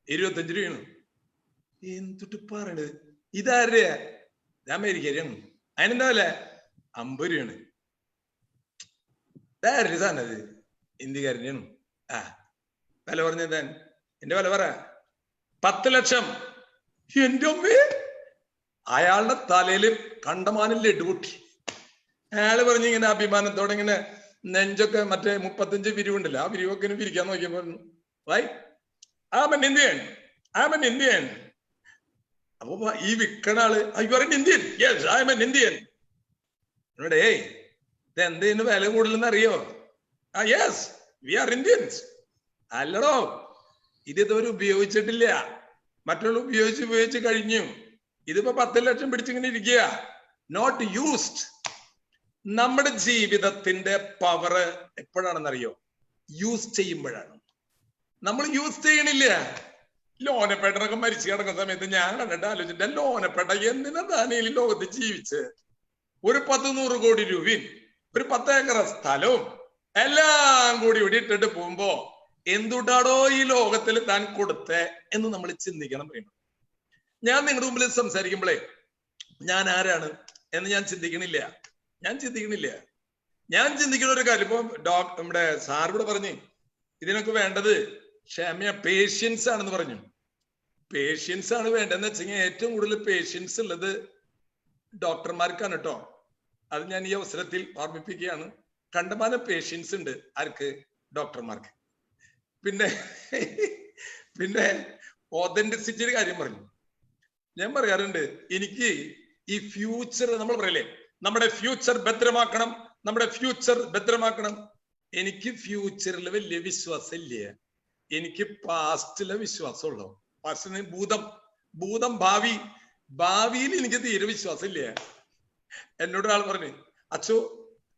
25 രൂപയാണ്. എന്തിട്ട് പറയണത്? ഇതാരുടെ? അമേരിക്കയാണ്. അതിനെന്താ അല്ലേ? 50 രൂപയാണ്. ഇതാരുടെ സാധനം? അത് ഇന്ത്യക്കാരനെയാണ്. വില പറഞ്ഞതാൻ. എന്റെ വില പറ. 10 ലക്ഷം. എന്റെ അമ്മേ! അയാളുടെ തലയിൽ കണ്ടമാനം ലഡു പൊട്ടി. അയാള് പറഞ്ഞ് ഇങ്ങനെ അഭിമാനത്തോടെ ഇങ്ങനെ നെഞ്ചൊക്കെ മറ്റേ 35 വിരിവുണ്ടല്ലോ, ആ വിരിവൊക്കെ വിരിക്കാൻ നോക്കിയപ്പോ I'm an Indian. അപ്പൊ ഈ വിൽക്കണ ആള്, You are an Indian? Yes, I am an Indian. എന്നോട് ഇതെന്തേന് വില കൂടുതലെന്ന് അറിയോ? Yes, we are Indians. അല്ലടോ, ഇതുവരെ ഉപയോഗിച്ചിട്ടില്ല. മറ്റുള്ള ഉപയോഗിച്ച് കഴിഞ്ഞു. ഇതിപ്പോ 10 ലക്ഷം പിടിച്ചിങ്ങനെ ഇരിക്കുക. Not used. നമ്മുടെ ജീവിതത്തിന്റെ പവർ എപ്പോഴാണെന്നറിയോ? യൂസ് ചെയ്യുമ്പോഴാണ്. നമ്മൾ യൂസ് ചെയ്യണില്ല. ലോനപ്പേട്ടനൊക്കെ മരിച്ചു കിടക്കുന്ന സമയത്ത് ഞാൻ കണ്ടിട്ട് ആലോചിച്ചിട്ട്, ലോനപ്പേട്ട എന്തിനാ താനേൽ ലോകത്ത് ജീവിച്ച് ഒരു 100 കോടി രൂപയും ഒരു 10 ഏക്കർ സ്ഥലവും എല്ലാം കൂടി ഇവിടെ ഇട്ടിട്ട് പോകുമ്പോ എന്തുട്ടാടോ ഈ ലോകത്തിൽ താൻ കൊടുത്തേ എന്ന് നമ്മൾ ചിന്തിക്കണം. പറയുമ്പോൾ ഞാൻ നിങ്ങളുടെ മുമ്പിൽ സംസാരിക്കുമ്പോഴേ ഞാൻ ആരാണ് എന്ന് ഞാൻ ചിന്തിക്കണില്ല. ഞാൻ ചിന്തിക്കുന്ന ഒരു കാര്യം, ഇപ്പൊ നമ്മുടെ സാർ ഇവിടെ പറഞ്ഞു ഇതിനൊക്കെ വേണ്ടത് ക്ഷമ, പേഷ്യൻസ് ആണെന്ന് പറഞ്ഞു. പേഷ്യൻസ് ആണ് വേണ്ടതെന്ന് വെച്ചെങ്കിൽ ഏറ്റവും കൂടുതൽ പേഷ്യൻസ് ഉള്ളത് ഡോക്ടർമാർക്കാണ് കേട്ടോ. അത് ഞാൻ ഈ അവസരത്തിൽ ഓർമ്മിപ്പിക്കുകയാണ്. കണ്ടമാനം പേഷ്യൻസ് ഉണ്ട് ആർക്ക്? ഡോക്ടർമാർക്ക്. പിന്നെ ഓതന്റിസിറ്റിയുടെ കാര്യം പറഞ്ഞു. ഞാൻ പറയാറുണ്ട്, എനിക്ക് ഈ ഫ്യൂച്ചർ നമ്മൾ പറയില്ലേ, നമ്മുടെ ഫ്യൂച്ചർ ഭദ്രമാക്കണം. എനിക്ക് ഫ്യൂച്ചറിൽ വലിയ വിശ്വാസം ഇല്ല. എനിക്ക് പാസ്റ്റിലെ വിശ്വാസമുള്ളൂ. പാസ്റ്റിന് ഭൂതം ഭാവിയിൽ എനിക്ക് തീരെ വിശ്വാസം ഇല്ല. എന്നോട് ഒരാൾ പറഞ്ഞു, അച്ഛോ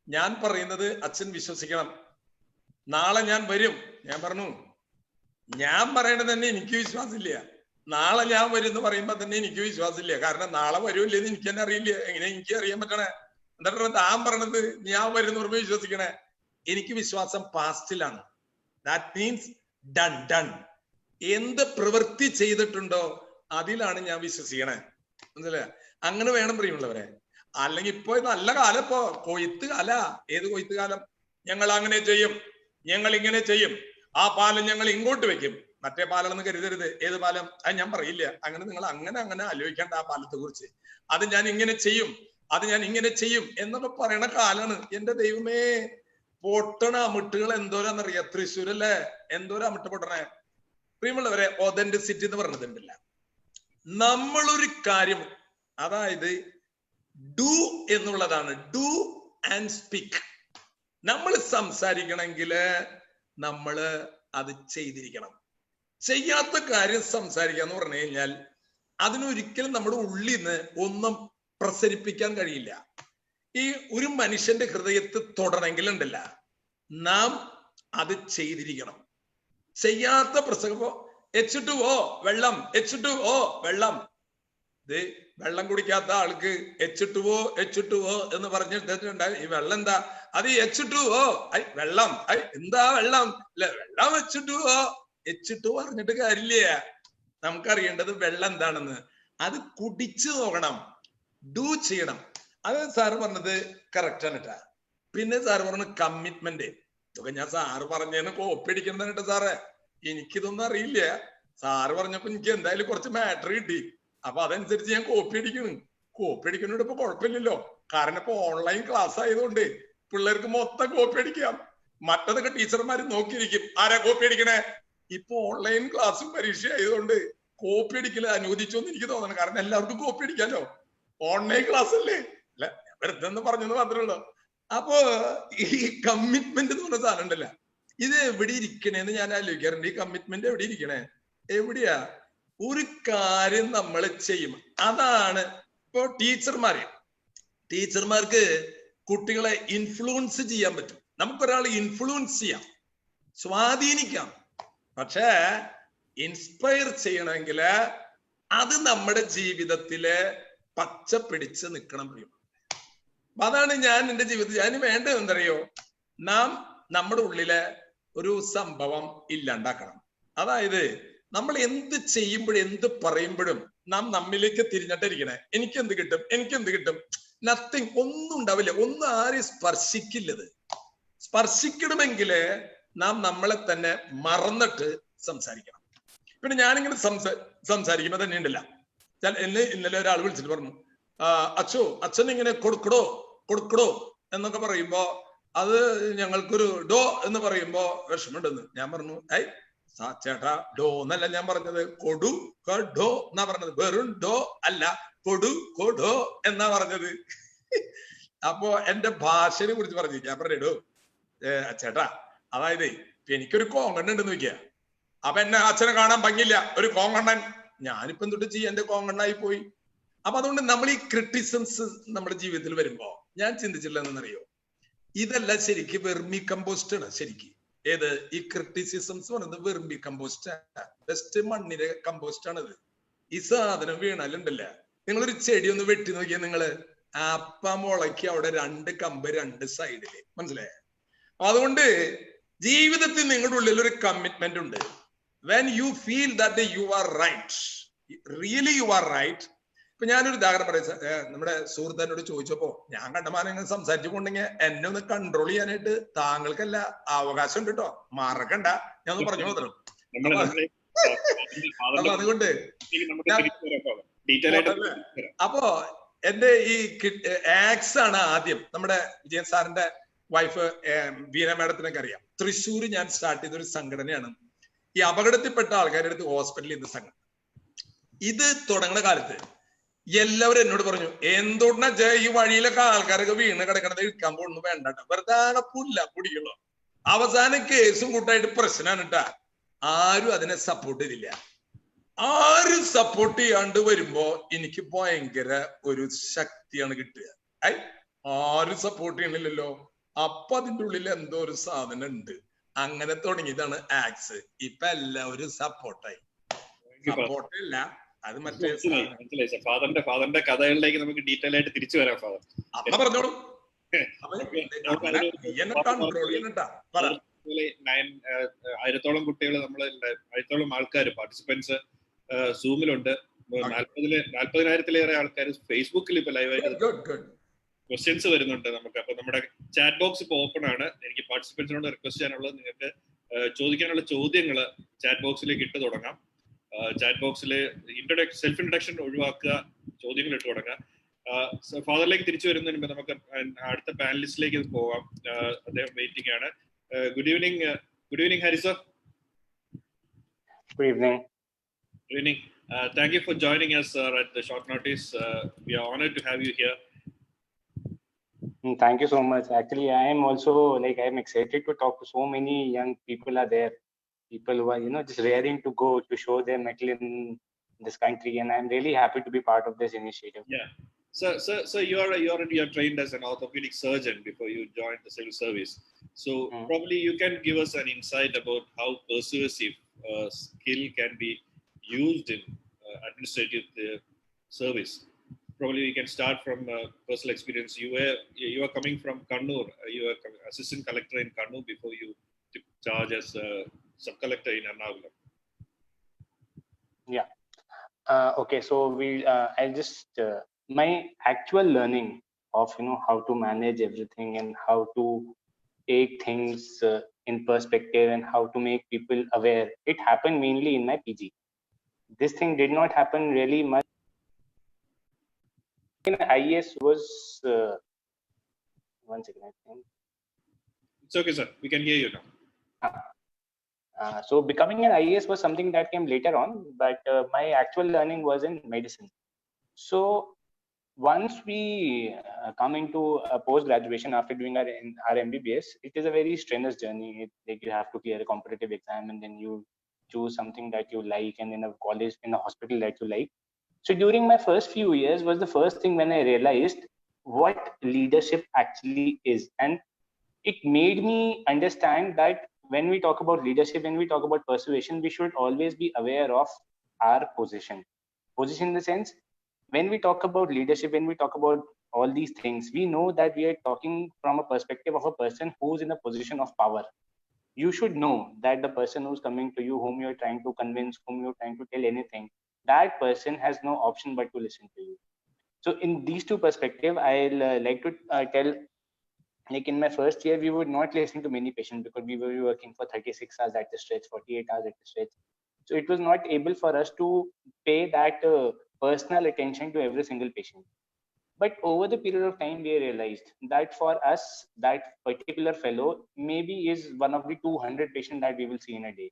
ഞാൻ പറയുന്നത് അച്ഛൻ വിശ്വസിക്കണം, നാളെ ഞാൻ വരും. ഞാൻ പറഞ്ഞു, ഞാൻ പറയണത് തന്നെ എനിക്ക് വിശ്വാസമില്ല. നാളെ ഞാൻ വരും എന്ന് പറയുമ്പോ തന്നെ എനിക്ക് വിശ്വാസമില്ല. കാരണം നാളെ വരുമില്ലെന്ന് എനിക്ക് തന്നെ അറിയില്ല. എങ്ങനെ എനിക്ക് അറിയാൻ പറ്റണേ? എന്നിട്ട് താൻ പറഞ്ഞത് ഞാൻ വരുന്ന പറയുമ്പോ വിശ്വസിക്കണേ? എനിക്ക് വിശ്വാസം പാസ്റ്റിലാണ്. That means done. എന്ത് പ്രവൃത്തി ചെയ്തിട്ടുണ്ടോ അതിലാണ് ഞാൻ വിശ്വസിക്കണേ. മനസ്സിലായ? അങ്ങനെ വേണം പ്രിയമുള്ളവരെ. അല്ലെങ്കിൽ ഇപ്പൊ നല്ല കാലം, ഇപ്പൊ കൊയ്ത്ത് കാല. ഏത് കൊയ്ത്ത് കാലം? ഞങ്ങൾ അങ്ങനെ ചെയ്യും, ഞങ്ങൾ ഇങ്ങനെ ചെയ്യും, ആ പാലം ഞങ്ങൾ ഇങ്ങോട്ട് വെക്കും, മറ്റേ പാലം കരുതരുത്. ഏത് പാലം? അത് ഞാൻ പറയില്ല. അങ്ങനെ നിങ്ങൾ അങ്ങനെ ആലോചിക്കേണ്ട ആ പാലത്തെ കുറിച്ച്. അത് ഞാൻ ഇങ്ങനെ ചെയ്യും എന്നൊക്കെ പറയണ കാലാണ്. എന്റെ ദൈവമേ, പൊട്ടണ അമിട്ടുകൾ എന്തോരാന്നറിയാം. തൃശ്ശൂരല്ലേ എന്തോരം അമിട്ട് പൊട്ടണേ. പ്രിയമുള്ളവരെ, ഒതന്റിസിറ്റി എന്ന് പറഞ്ഞിട്ടുണ്ടല്ല, നമ്മളൊരു കാര്യം, അതായത് ഡു എന്നുള്ളതാണ്. Do and speak. നമ്മൾ സംസാരിക്കണമെങ്കിൽ നമ്മൾ അത് ചെയ്തിരിക്കണം. ചെയ്യാത്ത കാര്യം സംസാരിക്കുക എന്ന് പറഞ്ഞു കഴിഞ്ഞാൽ അതിനൊരിക്കലും നമ്മുടെ ഉള്ളിൽ നിന്ന് ഒന്നും പ്രസരിപ്പിക്കാൻ കഴിയില്ല. ഈ ഒരു മനുഷ്യന്റെ ഹൃദയത്തിൽ തൊടണമെങ്കിൽ ഉണ്ടല്ല, നാം അത് ചെയ്തിരിക്കണം. ചെയ്യാത്ത പ്രസംഗപ്പോ H2O വെള്ളം, H2O വെള്ളം. ഇത് വെള്ളം കുടിക്കാത്ത ആൾക്ക് H2O എന്ന് പറഞ്ഞിട്ടുണ്ടായി. ഈ വെള്ളം എന്താ? അത് H2O വെള്ളം. എന്താ വെള്ളം? അല്ലെ വെള്ളം H2O അറിഞ്ഞിട്ട് കാര്യമില്ല. നമുക്കറിയേണ്ടത് വെള്ളം എന്താണെന്ന്. അത് കുടിച്ചു നോക്കണം, ഡു ചെയ്യണം. അത് സാറ് പറഞ്ഞത് കറക്റ്റ് ആണ് കേട്ടാ. പിന്നെ സാറ് പറഞ്ഞു കമ്മിറ്റ്മെന്റ്. ഇതൊക്കെ ഞാൻ സാറ് പറഞ്ഞതിന് കോപ്പി അടിക്കണം കേട്ടോ സാറേ. എനിക്കിതൊന്നും അറിയില്ല. സാറ് പറഞ്ഞപ്പോ എനിക്ക് എന്തായാലും കുറച്ച് മാറ്റർ കിട്ടി. അപ്പൊ അതനുസരിച്ച് ഞാൻ കോപ്പി അടിക്കുന്നോണ്ട് ഇപ്പൊ കുഴപ്പമില്ലല്ലോ. കാരണം ഇപ്പൊ ഓൺലൈൻ ക്ലാസ് ആയതുകൊണ്ട് പിള്ളേർക്ക് മൊത്തം കോപ്പി അടിക്കാം. മറ്റതൊക്കെ ടീച്ചർമാര് നോക്കിയിരിക്കും, ആരാ കോപ്പി അടിക്കണേ. ഇപ്പൊ ഓൺലൈൻ ക്ലാസ്സും പരീക്ഷ ആയതുകൊണ്ട് കോപ്പി അടിക്കൽ അനുവദിച്ചോന്ന് എനിക്ക് തോന്നണം. കാരണം എല്ലാവർക്കും കോപ്പി അടിക്കാലോ, ഓൺലൈൻ ക്ലാസ് അല്ലേ. അല്ല, വെറുതെ പറഞ്ഞെന്ന് മാത്രമേ ഉള്ളൂ. അപ്പോ ഈ കമ്മിറ്റ്മെന്റ് എന്ന് പറഞ്ഞ സാധനം ഉണ്ടല്ല, ഇത് എവിടെ ഇരിക്കണേന്ന് ഞാൻ ആലോചിക്കാറുണ്ട്. ഈ കമ്മിറ്റ്മെന്റ് എവിടെ ഇരിക്കണേ? എവിടെയാ? ഒരു കാര്യം നമ്മൾ ചെയ്യും. അതാണ് ഇപ്പൊ ടീച്ചർമാർക്ക് കുട്ടികളെ ഇൻഫ്ലുവൻസ് ചെയ്യാൻ പറ്റും. നമുക്കൊരാളെ ഇൻഫ്ലുവൻസ് ചെയ്യാം, സ്വാധീനിക്കാം. പക്ഷേ ഇൻസ്പയർ ചെയ്യണമെങ്കിൽ അത് നമ്മുടെ ജീവിതത്തില് പച്ച പിടിച്ച് നിൽക്കണം. അതാണ് ഞാൻ എന്റെ ജീവിതത്തിൽ ഞാൻ വേണ്ടത് എന്തറിയോ? നാം നമ്മുടെ ഉള്ളിലെ ഒരു സംഭവം ഇല്ലാണ്ടാക്കണം. അതായത് നമ്മൾ എന്ത് ചെയ്യുമ്പോഴും എന്ത് പറയുമ്പോഴും നാം നമ്മിലേക്ക് തിരിഞ്ഞിട്ടിരിക്കണേ. എനിക്കെന്ത് കിട്ടും? നത്തിങ്. ഒന്നും ഉണ്ടാവില്ല. ഒന്നും ആരെയും സ്പർശിക്കില്ലത്. സ്പർശിക്കണമെങ്കിൽ നാം നമ്മളെ തന്നെ മറന്നിട്ട് സംസാരിക്കണം. പിന്നെ ഞാനിങ്ങനെ സംസാരിക്കുമ്പോ തന്നെ ഉണ്ടല്ല, ഇന്നലെ ഒരാൾ വിളിച്ചിട്ട് പറഞ്ഞു, അച്ഛൻ ഇങ്ങനെ കൊടുക്കടോ എന്നൊക്കെ പറയുമ്പോ അത് ഞങ്ങൾക്കൊരു ഡോ എന്ന് പറയുമ്പോ വിഷമമുണ്ടെന്ന്. ഞാൻ പറഞ്ഞു, ചേട്ടാ ഡോ എന്നല്ല ഞാൻ പറഞ്ഞത്, കൊടു എന്നാ പറഞ്ഞത്. വെറും ഡോ അല്ല, കൊടു എന്നാ പറഞ്ഞത്. അപ്പോ എന്റെ ഭാഷയെ കുറിച്ച് പറഞ്ഞു. ഞാൻ പറഞ്ഞോ ചേട്ടാ, അതായത് എനിക്കൊരു കോങ്കണ്ണൻ ഉണ്ടെന്ന് വെക്കുക. അപ്പൊ എന്നെ അച്ഛനെ കാണാൻ ഭംഗിയില്ല, ഒരു കോങ്കണ്ണൻ. ഞാനിപ്പം തൊട്ട് ചെയ്യാൻ എന്റെ കോങ്കണ്ണായി പോയി. അപ്പൊ അതുകൊണ്ട് നമ്മൾ ഈ ക്രിറ്റിസിസംസ് നമ്മുടെ ജീവിതത്തിൽ വരുമ്പോ ഞാൻ ചിന്തിച്ചില്ല എന്നറിയോ, ഇതെല്ലാം ശരിക്കും വെർമി കമ്പോസ്റ്റ് ആണ്. ശരിക്കും ഏത് ഈ ക്രിറ്റിസിസംസ് പറയുന്നത് വെറും കമ്പോസ്റ്റ്, ബെസ്റ്റ് മണ്ണിന്റെ കമ്പോസ്റ്റ് ആണിത്. ഈ സാധനം വീണാലുണ്ടല്ല, നിങ്ങളൊരു ചെടി ഒന്ന് വെട്ടി നോക്കിയാൽ നിങ്ങള് അപ്പ മുളയ്ക്ക് അവിടെ 2 കമ്പ് 2 സൈഡില്, മനസ്സിലായേ? അതുകൊണ്ട് ജീവിതത്തിൽ നിങ്ങളുടെ ഉള്ളിൽ ഒരു കമ്മിറ്റ്മെന്റ് ഉണ്ട്. When you feel that you are right, really you are right. ഇപ്പൊ ഞാനൊരു ഉദാഹരണം പറയാം. നമ്മുടെ സുഹൃത്തിനോട് ചോദിച്ചപ്പോ ഞാൻ കണ്ടമാനം സംസാരിച്ചു കൊണ്ടെങ്കിൽ എന്നെ ഒന്ന് കൺട്രോൾ ചെയ്യാനായിട്ട് താങ്കൾക്കല്ല അവകാശം ഉണ്ട് കേട്ടോ, മറക്കണ്ട, ഞാൻ ഒന്ന് പറഞ്ഞു മാത്രം. അപ്പൊ അതുകൊണ്ട് അപ്പോ എന്റെ ഈ ആക്സ് ആണ് ആദ്യം. നമ്മുടെ വിജയൻ സാറിന്റെ വൈഫ് വീണ മാഡത്തിനൊക്കെ അറിയാം. തൃശ്ശൂർ ഞാൻ സ്റ്റാർട്ട് ചെയ്തൊരു സംഘടനയാണ് ഈ അപകടത്തിൽപ്പെട്ട ആൾക്കാരുടെ അടുത്ത് ഹോസ്പിറ്റലിൽ ഇന്ന് സംഘടന. ഇത് തുടങ്ങുന്ന കാലത്ത് എല്ലാവരും എന്നോട് പറഞ്ഞു, എന്തുകൊണ്ടാ ഈ വഴിയിലൊക്കെ ആൾക്കാരൊക്കെ വീണ് കിടക്കണത് ഇരിക്കാൻ പോകുന്നു, വേണ്ട വെറുതെ പുല്ല കുടിക്കുള്ളൂ. അവസാനം കേസും കൂട്ടായിട്ട് പ്രശ്നമാണ് കേട്ടാ. ആരും അതിനെ സപ്പോർട്ട് ചെയ്തില്ല. ആരും സപ്പോർട്ട് ചെയ്യാണ്ട് വരുമ്പോ എനിക്ക് ഭയങ്കര ഒരു ശക്തിയാണ് കിട്ടുക. ആരും സപ്പോർട്ട് ചെയ്യണില്ലല്ലോ, അപ്പൊ അതിന്റെ ഉള്ളിൽ എന്തോ ഒരു സാധനം ഉണ്ട്. അങ്ങനെ തുടങ്ങിയതാണ് ആക്സ്. ഇപ്പൊ എല്ലാവരും സപ്പോർട്ടായി. സപ്പോർട്ടില്ല, അത് മറ്റേ ഫാദറിന്റെ കഥകളിലേക്ക് നമുക്ക് ഡീറ്റെയിൽ ആയിട്ട് തിരിച്ചു വരാം. ഫാദർ അമ്മ പറഞ്ഞോളൂ. 1000-ഓളം കുട്ടികൾ, നമ്മള് 1000-ഓളം ആൾക്കാർ പാർട്ടിസിപ്പൻസ് സൂമിലുണ്ട്. 40,000-ലേറെ ആൾക്കാർ ഫേസ്ബുക്കിൽ ഇപ്പൊ ലൈവായിട്ട് ക്വസ്റ്റ്യൻസ് വരുന്നുണ്ട് നമുക്ക്. അപ്പൊ നമ്മുടെ ചാറ്റ് ബോക്സ് ഇപ്പൊ ഓപ്പൺ ആണ്. എനിക്ക് പാർട്ടിസിപ്പൻസിനോട് റിക്വസ്റ്റ് ചെയ്യാനുള്ളത്, നിങ്ങൾക്ക് ചോദിക്കാനുള്ള ചോദ്യങ്ങൾ ചാറ്റ് ബോക്സിലേക്ക് ഇട്ട് തുടങ്ങാം. ചാറ്റ് ബോക്സിൽ സെൽഫ് ഇൻട്രൊഡക്ഷൻ ഒഴിവാക്കുക, ചോദ്യങ്ങൾ ഇട്ട് തുടങ്ങുക. ഫാദറിലേക്ക് തിരിച്ചു വരുന്നതിന് മുമ്പ് നമുക്ക് അടുത്ത പാനലിസ്റ്റിലേക്ക് പോവാം. അദ്ദേഹം വെയിറ്റിംഗ് ആണ്. Good evening Hari sir. Good evening. Good evening. Thank you for joining us, sir, at the short notice. We are honored to have you here. Thank you so much. Actually, I am also I am excited to talk to so many young people are there. People who are, just raring to go to show their mettle in this country, and I'm really happy to be part of this initiative. Yeah. So you're trained as an orthopedic surgeon before you joined the civil service. So probably you can give us an insight about how persuasive skill can be used in administrative service. Probably we can start from personal experience. You are coming from Kannur. You were assistant collector in Kannur before you took charge as sub-collector in Ernakulam. Yeah. Okay. So I'll just my actual learning of how to manage everything and how to take things in perspective and how to make people aware. It happened mainly in my PG. This thing did not happen really much. In IAS was one second, I think. It's okay, sir. We can hear you now. So becoming an IAS was something that came later on, but my actual learning was in medicine. So once we come into post graduation after doing our MBBS, it is a very strenuous journey. You have to clear a competitive exam, and then you choose something that you like, and in a college, in a hospital that you like. So during my first few years was the first thing when I realized what leadership actually is, and it made me understand that when we talk about leadership, when we talk about persuasion, we should always be aware of our position in the sense, when we talk about leadership, when we talk about all these things, we know that we are talking from a perspective of a person who's in a position of power. You should know that the person who's coming to you, whom you're trying to convince, whom you're trying to tell anything, that person has no option but to listen to you. So in these two perspectives, I'll like to tell, in my first year, we were not listening to many patients because we were working for 36 hours at the stretch, 48 hours at the stretch. So it was not able for us to pay that personal attention to every single patient. But over the period of time, we realized that for us, that particular fellow maybe is one of the 200 patients that we will see in a day.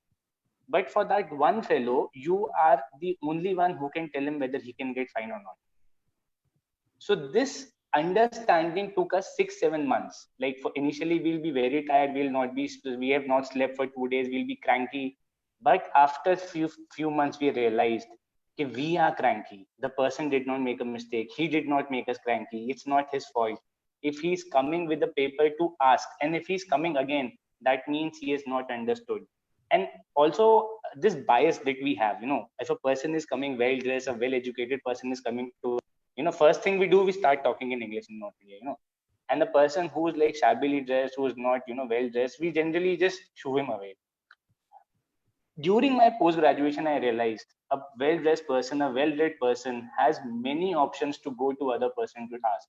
But for that one fellow, you are the only one who can tell him whether he can get fine or not. So this understanding took us 6-7 months. For initially, we'll be very tired. We have not slept for 2 days. We'll be cranky. But after few months, we realized that we are cranky. The person did not make a mistake. He did not make us cranky. It's not his fault. If he's coming with a paper to ask, and if he's coming again, that means he is not understood. And also this bias that we have, if a person is coming well dressed, a well educated person is coming to, first thing we do, we start talking in English in North India, and the person who is like shabbily dressed, who is not, well dressed, we generally just shoo him away. During my post graduation, I realized a well dressed person, a well read person has many options to go to other person to ask.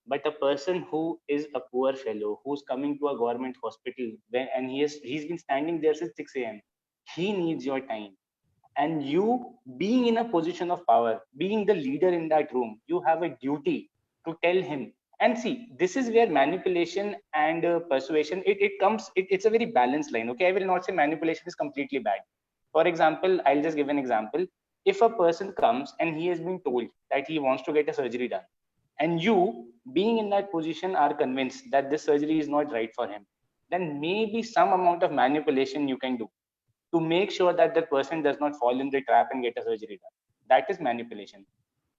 But a person who is a poor fellow, who's coming to a government hospital, and he's been standing there since 6 a.m., he needs your time. And you, being in a position of power, being the leader in that room, you have a duty to tell him. And see, this is where manipulation and persuasion, it's a very balanced line. Okay, I will not say manipulation is completely bad. For example, I'll just give an example. If a person comes and he has been told that he wants to get a surgery done, and you, being in that position, are convinced that this surgery is not right for him, then maybe some amount of manipulation you can do to make sure that the person does not fall in the trap and get a surgery done. That is manipulation.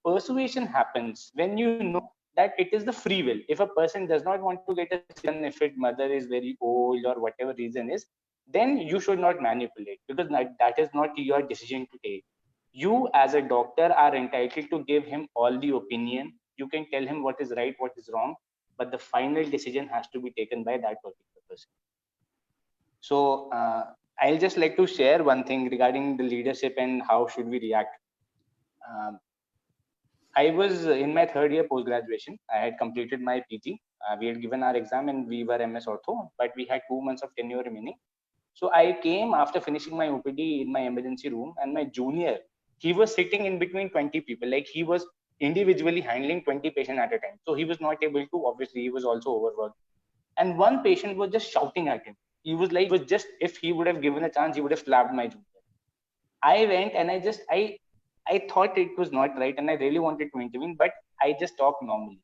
Persuasion happens when you know that it is the free will. If a person does not want to get a surgery, if his mother is very old or whatever reason is, then you should not manipulate, because that is not your decision to take. You as a doctor are entitled to give him all the opinion. You can tell him what is right, what is wrong, but the final decision has to be taken by that particular person. So I'll just like to share one thing regarding the leadership and how should we react. I was in my 3rd year post-graduation. I had completed my PT. We had given our exam and we were MS Ortho, but we had 2 months of tenure remaining. So I came after finishing my OPD in my emergency room, and my junior, he was sitting in between 20 people. Like, he was individually handling 20 patients at a time. So he was not able to, obviously he was also overworked. And one patient was just shouting at him. He was like, if he would have given a chance, he would have slapped my junior. I went and I thought it was not right, and I really wanted to intervene, but I just talked normally,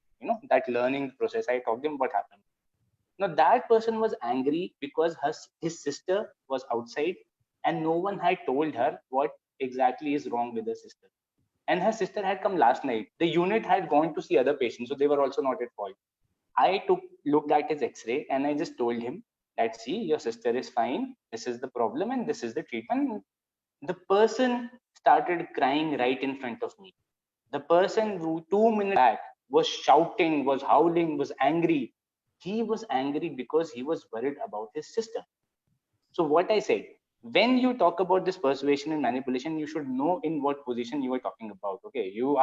that learning process. I talked to him what happened. Now that person was angry because his sister was outside and no one had told her what exactly is wrong with her sister. And her sister had come last night. The unit had gone to see other patients, so they were also not at fault. I looked at his X-ray and I just told him that, see, your sister is fine. This is the problem and this is the treatment. The person started crying right in front of me. The person who 2 minutes back was shouting, was howling, was angry. He was angry because he was worried about his sister. So what I said, when you talk about this persuasion and manipulation, you should know in what position you are talking about. Okay, you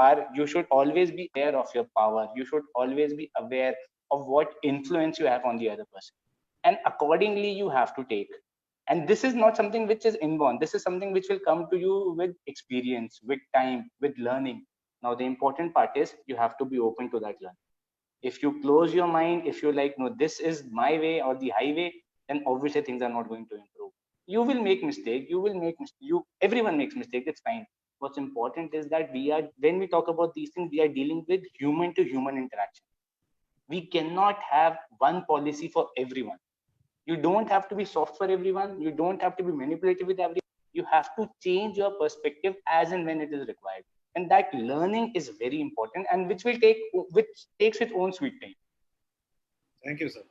should always be aware of your power. You should always be aware of what influence you have on the other person, and accordingly you have to take. And this is not something which is inborn. This is something which will come to you with experience, with time, with learning. Now the important part is you have to be open to that learning. If you close your mind, if you're like, no, this is my way or the highway, then obviously things are not going to improve. You will make mistake. Everyone makes mistake. It's fine. What's important is that when we talk about these things, we are dealing with human to human interaction. We cannot have one policy for everyone. You don't have to be soft for everyone. You don't have to be manipulative with everyone. You have to change your perspective as and when it is required. And that learning is very important, and which takes its own sweet time. Thank you, sir.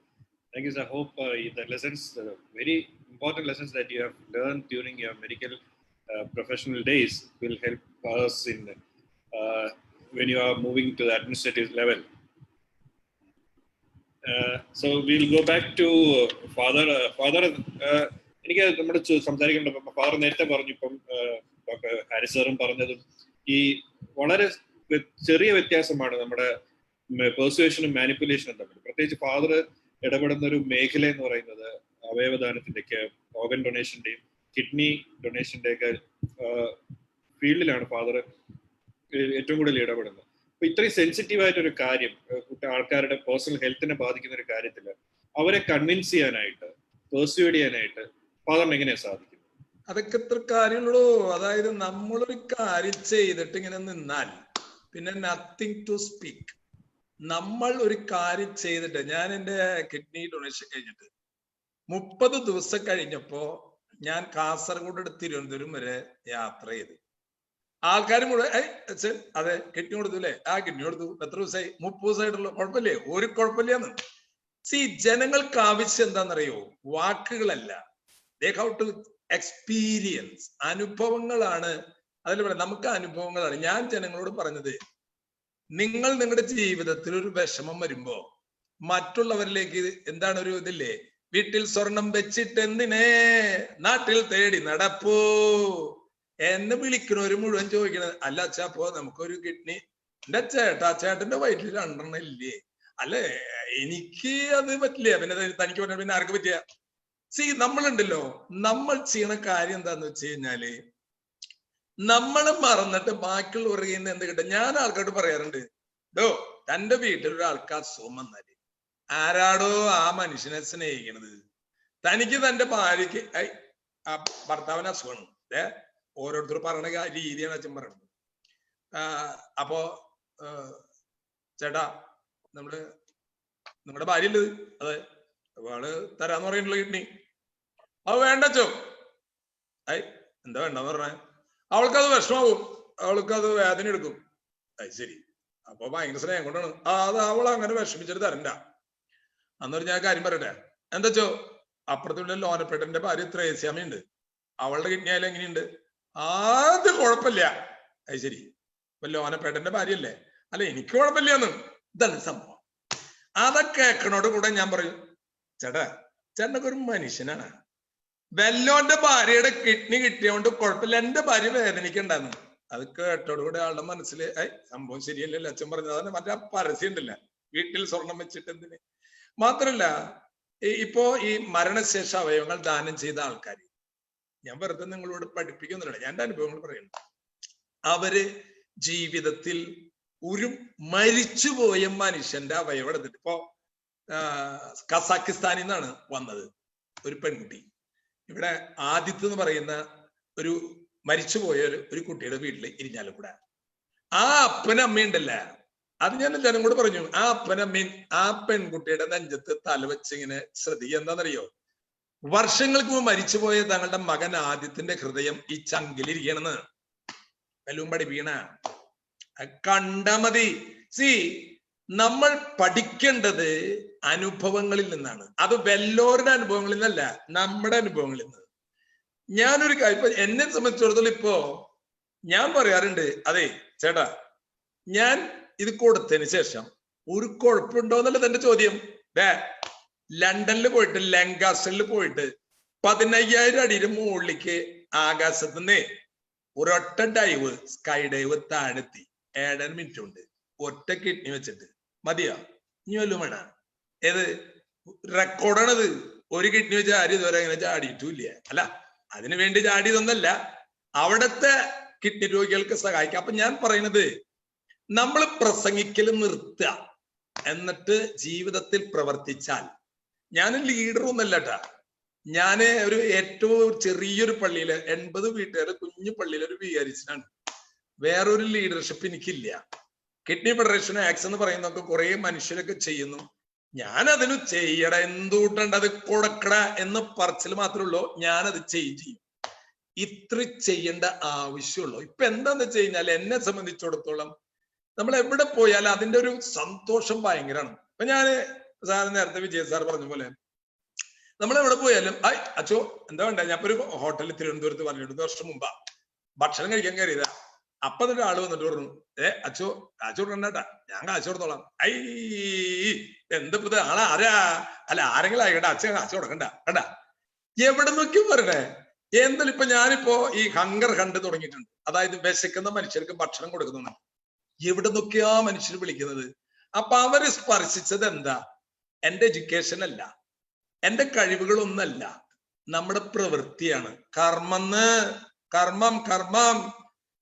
Thank you, sir. I hope the lessons, very important lessons that you have learned during your medical professional days will help us in when you are moving to the administrative level. So we'll go back to father. എനിക്ക് നമ്മുടെ സംസാരിക്കേണ്ട father നേരത്തെ പറഞ്ഞു, ഇപ്പം doctor Haris സാറും പറഞ്ഞതും ഈ വളരെ ചെറിയ വ്യത്യാസമാണ് നമ്മുടെ പെർസുവേഷനും മാനിപ്പുലേഷനും തമ്മിൽ. പ്രത്യേകിച്ച് ഫാദർ ഇടപെടുന്ന ഒരു മേഖല എന്ന് പറയുന്നത് അവയവദാനത്തിന്റെയൊക്കെ, ഓർഗൻ ഡൊണേഷന്റെയും കിഡ്നി ഡൊണേഷന്റെയൊക്കെ ഫീൽഡിലാണ് ഫാദർ ഏറ്റവും കൂടുതൽ ഇടപെടുന്നത്. അപ്പൊ ഇത്രയും സെൻസിറ്റീവ് ആയിട്ടൊരു കാര്യം, ആൾക്കാരുടെ പേഴ്സണൽ ഹെൽത്തിനെ ബാധിക്കുന്ന ഒരു കാര്യത്തിൽ അവരെ കൺവിൻസ് ചെയ്യാനായിട്ട്, പെർസ്യൂഡ് ചെയ്യാനായിട്ട് ഫാദറിന് എങ്ങനെയാ സാധിക്കും? അതൊക്കെ ഇത്ര കാര്യമുള്ളൂ. അതായത് നമ്മളൊരു കാര്യം ചെയ്തിട്ട് ഇങ്ങനെ നിന്നാൽ പിന്നെ നത്തിങ് ടു സ്പീക്ക്. നമ്മൾ ഒരു കാര്യം ചെയ്തിട്ട്, ഞാൻ എൻ്റെ കിഡ്നി ഡൊണേഷൻ കഴിഞ്ഞിട്ട് 30 ദിവസം കഴിഞ്ഞപ്പോ ഞാൻ കാസർഗോഡ് തിരുവനന്തപുരം വരെ യാത്ര ചെയ്തു. ആൾക്കാർ മുഴുവൻ അച്ഛൻ അതെ കിഡ്നി കൊടുത്തു അല്ലേ, ആ കിഡ്നി കൊടുത്തു, എത്ര ദിവസമായി? 30 ദിവസമായിട്ടുള്ളൂ. കുഴപ്പമില്ലേ? ഒരു കുഴപ്പമില്ലാന്ന്. ജനങ്ങൾക്ക് ആവശ്യം എന്താണെന്നറിയോ? വാക്കുകളല്ല, ദേ ഹൗ ടു എക്സ്പീരിയൻസ്. അനുഭവങ്ങളാണ്. അതിൽ പറയാം, നമുക്ക് അനുഭവങ്ങളാണ്. ഞാൻ ജനങ്ങളോട് പറഞ്ഞത്, നിങ്ങൾ നിങ്ങളുടെ ജീവിതത്തിൽ ഒരു വിഷമം വരുമ്പോ മറ്റുള്ളവരിലേക്ക് എന്താണ് ഒരു ഇതില്ലേ, വീട്ടിൽ സ്വർണം വെച്ചിട്ട് എന്തിനേ നാട്ടിൽ തേടി നടപ്പൂ എന്നെ വിളിക്കണവര് മുഴുവൻ ചോദിക്കണത്, അല്ല അച്ഛാ അപ്പോ നമുക്കൊരു കിഡ്നി എന്റെ ചേട്ടന്റെ വയറ്റിൽ 2 എണ്ണം ഇല്ലേ? അല്ലെ എനിക്ക് അത് പറ്റില്ല, പിന്നെ തനിക്ക് പറഞ്ഞ പിന്നെ ആർക്ക് പറ്റിയ? നമ്മളുണ്ടല്ലോ, നമ്മൾ ചെയ്യണ കാര്യം എന്താന്ന് വെച്ച് കഴിഞ്ഞാല് നമ്മളെ മറന്നിട്ട് ബാക്കിയുള്ളവർ ചെയ്യുന്ന എന്ത് കിട്ടും? ഞാൻ ആൾക്കാരോട് പറയാറുണ്ട്, തന്റെ വീട്ടിൽ ഒരാൾക്ക് അസുഖം വന്നാല് ആരാടോ ആ മനുഷ്യനെ സ്നേഹിക്കണത്? തനിക്ക് തന്റെ ഭാര്യക്ക് ആ ഭർത്താവിന് അസുഖമാണ്. ഓരോരുത്തർ പറയണ രീതിയാണ് അച്ഛൻ പറയുന്നത്. അപ്പോ ചേട്ടാ നമ്മുടെ ഭാര്യ ഉള്ളത്, അതെ അവള് തരാന്ന് പറയുന്നുള്ളൂ കിഡ്നി. അത് വേണ്ടച്ചോ. എന്താ വേണ്ടെന്ന് പറഞ്ഞ അവൾക്കത് വിഷമാവും, അവൾക്കത് വേദന എടുക്കും. ശരി, അപ്പൊ ഭയങ്കര സ്നേഹം കൊണ്ടാണ് അത് അവൾ അങ്ങനെ വിഷമിച്ചിട്ട് തരണ്ട. അന്നൊരു ഞാൻ കാര്യം പറയട്ടെ, എന്താച്ചോ അപ്പുറത്തുള്ള ലോനപ്പേട്ടന്റെ ഭാര്യ ത്രേസ്യാമയുണ്ട്, അവളുടെ കിഡ്നി ആയാലും എങ്ങനെയുണ്ട്? അത് കുഴപ്പമില്ല. ശരി, ഇപ്പൊ ലോനപ്പേട്ടന്റെ ഭാര്യയല്ലേ, അല്ല എനിക്ക് കുഴപ്പമില്ലാന്ന്. ഇതാണ് സംഭവം. അതൊക്കെ കേൾക്കണോട് കൂടെ ഞാൻ പറയും, ചേട്ടനൊക്കെ ഒരു മനുഷ്യനാണ്. വെല്ലോന്റെ ഭാര്യയുടെ കിഡ്നി കിട്ടിയോണ്ട് കുഴപ്പമില്ല, എന്റെ ഭാര്യ വേദനിക്കണ്ടെന്ന്. അത് കേട്ടോട് കൂടെ ആളുടെ മനസ്സിൽ സംഭവം ശരിയല്ലല്ലോ അച്ഛൻ പറഞ്ഞത്. അതാണ് മറ്റേ പരസ്യം ഉണ്ടല്ല, വീട്ടിൽ സ്വർണം വെച്ചിട്ട് എന്തിന്. മാത്രല്ല ഇപ്പോ ഈ മരണശേഷ അവയവങ്ങൾ ദാനം ചെയ്ത ആൾക്കാർ, ഞാൻ വെറുതെ നിങ്ങളോട് പഠിപ്പിക്കുന്നില്ല, ഞാൻ എന്റെ അനുഭവങ്ങൾ പറയുന്നു. അവര് ജീവിതത്തിൽ ഒരു മരിച്ചുപോയ മനുഷ്യന്റെ അവയവം എടുത്തിട്ട്, ഇപ്പോ കസാക്കിസ്ഥാനിൽ നിന്നാണ് വന്നത് ഒരു പെൺകുട്ടി. ഇവിടെ ആദിത്യ എന്ന് പറയുന്ന ഒരു മരിച്ചുപോയ ഒരു കുട്ടിയുടെ വീട്ടില് ഇരിഞ്ഞാലക്കുട. ആ അപ്പനമ്മയുണ്ടല്ല, അത് ഞാൻ എല്ലാവരും കൂടെ പറഞ്ഞു, ആ അപ്പനമ്മയും ആ പെൺകുട്ടിയുടെ നെഞ്ചത്ത് തലവെച്ചിങ്ങനെ ശ്രദ്ധിക്കുക. എന്താണെന്നറിയോ? വർഷങ്ങൾക്ക് മുമ്പ് മരിച്ചുപോയ തങ്ങളുടെ മകൻ ആദിത്യന്റെ ഹൃദയം ഈ ചങ്കിലിരിക്കണെന്ന് വല്ലതും പഠിപ്പിക്കണ കണ്ടാ മതി. നമ്മൾ പഠിക്കേണ്ടത് അനുഭവങ്ങളിൽ നിന്നാണ്. അത് വല്ലോരുടെ അനുഭവങ്ങളിൽ നിന്നല്ല, നമ്മുടെ അനുഭവങ്ങളിൽ നിന്ന്. ഞാനൊരു കാര്യം, ഇപ്പൊ എന്നെ സംബന്ധിച്ചിടത്തോളം ഇപ്പോ ഞാൻ പറയാറുണ്ട്, അതെ ചേട്ടാ, ഞാൻ ഇത് കൊടുത്തതിന് ശേഷം ഒരു കുഴപ്പമുണ്ടോ എന്നുള്ളത് എന്റെ ചോദ്യം. ലണ്ടനിൽ പോയിട്ട് ലങ്കാസ്റ്ററിൽ പോയിട്ട് 15,000 അടിയുടെ മുകളിലേക്ക് ആകാശത്തുനിന്ന് ഒരൊറ്റ ഡൈവ്, സ്കൈ ഡൈവ് താഴെത്തി 7 മിനിറ്റ് കൊണ്ട് ഒറ്റ കിഡ്നി വെച്ചിട്ട് മതിയോ? ഇനി വല്ലതും വേണ? ഏത് റെക്കോർഡാണത്? ഒരു കിഡ്നി വെച്ച് ആരും ഇതുവരെ അങ്ങനെ ചാടിയിട്ടില്ല. അല്ല, അതിനു വേണ്ടി ചാടിയതൊന്നല്ല, അവിടുത്തെ കിഡ്നി രോഗികൾക്ക് സഹായിക്കാം. അപ്പൊ ഞാൻ പറയുന്നത്, നമ്മൾ പ്രസംഗിക്കൽ നിർത്തുക, എന്നിട്ട് ജീവിതത്തിൽ പ്രവർത്തിച്ചാൽ. ഞാൻ ലീഡറൊന്നല്ല കേട്ടാ, ഞാന് ഒരു ഏറ്റവും ചെറിയൊരു പള്ളിയില് 80 വീട്ടുകാരെ കുഞ്ഞു പള്ളിയിൽ ഒരു വികാരിച്ചനാണ്. വേറൊരു ലീഡർഷിപ്പ് എനിക്കില്ല. കിഡ്നി ഫെഡറേഷൻ ആക്സ് എന്ന് പറയുന്നതൊക്കെ കുറെ മനുഷ്യരൊക്കെ ചെയ്യുന്നു. ഞാൻ അതിന് ചെയ്യട, എന്തുകൊണ്ടത് അത് കൊടുക്കട എന്ന് പറച്ചിൽ മാത്രമേ ഉള്ളൂ. ഞാനത് ചെയ്യും. ഇത്ര ചെയ്യേണ്ട ആവശ്യമുള്ളൂ. ഇപ്പൊ എന്താന്ന് വെച്ച് കഴിഞ്ഞാൽ, എന്നെ സംബന്ധിച്ചിടത്തോളം നമ്മൾ എവിടെ പോയാലും അതിന്റെ ഒരു സന്തോഷം ഭയങ്കരമാണ്. ഇപ്പൊ ഞാന് സാറ് നേരത്തെ വിജയ് സാർ പറഞ്ഞ പോലെ, നമ്മൾ എവിടെ പോയാലും അച്ചോ എന്താ വേണ്ട, ഞാൻ ഇപ്പൊ ഒരു ഹോട്ടലിൽ തിരുവനന്തപുരത്ത് 12 വർഷം മുമ്പാ ഭക്ഷണം കഴിക്കാൻ കയറിയതാ. അപ്പൊ എന്നിട്ട് ആള് വന്നിട്ട് പറഞ്ഞു, അച്ചോ കാശ് കൊടുക്കണ്ടാ, ഞാൻ കാശ് കൊടുത്തോളാം. എന്തിപ്പത് ആളാരാ? അല്ല ആരെങ്കിലും ആയിക്കട്ടെ, അച്ഛൻ കാശ് കൊടുക്കണ്ട കണ്ടാ. എവിടെ നോക്കിയും പറയണേ. എന്തായാലും ഇപ്പൊ ഞാനിപ്പോ ഈ ഹങ്കർ ഹണ്ട് തുടങ്ങിയിട്ടുണ്ട്. അതായത് വിശക്കുന്ന മനുഷ്യർക്ക് ഭക്ഷണം കൊടുക്കുന്നുണ്ട്. എവിടെ നോക്കിയാ മനുഷ്യർ വിളിക്കുന്നത്. അപ്പൊ അവര് സ്പർശിച്ചത് എന്താ? എന്റെ എഡ്യൂക്കേഷൻ അല്ല, എന്റെ കഴിവുകളൊന്നല്ല, നമ്മുടെ പ്രവൃത്തിയാണ്. കർമ്മം.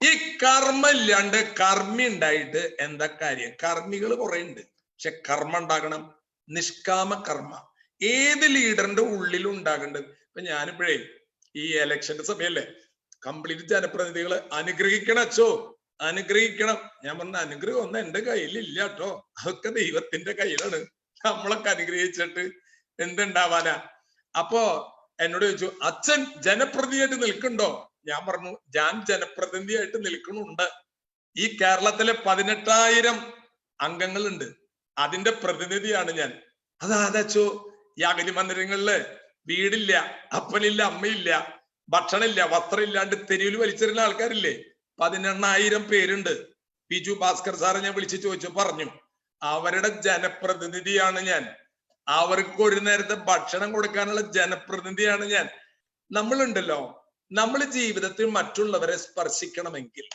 ഈ കർമ്മ ഇല്ലാണ്ട് കർമ്മി ഉണ്ടായിട്ട് എന്താ കാര്യം? കർമ്മികൾ കുറെ ഉണ്ട്, പക്ഷെ കർമ്മ ഉണ്ടാകണം. നിഷ്കാമ കർമ്മ ഏത് ലീഡറിന്റെ ഉള്ളിലും ഉണ്ടാകേണ്ടത്. ഇപ്പൊ ഞാനിപ്പോഴേ ഈ ഇലക്ഷന്റെ സമയല്ലേ, കംപ്ലീറ്റ് ജനപ്രതിനിധികളെ അനുഗ്രഹിക്കണം അച്ചോ, അനുഗ്രഹിക്കണം. ഞാൻ പറഞ്ഞ അനുഗ്രഹം ഒന്നും എന്റെ കയ്യിലില്ല കേട്ടോ, അതൊക്കെ ദൈവത്തിന്റെ കയ്യിലാണ്. നമ്മളൊക്കെ അനുഗ്രഹിച്ചിട്ട് എന്തുണ്ടാവാനാ? അപ്പോ എന്നോട് ചോദിച്ചു, അച്ഛൻ ജനപ്രതിനിധിയായിട്ട് നിൽക്കണ്ടോ? ഞാൻ പറഞ്ഞു, ഞാൻ ജനപ്രതിനിധിയായിട്ട് നിൽക്കുന്നുണ്ട്. ഈ കേരളത്തിലെ 18,000 അംഗങ്ങളുണ്ട്, അതിന്റെ പ്രതിനിധിയാണ് ഞാൻ. അതച്ചോ ഈ അഗതി മന്ദിരങ്ങളില് വീടില്ല, അപ്പനില്ല, അമ്മയില്ല, ഭക്ഷണമില്ല, വസ്ത്രം ഇല്ലാണ്ട് തെരുവിൽ വലിച്ചെറിയുന്ന ആൾക്കാരില്ലേ? 18,000 പേരുണ്ട്. ബിജു ഭാസ്കർ സാറെ ഞാൻ വിളിച്ചു ചോദിച്ചു, പറഞ്ഞു അവരുടെ ജനപ്രതിനിധിയാണ് ഞാൻ. അവർക്ക് ഒരു നേരത്തെ ഭക്ഷണം കൊടുക്കാനുള്ള ജനപ്രതിനിധിയാണ് ഞാൻ. നമ്മളുണ്ടല്ലോ, നമ്മൾ ജീവിതത്തിൽ മറ്റുള്ളവരെ സ്പർശിക്കണമെങ്കിൽ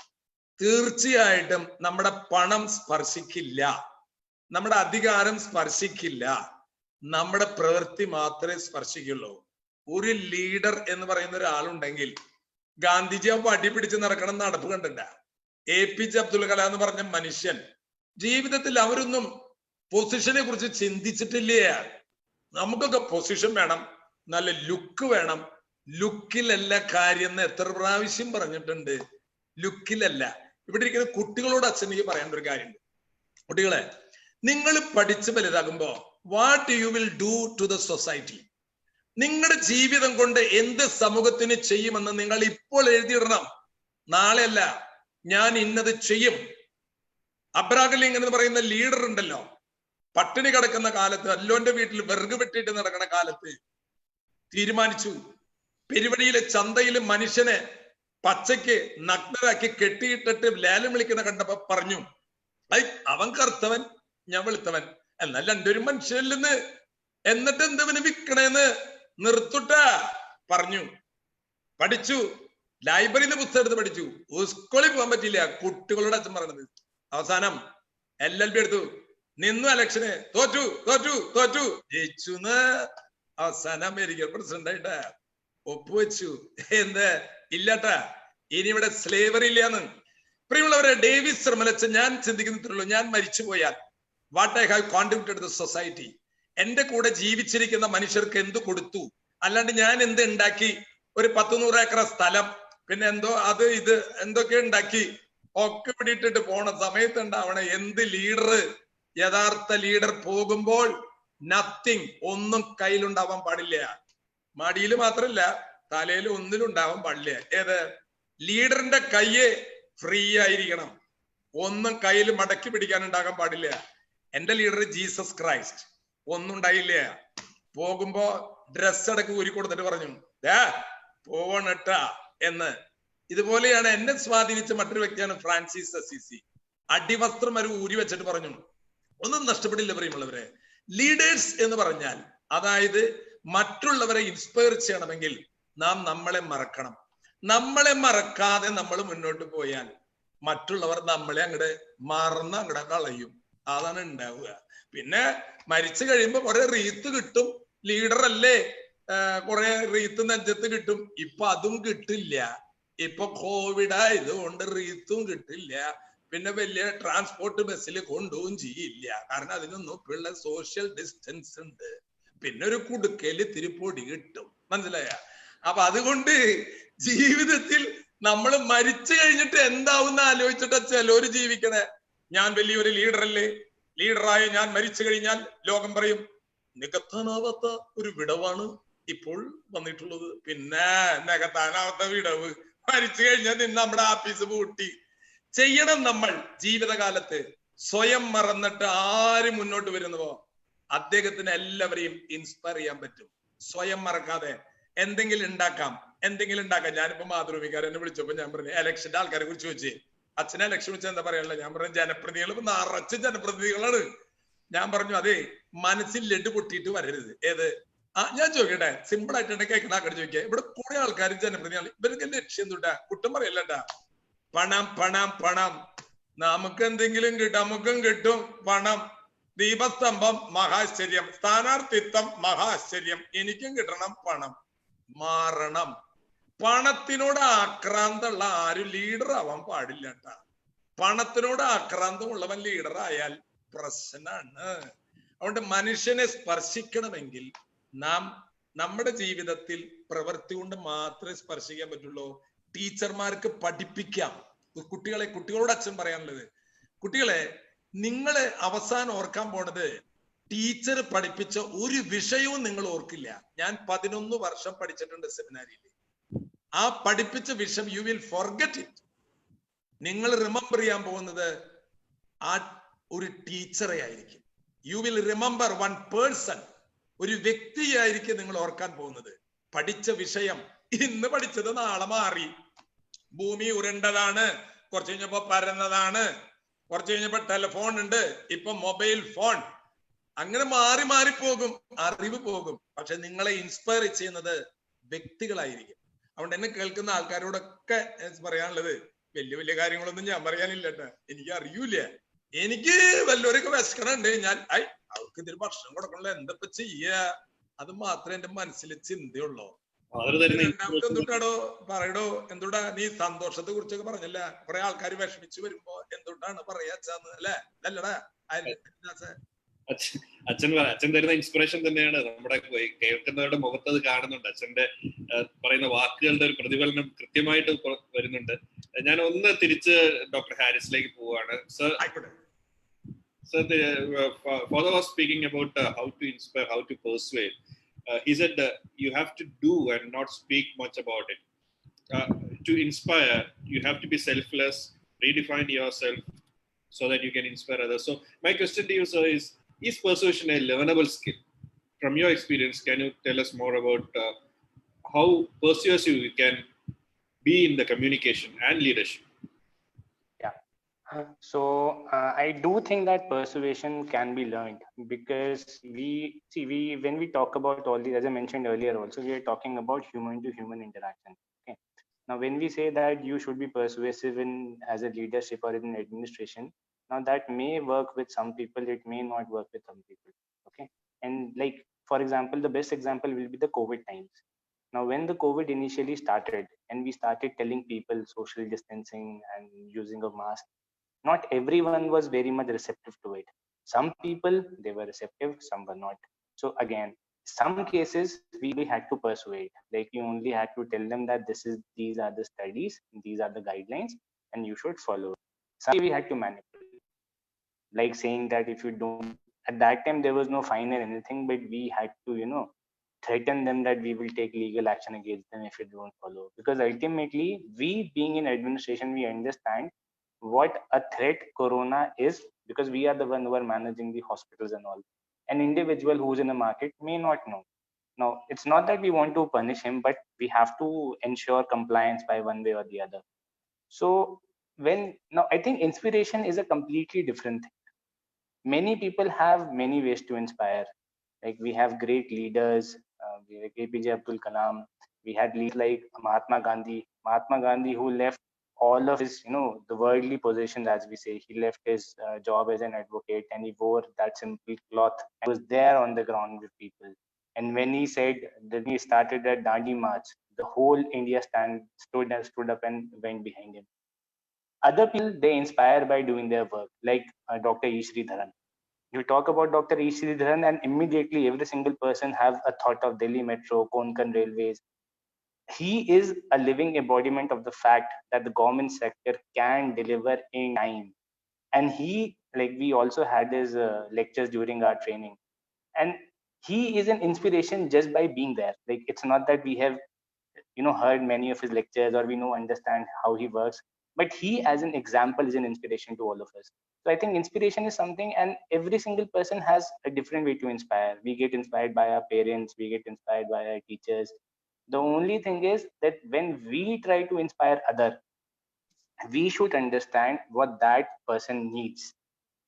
തീർച്ചയായിട്ടും നമ്മുടെ പണം സ്പർശിക്കില്ല, നമ്മുടെ അധികാരം സ്പർശിക്കില്ല, നമ്മുടെ പ്രവൃത്തി മാത്രമേ സ്പർശിക്കുള്ളൂ. ഒരു ലീഡർ എന്ന് പറയുന്ന ഒരാളുണ്ടെങ്കിൽ, ഗാന്ധിജി ആ വടി പിടിച്ച് നടക്കണം നടപ്പ് കണ്ടിട്ട, APJ അബ്ദുൽ കലാം എന്ന് പറഞ്ഞ മനുഷ്യൻ ജീവിതത്തിൽ അവരൊന്നും പൊസിഷനെ കുറിച്ച് ചിന്തിച്ചിട്ടില്ലേ. നമുക്കൊക്കെ പൊസിഷൻ വേണം, നല്ല ലുക്ക് വേണം. ലുക്കിലല്ല കാര്യം എന്ന് എത്ര പ്രാവശ്യം പറഞ്ഞിട്ടുണ്ട്. ലുക്കിലല്ല. ഇവിടെ ഇരിക്കുന്ന കുട്ടികളോട് അച്ഛൻ എനിക്ക് പറയേണ്ട ഒരു കാര്യമുണ്ട്. കുട്ടികളെ, നിങ്ങൾ പഠിച്ച് വലുതാകുമ്പോ what you will do to the society, നിങ്ങളുടെ ജീവിതം കൊണ്ട് എന്ത് സമൂഹത്തിന് ചെയ്യുമെന്ന് നിങ്ങൾ ഇപ്പോൾ എഴുതിയിടണം. നാളെ അല്ല, ഞാൻ ഇന്നത് ചെയ്യും. അബ്രഹാം ലിങ്കൻ എന്ന് പറയുന്ന ലീഡർ ഉണ്ടല്ലോ, പട്ടിണി കിടക്കുന്ന കാലത്ത്, അല്ലോന്റെ വീട്ടിൽ വിറക് വെട്ടിയിട്ട് നടക്കുന്ന കാലത്ത് തീരുമാനിച്ചു, പെരുവഴിയിലെ ചന്തയിൽ മനുഷ്യനെ പച്ചയ്ക്ക് നഗ്നരാക്കി കെട്ടിയിട്ടിട്ട് ലേലം വിളിക്കുന്ന കണ്ടപ്പോ പറഞ്ഞു, അവൻ കറുത്തവൻ, ഞാൻ വെളുത്തവൻ, എന്നാൽ രണ്ടൊരു മനുഷ്യനില്ലെന്ന്, എന്നിട്ട് എന്തവന് വിൽക്കണേന്ന് നിർത്തുട്ട പറഞ്ഞു. പഠിച്ചു, ലൈബ്രറിയിൽ നിന്ന് പുസ്തകം എടുത്ത് പഠിച്ചു. സ്കൂളിൽ പോകാൻ പറ്റില്ല, കുട്ടികളോട് അച്ഛൻ പറഞ്ഞത്. അവസാനം LLB എടുത്തു, നിന്നു, ഇലക്ഷന് തോറ്റു തോറ്റു തോറ്റു ജയിച്ചുന്ന് അവസാനം അമേരിക്കൻ പ്രസിഡന്റ് ആയിട്ട് ഒപ്പുവെച്ചു. എന്ത് ഇല്ലാട്ടാ, ഇനി ഇവിടെ സ്ലേവറി ഇല്ലാന്ന്. പ്രിയമുള്ളവരെ, ഡേവിസ് ശ്രമലച്ച് ഞാൻ ചിന്തിക്കുന്നുള്ളൂ, ഞാൻ മരിച്ചു പോയാൽ what I have contributed to society, എന്റെ കൂടെ ജീവിച്ചിരിക്കുന്ന മനുഷ്യർക്ക് എന്ത് കൊടുത്തു, അല്ലാണ്ട് ഞാൻ എന്ത് ഉണ്ടാക്കി? ഒരു 100-100 ഏക്കർ സ്ഥലം, പിന്നെ എന്തോ അത് ഇത് എന്തൊക്കെ ഉണ്ടാക്കി ഒക്കെ പിടിയിട്ടിട്ട് പോണ സമയത്ത് ഉണ്ടാവണ എന്ത് ലീഡർ? യഥാർത്ഥ ലീഡർ പോകുമ്പോൾ നത്തിങ്, ഒന്നും കയ്യിലുണ്ടാവാൻ പാടില്ല. മടിയിൽ മാത്രല്ല, തലയിൽ ഒന്നിലും ഉണ്ടാവാൻ പാടില്ല. ഏത്? ലീഡറിന്റെ കയ്യ് ഫ്രീ ആയിരിക്കണം, ഒന്നും കയ്യിൽ മടക്കി പിടിക്കാൻ ഉണ്ടാകാൻ പാടില്ല. എന്റെ ലീഡർ ജീസസ് ക്രൈസ്റ്റ്, ഒന്നും ഉണ്ടായില്ല. പോകുമ്പോ ഡ്രസ് അടക്കം ഊരി കൊടുത്തിട്ട് പറഞ്ഞു, പോവണട്ടാ എന്ന്. ഇതുപോലെയാണ് എന്നെ സ്വാധീനിച്ച മറ്റൊരു വ്യക്തിയാണ് ഫ്രാൻസിസ് അസീസി. അടിവസ്ത്രം ഒരു ഊരി വെച്ചിട്ട് പറഞ്ഞു, ഒന്നും നഷ്ടപ്പെടില്ല. പ്രിയമുള്ളവരെ, ലീഡേഴ്സ് എന്ന് പറഞ്ഞാൽ, അതായത് മറ്റുള്ളവരെ ഇൻസ്പയർ ചെയ്യണമെങ്കിൽ നാം നമ്മളെ മറക്കണം. നമ്മളെ മറക്കാതെ നമ്മൾ മുന്നോട്ട് പോയാൽ മറ്റുള്ളവർ നമ്മളെ അങ്ങോട്ട് മറന്ന് അങ്ങോട്ട് കളയും. അതാണ് ഉണ്ടാവുക. പിന്നെ മരിച്ചു കഴിയുമ്പോ കുറെ റീത്ത് കിട്ടും, ലീഡർ അല്ലേ, കുറെ റീത്ത് നെഞ്ചത്ത് കിട്ടും. ഇപ്പൊ അതും കിട്ടില്ല. ഇപ്പൊ കോവിഡ് ആയതുകൊണ്ട് റീത്തും കിട്ടില്ല. പിന്നെ വലിയ ട്രാൻസ്പോർട്ട് ബസ്സിൽ കൊണ്ടുപോകും ചെയ്യില്ല, കാരണം അതിനൊന്നും ഇപ്പോഴുള്ള സോഷ്യൽ ഡിസ്റ്റൻസ് ഉണ്ട്. പിന്നെ ഒരു കുടുക്കയില് തിരുപ്പൊടി കിട്ടും, മനസ്സിലായ? അപ്പൊ അതുകൊണ്ട് ജീവിതത്തിൽ നമ്മൾ മരിച്ചു കഴിഞ്ഞിട്ട് എന്താവുന്ന ആലോചിച്ചിട്ട് ചിലര് ജീവിക്കണേ. ഞാൻ വലിയൊരു ലീഡറല്ലേ, ലീഡറായ ഞാൻ മരിച്ചു കഴിഞ്ഞാൽ ലോകം പറയും നികത്താനാവാത്ത ഒരു വിടവാണ് ഇപ്പോൾ വന്നിട്ടുള്ളത്. പിന്നെ നികത്താനാവാത്ത വിടവ്, മരിച്ചു കഴിഞ്ഞാൽ നിന്ന് നമ്മുടെ ആഫീസ് പൂട്ടി. ചെയ്യണം നമ്മൾ ജീവിതകാലത്ത്. സ്വയം മറന്നിട്ട് ആര് മുന്നോട്ട് വരുന്നുവോ അദ്ദേഹത്തിന് എല്ലാവരെയും ഇൻസ്പയർ ചെയ്യാൻ പറ്റും. സ്വയം മറക്കാതെ എന്തെങ്കിലും ഉണ്ടാക്കാം. ഞാനിപ്പോ മാതൃഭൂമിക്കാരെ എന്നെ വിളിച്ചപ്പോ ഞാൻ പറഞ്ഞു, ഇലക്ഷന്റെ ആൾക്കാരെ കുറിച്ച് ചോദിച്ചേ, അച്ഛനെ ഇലക്ഷൻ വെച്ചാൽ എന്താ പറയാനുള്ള? ഞാൻ പറഞ്ഞു, ജനപ്രതിനിധികൾ ഇപ്പൊ നിറച്ച് ജനപ്രതിനിധികളാണ്. ഞാൻ പറഞ്ഞു, അതെ, മനസ്സിൽ ലഡ് പൊട്ടിയിട്ട് വരരുത്. ഏത്? ഞാൻ ചോദിക്കട്ടെ, സിമ്പിൾ ആയിട്ട് കേൾക്കണ ആൾക്കാർ ചോദിക്കുക, ഇവിടെ കുറെ ആൾക്കാർ ജനപ്രതിനിധികൾ, ഇവർക്ക് ലക്ഷ്യം എന്തുട്ടാ? കുറ്റം പറയല്ലട്ടാ, പണം പണം പണം. നമുക്ക് എന്തെങ്കിലും കിട്ടും, നമുക്കും കിട്ടും പണം. ദീപസ്തംഭം മഹാശ്ചര്യം, സ്ഥാനാർത്ഥിത്വം മഹാശ്ചര്യം, എനിക്കും കിട്ടണം പണം. മാറണം. പണത്തിനോട് ആക്രാന്തമുള്ള ആരും ലീഡർ ആവാൻ പാടില്ല കേട്ടാ. പണത്തിനോട് ആക്രാന്തമുള്ളവൻ ലീഡർ ആയാൽ പ്രശ്നമാണ്. അതുകൊണ്ട് മനുഷ്യനെ സ്പർശിക്കണമെങ്കിൽ നാം നമ്മുടെ ജീവിതത്തിൽ പ്രവൃത്തി കൊണ്ട് മാത്രമേ സ്പർശിക്കാൻ പറ്റുള്ളൂ. ടീച്ചർമാർക്ക് പഠിപ്പിക്കാം. കുട്ടികളോട് അച്ഛൻ പറയാനുള്ളത്, കുട്ടികളെ, നിങ്ങളെ അവസാനം ഓർക്കാൻ പോണത് ടീച്ചർ പഠിപ്പിച്ച ഒരു വിഷയവും നിങ്ങൾ ഓർക്കില്ല. ഞാൻ 11 വർഷം പഠിച്ചിട്ടുണ്ട് സെമിനാരിയിൽ. ആ പഠിപ്പിച്ച വിഷയം യു വിൽ ഫോർഗെറ്റ് ഇറ്റ്. നിങ്ങൾ റിമെമ്പർ ചെയ്യാൻ പോകുന്നത് ആ ഒരു ടീച്ചറെ ആയിരിക്കും. You will remember one person. ഒരു വ്യക്തിയായിരിക്കും നിങ്ങൾ ഓർക്കാൻ പോകുന്നത്. പഠിച്ച വിഷയം ഇന്ന് പഠിച്ചത് നാളെ മാറി. ഭൂമി ഉരുണ്ടതാണ്, കുറച്ച് കഴിഞ്ഞപ്പോ പരന്നതാണ്, കുറച്ച് കഴിഞ്ഞപ്പോ ടെലിഫോൺ ഉണ്ട്, ഇപ്പൊ മൊബൈൽ ഫോൺ. അങ്ങനെ മാറി മാറി പോകും, അറിവ് പോകും. പക്ഷെ നിങ്ങളെ ഇൻസ്പയർ ചെയ്യുന്നത് വ്യക്തികളായിരിക്കും. അതുകൊണ്ട് എന്നെ കേൾക്കുന്ന ആൾക്കാരോടൊക്കെ പറയാനുള്ളത്, വലിയ വലിയ കാര്യങ്ങളൊന്നും ഞാൻ പറയാനില്ല കേട്ടോ, എനിക്ക് അറിയൂല. എനിക്ക് വല്ലവരൊക്കെ വിശക്കണുണ്ട്, ഞാൻ അവർക്ക് ഇതിൽ ഭക്ഷണം കൊടുക്കണല്ലോ, എന്തപ്പോ ചെയ്യാ, അത് മാത്രമേ എന്റെ മനസ്സിൽ ചിന്തയുള്ളൂ. രണ്ടാമത്തെ എന്തുട്ടാടോ പറയടോ, എന്തുട്ടാ നീ സന്തോഷത്തെ കുറിച്ചൊക്കെ പറഞ്ഞല്ല, കുറെ ആൾക്കാർ വിഷമിച്ചു വരുമ്പോ എന്തുട്ടാണ് പറയാച്ചാന്ന് അല്ലെ? അല്ലടാ അച്ഛൻ തരുന്ന ഇൻസ്പിറേഷൻ തന്നെയാണ് നമ്മുടെ കേൾക്കുന്നവരുടെ മുഖത്ത് അത് കാണുന്നുണ്ട്. അച്ഛന്റെ പറയുന്ന വാക്കുകളുടെ ഒരു പ്രതിഫലനം കൃത്യമായിട്ട് വരുന്നുണ്ട്. ഞാൻ ഒന്ന് തിരിച്ച് ഡോക്ടർ ഹാരിസിലേക്ക് പോവാണ്. Sir, father was speaking about how to inspire, how to persuade. He said you have to do and not speak much about it. To inspire, you have to be selfless, redefine yourself so that you can inspire others. So my question to you, sir, is persuasion a learnable skill? From your experience, can you tell us more about how persuasive you can be in the communication and leadership? So I do think that persuasion can be learned, because when we talk about all these, as I mentioned earlier also, we are talking about human to human interaction. Okay. Now, when we say that you should be persuasive as a leadership or in administration, now that may work with some people, it may not work with some people. Okay. And like, for example, the best example will be the COVID times. Now, when the COVID initially started and we started telling people social distancing and using of masks, not everyone was very much receptive to it. Some people, they were receptive, some were not. So again, some cases we had to persuade, like you only had to tell them that these are the studies, these are the guidelines, and you should follow. Some we had to manipulate, like saying that if you don't, at that time there was no fine or anything, but we had to, threaten them that we will take legal action against them if you don't follow. Because ultimately, we being in administration, we understand what a threat corona is, because we are the one who are managing the hospitals and all. An individual who's in the market may not know. Now, it's not that we want to punish him, but we have to ensure compliance by one way or the other. So now I think inspiration is a completely different thing. Many people have many ways to inspire. Like we have great leaders, like APJ Abdul Kalam. We had leaders like Mahatma Gandhi, who left all of his, the worldly possessions, as we say. He left his job as an advocate, and he wore that simple cloth and was there on the ground with people. And when he said that he started that Dandi March, the whole India stood up and went behind him. Other people, they inspire by doing their work, like Dr. E. Sridharan. You talk about Dr. E. Sridharan, and immediately every single person have a thought of Delhi Metro, Konkan Railways. He is a living embodiment of the fact that the government sector can deliver in time. And we also had his lectures during our training. And he is an inspiration just by being there. Like, it's not that we have, heard many of his lectures or we understand how he works, but he as an example is an inspiration to all of us. So I think inspiration is something, and every single person has a different way to inspire. We get inspired by our parents, we get inspired by our teachers. The only thing is that when we try to inspire others, we should understand what that person needs.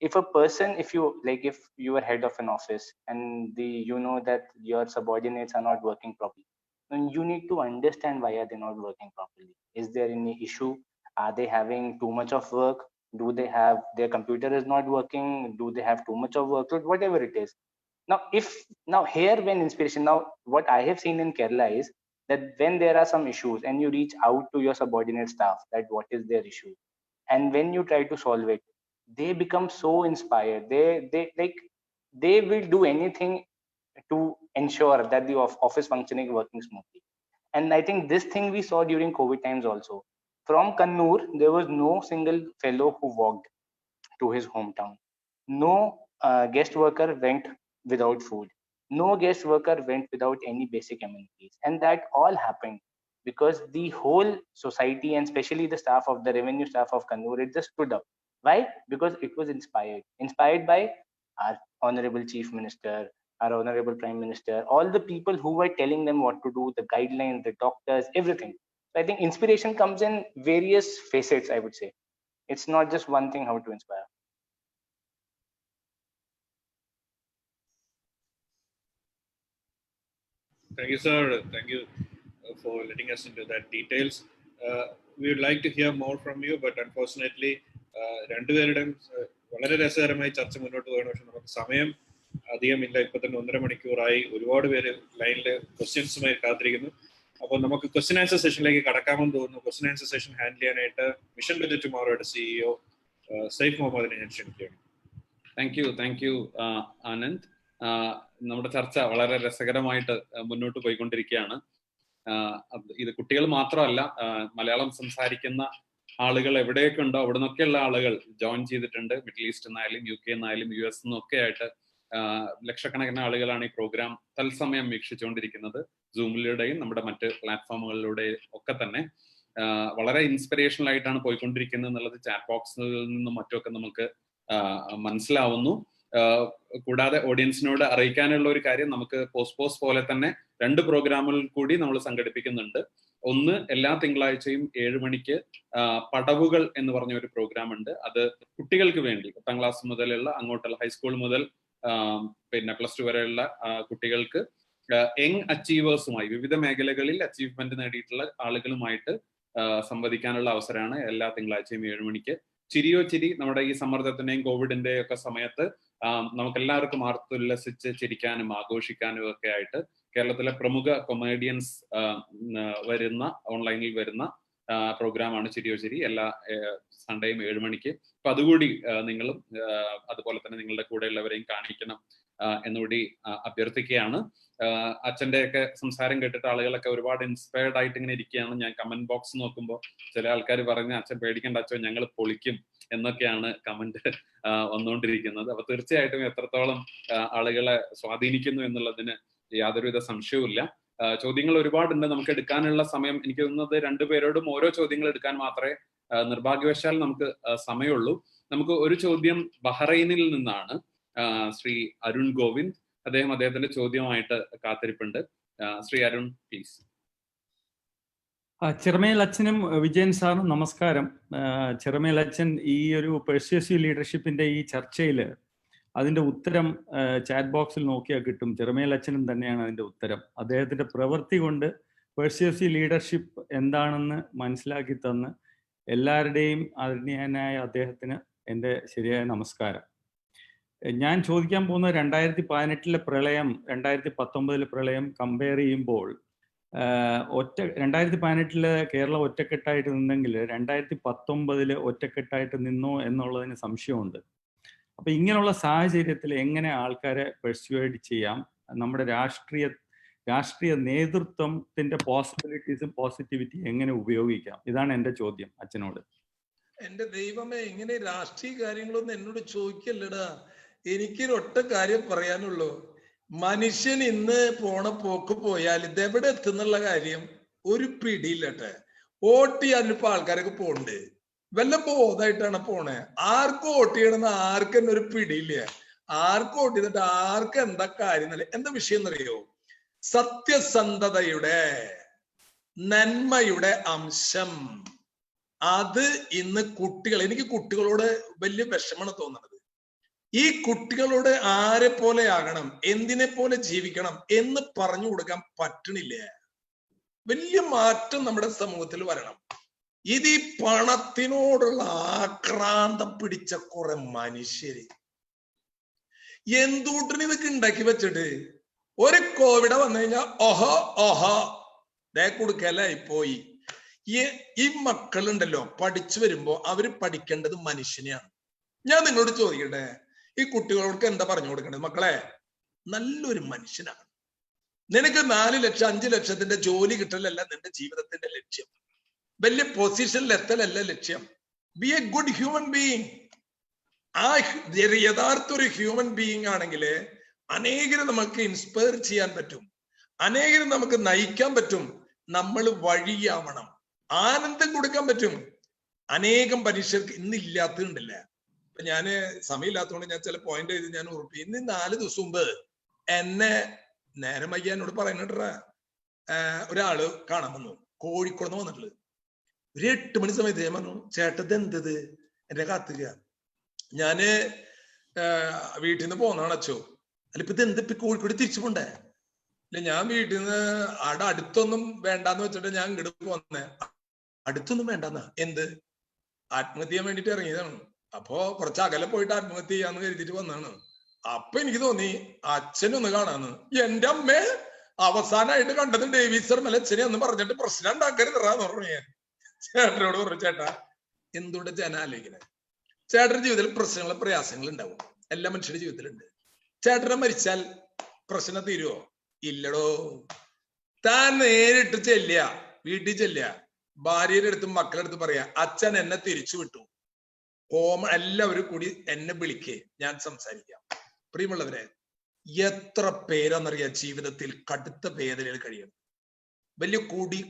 If you are head of an office and that your subordinates are not working properly, then you need to understand why are they not working properly. Is there any issue? Are they having too much of work? Do they have their computer is not working? Do they have too much of workload? Whatever it is. Now here, when inspiration, now what I have seen in Kerala is that when there are some issues and you reach out to your subordinate staff that what is their issue, and when you try to solve it, they become so inspired. They will do anything to ensure that the office functioning working smoothly. And I think this thing we saw during COVID times also. From Kannur, there was no single fellow who walked to his hometown. No guest worker went without food. No guest worker went without any basic amenities. And that all happened because the whole society, and especially the staff of the revenue staff of Kannur, it just stood up. Why? Because it was inspired by our Honorable Chief Minister, our Honorable Prime Minister, all the people who were telling them what to do, the guidelines, the doctors, everything. So I think inspiration comes in various facets, I would say. It's not just one thing how to inspire. Thank you, sir. Thank you for letting us into that details. We would like to hear more from you, but unfortunately, രണ്ടുപേരുടെയും വളരെ രസകരമായി ചർച്ച മുന്നോട്ട് പോകണം. പക്ഷെ നമുക്ക് സമയം അധികമില്ല. ഇപ്പൊ തന്നെ 1.5 മണിക്കൂറായി. ഒരുപാട് പേര് ലൈനിൽ ക്വസ്റ്റ്യൻസുമായി കാത്തിരിക്കുന്നു. അപ്പോൾ നമുക്ക് ക്വസ്റ്റ്യൻ ആൻസർ സെഷനിലേക്ക് കടക്കാമെന്ന് തോന്നുന്നു. ക്വസ്റ്റ്യൻ ആൻസർ സെഷൻ ഹാൻഡിൽ ചെയ്യാനായിട്ട് മിഷൻ വിത്ത് ടുമോറോയുടെ CEO സൈഫ് മുഹമ്മദിനെ ഞാൻ ക്ഷണിക്കുകയാണ്. Thank you Anand. നമ്മുടെ ചർച്ച വളരെ രസകരമായിട്ട് മുന്നോട്ട് പോയിക്കൊണ്ടിരിക്കുകയാണ്. ഇത് കുട്ടികൾ മാത്രമല്ല, മലയാളം സംസാരിക്കുന്ന ആളുകൾ എവിടെയൊക്കെ ഉണ്ടോ അവിടെ നിന്നൊക്കെയുള്ള ആളുകൾ ജോയിൻ ചെയ്തിട്ടുണ്ട്. മിഡിൽ ഈസ്റ്റ് എന്നായാലും UK എന്നായാലും US എന്നൊക്കെ ആയിട്ട് ലക്ഷക്കണക്കിന് ആളുകളാണ് ഈ പ്രോഗ്രാം തത്സമയം വീക്ഷിച്ചുകൊണ്ടിരിക്കുന്നത്. സൂമിലൂടെയും നമ്മുടെ മറ്റ് പ്ലാറ്റ്ഫോമുകളിലൂടെയും ഒക്കെ തന്നെ വളരെ ഇൻസ്പിറേഷണൽ ആയിട്ടാണ് പോയിക്കൊണ്ടിരിക്കുന്നത് എന്നുള്ളത് ചാറ്റ് ബോക്സിൽ നിന്നും മറ്റുമൊക്കെ നമുക്ക് മനസ്സിലാവുന്നു. കൂടാതെ ഓഡിയൻസിനോട് അറിയിക്കാനുള്ള ഒരു കാര്യം, നമുക്ക് പോസ്റ്റ് പോലെ തന്നെ 2 പ്രോഗ്രാമുകൾ കൂടി നമ്മൾ സംഘടിപ്പിക്കുന്നുണ്ട്. ഒന്ന്, എല്ലാ തിങ്കളാഴ്ചയും 7 മണിക്ക് പടവുകൾ എന്ന് പറഞ്ഞ ഒരു പ്രോഗ്രാം ഉണ്ട്. അത് കുട്ടികൾക്ക് വേണ്ടി 10ാം ക്ലാസ് മുതലുള്ള അങ്ങോട്ടുള്ള ഹൈസ്കൂൾ മുതൽ പിന്നെ +2 വരെയുള്ള കുട്ടികൾക്ക് യങ് അച്ചീവേഴ്സുമായി വിവിധ മേഖലകളിൽ അച്ചീവ്മെന്റ് നേടിയിട്ടുള്ള ആളുകളുമായിട്ട് സംവദിക്കാനുള്ള അവസരമാണ് എല്ലാ തിങ്കളാഴ്ചയും 7 മണിക്ക്. ചിരിയോ ചിരി, നമ്മുടെ ഈ സമ്മർദ്ദത്തിന്റെയും കോവിഡിന്റെയും ഒക്കെ സമയത്ത് നമുക്കെല്ലാവർക്കും ആർത്തുല്ലസിച്ച് ചിരിക്കാനും ആഘോഷിക്കാനും ഒക്കെ ആയിട്ട് കേരളത്തിലെ പ്രമുഖ കൊമേഡിയൻസ് വരുന്ന ഓൺലൈനിൽ വരുന്ന പ്രോഗ്രാമാണ് ചിരിയോ ചിരി, എല്ലാ സൺഡേയും 7 മണിക്ക്. അപ്പൊ അതുകൂടി നിങ്ങളും അതുപോലെ തന്നെ നിങ്ങളുടെ കൂടെയുള്ളവരെയും കാണിക്കണം എന്നുകൂടി അഭ്യർത്ഥിക്കുകയാണ്. അച്ഛൻ്റെയൊക്കെ സംസാരം കേട്ടിട്ട് ആളുകളൊക്കെ ഒരുപാട് ഇൻസ്പയർഡ് ആയിട്ട് ഇങ്ങനെ ഇരിക്കുകയാണ്. ഞാൻ കമന്റ് ബോക്സ് നോക്കുമ്പോൾ ചില ആൾക്കാർ പറഞ്ഞ അച്ഛൻ പേടിക്കേണ്ട അച്ഛൻ ഞങ്ങൾ പൊളിക്കും എന്നൊക്കെയാണ് കമന്റ് വന്നുകൊണ്ടിരിക്കുന്നത്. അപ്പൊ തീർച്ചയായിട്ടും എത്രത്തോളം ആളുകളെ സ്വാധീനിക്കുന്നു എന്നുള്ളതിന് യാതൊരുവിധ സംശയവുമില്ല. ചോദ്യങ്ങൾ ഒരുപാടുണ്ട്. നമുക്ക് എടുക്കാനുള്ള സമയം എനിക്ക് തോന്നുന്നത് 2 പേരോടും ഓരോ ചോദ്യങ്ങൾ എടുക്കാൻ മാത്രമേ നിർഭാഗ്യവശാൽ നമുക്ക് സമയമുള്ളൂ. നമുക്ക് ഒരു ചോദ്യം ബഹ്റൈനിൽ നിന്നാണ്. ശ്രീ അരുൺ ഗോവിന്ദ്, അദ്ദേഹത്തിന്റെ ചോദ്യമായിട്ട് കാത്തിരിപ്പുണ്ട്. ശ്രീ അരുൺ, പ്ലീസ്. ചിറമേൽ അച്ഛനും വിജയൻ സാറും നമസ്കാരം. ചിറമേൽ അച്ഛൻ ഈ ഒരു പെർസ്യൂസീവ് ലീഡർഷിപ്പിന്റെ ഈ ചർച്ചയിൽ അതിന്റെ ഉത്തരം ചാറ്റ് ബോക്സിൽ നോക്കിയാൽ കിട്ടും. ചിറമേൽ അച്ഛനും തന്നെയാണ് അതിന്റെ ഉത്തരം. അദ്ദേഹത്തിന്റെ പ്രവൃത്തി കൊണ്ട് പെർസ്യൂസീവ് ലീഡർഷിപ്പ് എന്താണെന്ന് മനസ്സിലാക്കി തന്ന് എല്ലാവരുടെയും ആദരണീയനായ അദ്ദേഹത്തിന് എൻ്റെ ശരിയായ നമസ്കാരം. ഞാൻ ചോദിക്കാൻ പോകുന്ന 2018 പ്രളയം 2019 പ്രളയം കമ്പയർ ചെയ്യുമ്പോൾ 2018 കേരളം ഒറ്റക്കെട്ടായിട്ട് നിന്നെങ്കിൽ 2019 ഒറ്റക്കെട്ടായിട്ട് നിന്നോ എന്നുള്ളതിന് സംശയമുണ്ട്. അപ്പൊ ഇങ്ങനെയുള്ള സാഹചര്യത്തിൽ എങ്ങനെ ആൾക്കാരെ പെർസ്യൂഡ് ചെയ്യാം? നമ്മുടെ രാഷ്ട്രീയ നേതൃത്വത്തിന്റെ പോസിബിലിറ്റീസും പോസിറ്റിവിറ്റി എങ്ങനെ ഉപയോഗിക്കാം? ഇതാണ് എൻ്റെ ചോദ്യം അച്ഛനോട്. എന്റെ ദൈവമേ, ഇങ്ങനെ രാഷ്ട്രീയ കാര്യങ്ങളൊന്നും എന്നോട് ചോദിക്കല്ലടാ. എനിക്കൊരൊറ്റ കാര്യം പറയാനുള്ളൂ. മനുഷ്യൻ ഇന്ന് പോണ പോക്ക് പോയാൽ ഇതെവിടെ എത്തുന്നുള്ള കാര്യം ഒരു പിടിയില്ലട്ടെ. വോട്ട് ചെയ്യാനിപ്പോ ആൾക്കാരൊക്കെ പോണ്ട്, വല്ല ബോധമായിട്ടാണ് പോണേ. ആർക്കും വോട്ട് ചെയ്യണമെന്ന് ആർക്കും തന്നെ ഒരു പിടിയില്ല. ആർക്കും വോട്ട് ചെയ്തിട്ട് ആർക്കും എന്താ കാര്യം എന്നല്ല. എന്താ വിഷയം എന്നറിയോ? സത്യസന്ധതയുടെ നന്മയുടെ അംശം അത് ഇന്ന് എനിക്ക് കുട്ടികളോട് വലിയ വിഷമാണ് തോന്നുന്നത്. ഈ കുട്ടികളോട് ആരെ പോലെ ആകണം, എന്തിനെ പോലെ ജീവിക്കണം എന്ന് പറഞ്ഞു കൊടുക്കാൻ പറ്റണില്ല. വലിയ മാറ്റം നമ്മുടെ സമൂഹത്തിൽ വരണം. ഇത് ഈ പണത്തിനോടുള്ള ആക്രാന്തം പിടിച്ച കുറെ മനുഷ്യര് എന്തുകൂട്ടിന് ഇതൊക്കെ ഉണ്ടാക്കി വെച്ചിട്ട് ഒരു കോവിഡ് വന്നു കഴിഞ്ഞാൽ ഓഹോ ദേ കൊടുക്കലായി പോയി. ഈ മക്കളുണ്ടല്ലോ പഠിച്ചു വരുമ്പോ അവര് പഠിക്കേണ്ടത് മനുഷ്യനെയാണ്. ഞാൻ നിങ്ങളോട് ചോദിക്കട്ടെ, ഈ കുട്ടികളോട് എന്താ പറഞ്ഞു കൊടുക്കേണ്ടത്? മക്കളെ, നല്ലൊരു മനുഷ്യനാണ്. നിനക്ക് 4 ലക്ഷം 5 ലക്ഷത്തിന്റെ ജോലി കിട്ടലല്ല നിന്റെ ജീവിതത്തിന്റെ ലക്ഷ്യം. വലിയ പൊസിഷനിൽ എത്തലല്ല ലക്ഷ്യം. B A good human being. ആ യഥാർത്ഥ ഒരു ഹ്യൂമൻ ബീയിങ് ആണെങ്കിൽ അനേകരെ നമുക്ക് ഇൻസ്പയർ ചെയ്യാൻ പറ്റും, അനേകരെ നമുക്ക് നയിക്കാൻ പറ്റും. നമ്മൾ വഴിയാവണം, ആനന്ദം കൊടുക്കാൻ പറ്റും. അനേകം മനുഷ്യർക്ക് ഇന്നില്ലാത്തതുണ്ടല്ല. ഇപ്പൊ ഞാന് സമയമില്ലാത്തതുകൊണ്ട് ഞാൻ ചില പോയിന്റ് എഴുതി ഞാൻ ഉറപ്പി. ഇന്ന് 4 ദിവസം മുമ്പ് എന്നെ നേരം വയ്യാനോട് പറയുന്നുണ്ടാ ഒരാള് കാണാൻ വന്നു, കോഴിക്കോട് നിന്ന് വന്നിട്ടുള്ളത്. ഒരു 8 മണി സമയത്ത് ഞാൻ പറഞ്ഞു, ചേട്ടത് എന്തത് എന്നെ കാത്തുക, ഞാന് വീട്ടിൽ നിന്ന് പോന്നാണ് അച്ചോ. അല്ല ഇപ്പൊ ഇത് എന്തിപ്പോ കോഴിക്കോട് തിരിച്ചു പോണ്ടേ? ഇല്ല ഞാൻ വീട്ടിൽ നിന്ന് അവിടെ അടുത്തൊന്നും വേണ്ടാന്ന് വെച്ചിട്ട് ഞാൻ ഇങ്ങോട്ട് പോന്നേ. അടുത്തൊന്നും വേണ്ടെന്നാ? എന്ത്? ആത്മഹത്യ ചെയ്യാൻ വേണ്ടിട്ട് ഇറങ്ങിയതാണ്. അപ്പോ കുറച്ച് അകലെ പോയിട്ട് ആത്മഹത്യ ചെയ്യാന്ന് കരുതിയിട്ട് വന്നാണ്. അപ്പൊ എനിക്ക് തോന്നി അച്ഛനൊന്ന് കാണാന്ന്. എന്റെ അമ്മേ, അവസാനമായിട്ട് കണ്ടത് ഡേവിസ് മലച്ചനെ എന്ന് പറഞ്ഞിട്ട് പ്രശ്നം ഉണ്ടാക്കരുതെന്ന് പറഞ്ഞു ഞാൻ ചേട്ടനോട് പറഞ്ഞു. ചേട്ടാ എന്തുകൊണ്ട് ജന ആലോചിക്കണേ? ചേട്ടന്റെ ജീവിതത്തിൽ പ്രശ്നങ്ങളും പ്രയാസങ്ങളും ഉണ്ടാവും, എല്ലാ മനുഷ്യരുടെ ജീവിതത്തിലുണ്ട്. ചേട്ടനെ മരിച്ചാൽ പ്രശ്നം തീരുവോ? ഇല്ലടോ. താൻ നേരിട്ട് ചെല്ലുക, വീട്ടിൽ ചെല്ലുക, ഭാര്യയുടെ അടുത്തും മക്കളുടെ അടുത്തും പറയാ, അച്ഛൻ എന്നെ തിരിച്ചു വിട്ടു, എല്ലാവരും കൂടി എന്നെ വിളിക്കേ, ഞാൻ സംസാരിക്കാം. പ്രിയമുള്ളവരെ, എത്ര പേരെന്നറിയാം ജീവിതത്തിൽ കടുത്ത വേദനയിൽ കഴിയണം. വലിയ